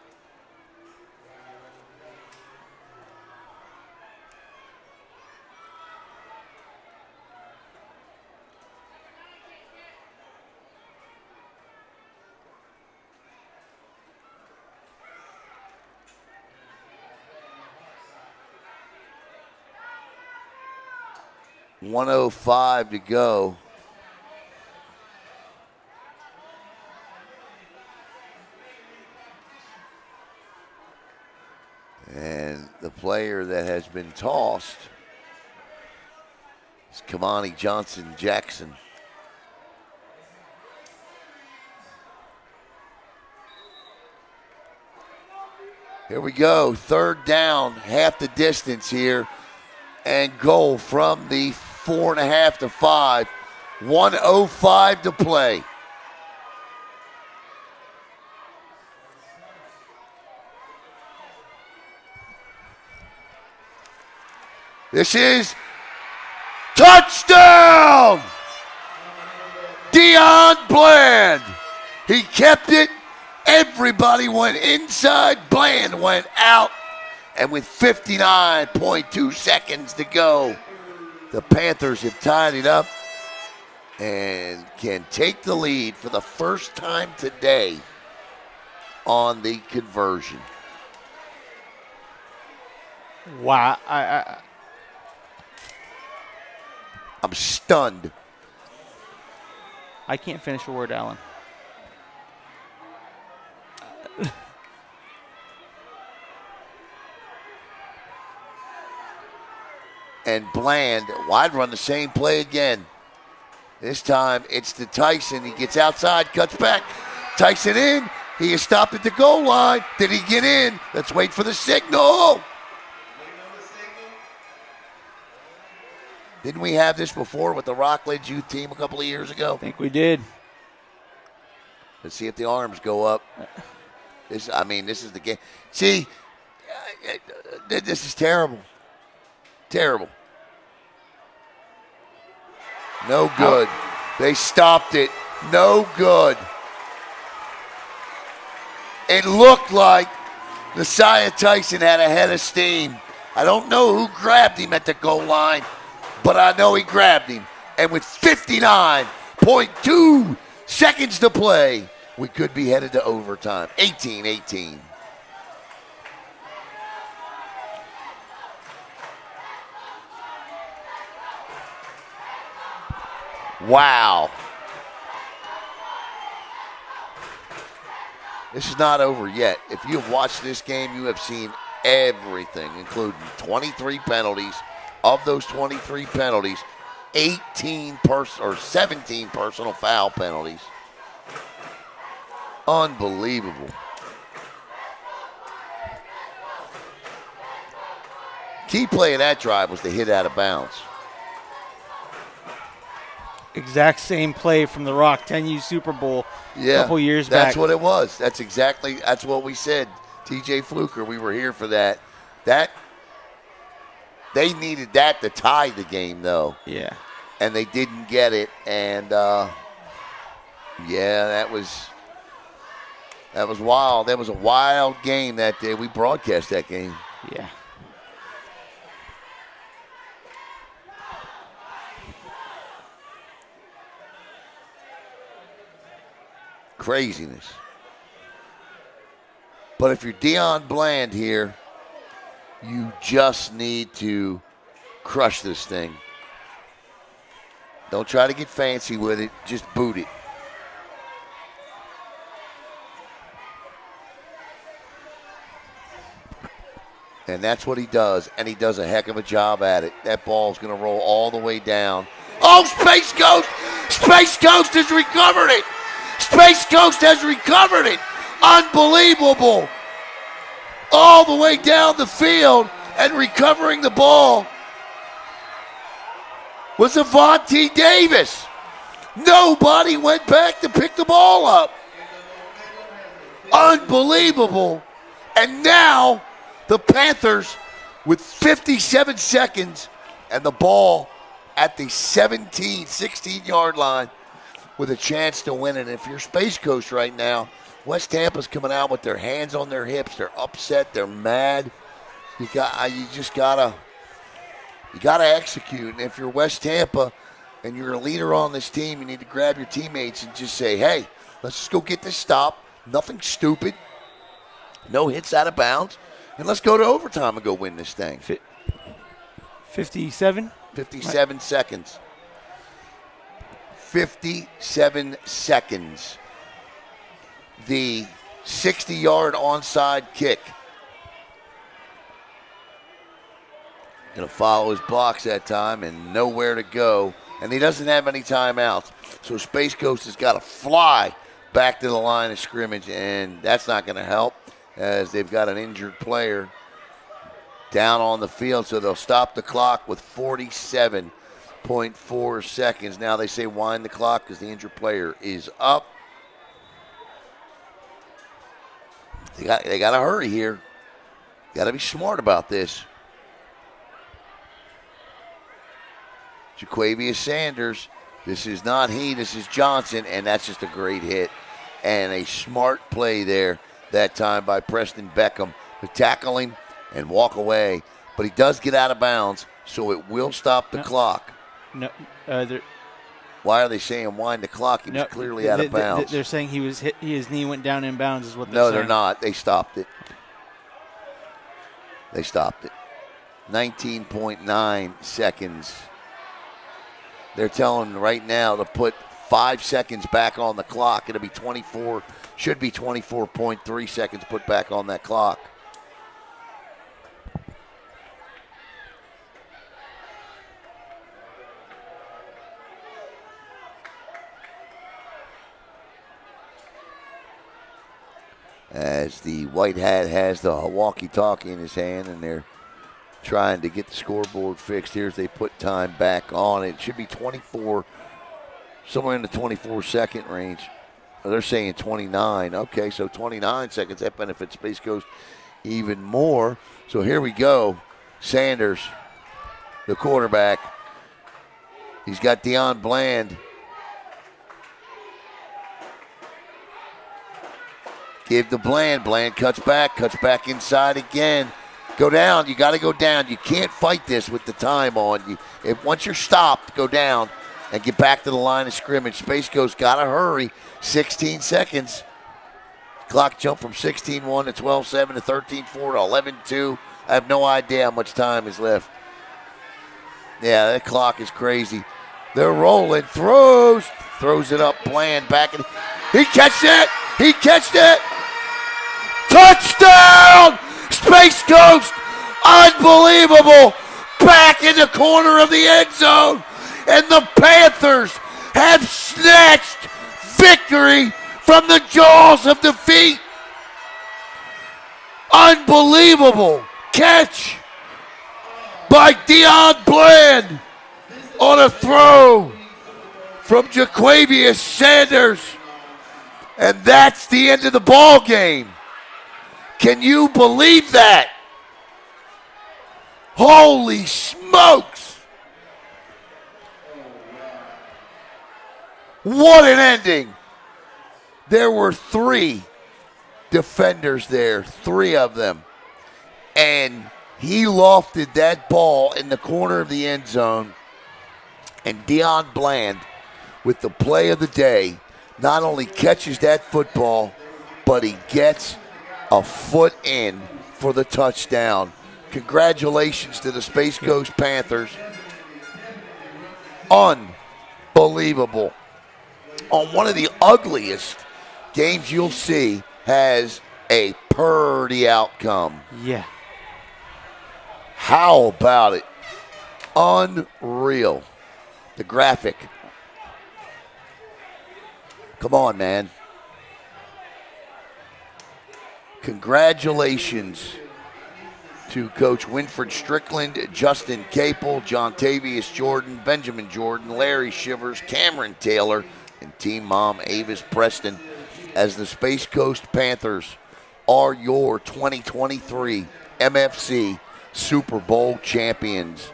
$1:05 to go. And the player that has been tossed is Kamani Johnson-Jackson. Here we go, 3rd down, half the distance here, and goal from the 4.5 to 5. 1:05 to play. This is touchdown! Deion Bland. He kept it. Everybody went inside. Bland went out. And with 59.2 seconds to go, the Panthers have tied it up and can take the lead for the first time today on the conversion.
Wow.
I'm stunned.
I can't finish a word, Alan.
And Bland, wide run the same play again. This time it's to Tyson. He gets outside, cuts back. Tyson in. He is stopped at the goal line. Did he get in? Let's wait for the signal. Didn't we have this before with the Rockledge youth team a couple of years ago?
I think we did.
Let's see if the arms go up. This is the game. See, this is terrible. Terrible. No good. They stopped it. No good. It looked like Messiah Tyson had a head of steam. I don't know who grabbed him at the goal line, but I know he grabbed him. And with 59.2 seconds to play, we could be headed to overtime. 18-18. Wow. This is not over yet. If you have watched this game, you have seen everything, including 23 penalties. Of those 23 penalties, 17 personal foul penalties. Unbelievable. Key play of that drive was the hit out of bounds.
Exact same play from the Rock 10U Superbowl a couple years back.
That's what it was. That's what we said. TJ Fluker, we were here for that. They needed that to tie the game, though.
Yeah.
And they didn't get it. And, that was wild. That was a wild game that day. We broadcast that game.
Yeah.
Craziness. But if you're Deion Bland here, you just need to crush this thing. Don't try to get fancy with it. Just boot it. And that's what he does, and he does a heck of a job at it. That ball's going to roll all the way down. Oh, Space Ghost! Space Ghost has recovered it! Space Ghost has recovered it! Unbelievable! All the way down the field and recovering the ball was Avonte Davis. Nobody went back to pick the ball up. Unbelievable. And now the Panthers with 57 seconds and the ball at the 16-yard line with a chance to win it. And if you're Space Coast right now, West Tampa's coming out with their hands on their hips. They're upset. They're mad. You gotta execute. And if you're West Tampa and you're a leader on this team, you need to grab your teammates and just say, "Hey, let's just go get this stop. Nothing stupid. No hits out of bounds, and let's go to overtime and go win this thing."
57.
57 seconds. 57 seconds. The 60-yard onside kick. Going to follow his blocks that time and nowhere to go. And he doesn't have any timeouts. So Space Coast has got to fly back to the line of scrimmage, and that's not going to help as they've got an injured player down on the field. So they'll stop the clock with 47.4 seconds. Now they say wind the clock because the injured player is up. They got to hurry here. Got to be smart about this. Jaquavius Sanders. This is not he. This is Johnson, and that's just a great hit and a smart play there that time by Preston Beckham to tackle him and walk away. But he does get out of bounds, so it will stop the clock.
No,
why are they saying wind the clock? He was clearly out of bounds.
They're saying he was hit. His knee went down in bounds. Is what they're saying.
No, they're not. They stopped it. They stopped it. 19.9 seconds. They're telling right now to put 5 seconds back on the clock. It'll be 24. Should be 24.3 seconds put back on that clock. As the white hat has the walkie-talkie in his hand, and they're trying to get the scoreboard fixed here as they put time back on. It should be 24, somewhere in the 24-second range. They're saying 29. Okay, so 29 seconds. That benefits Space Coast even more. So here we go. Sanders, the quarterback. He's got Deion Bland. Give to Bland. Bland cuts back inside again. Go down. You got to go down. You can't fight this with the time on. Once you're stopped, go down and get back to the line of scrimmage. Space Coast got to hurry. 16 seconds. Clock jumped from 16-1 to 12-7 to 13-4 to 11-2. I have no idea how much time is left. Yeah, that clock is crazy. They're rolling. Throws it up. Bland back. He catched it. He catched it. Touchdown! Space Coast. Unbelievable. Back in the corner of the end zone. And the Panthers have snatched victory from the jaws of defeat. Unbelievable catch by Deion Bland on a throw from Jaquavius Sanders. And that's the end of the ball game. Can you believe that? Holy smokes. What an ending. There were 3 defenders there, 3 of them. And he lofted that ball in the corner of the end zone. And Deion Bland, with the play of the day, not only catches that football, but he gets a foot in for the touchdown. Congratulations to the Space Coast Panthers. Unbelievable. On one of the ugliest games you'll see, has a purdy outcome.
Yeah.
How about it? Unreal. The graphic. Come on, man. Congratulations to Coach Winfred Strickland, Justin Capel, John Tavius Jordan, Benjamin Jordan, Larry Shivers, Cameron Taylor, and Team Mom Avis Preston, as the Space Coast Panthers are your 2023 MFC Super Bowl champions.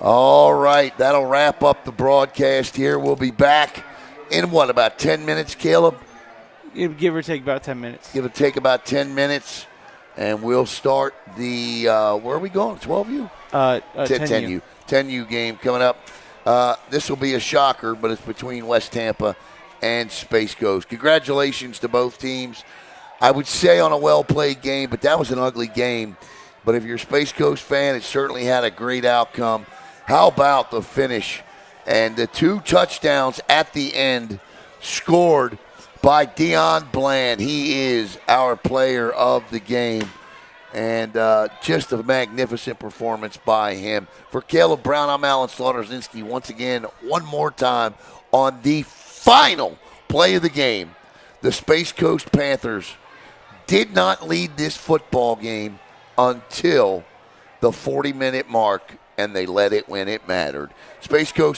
All right, that'll wrap up the broadcast here. We'll be back in about 10 minutes, Caleb?
Give or take about 10 minutes.
Give or take about 10 minutes, and we'll start the, where are we going, 12U?
10U.
10U game coming up. This will be a shocker, but it's between West Tampa and Space Coast. Congratulations to both teams. I would say on a well-played game, but that was an ugly game. But if you're a Space Coast fan, it certainly had a great outcome. How about the finish? And the 2 touchdowns at the end scored by Deion Bland. He is our player of the game. And just a magnificent performance by him. For Caleb Brown, I'm Alan Slaughter-Zinski once again, one more time, on the final play of the game. The Space Coast Panthers did not lead this football game until the 40-minute mark, and they let it when it mattered. Space Coast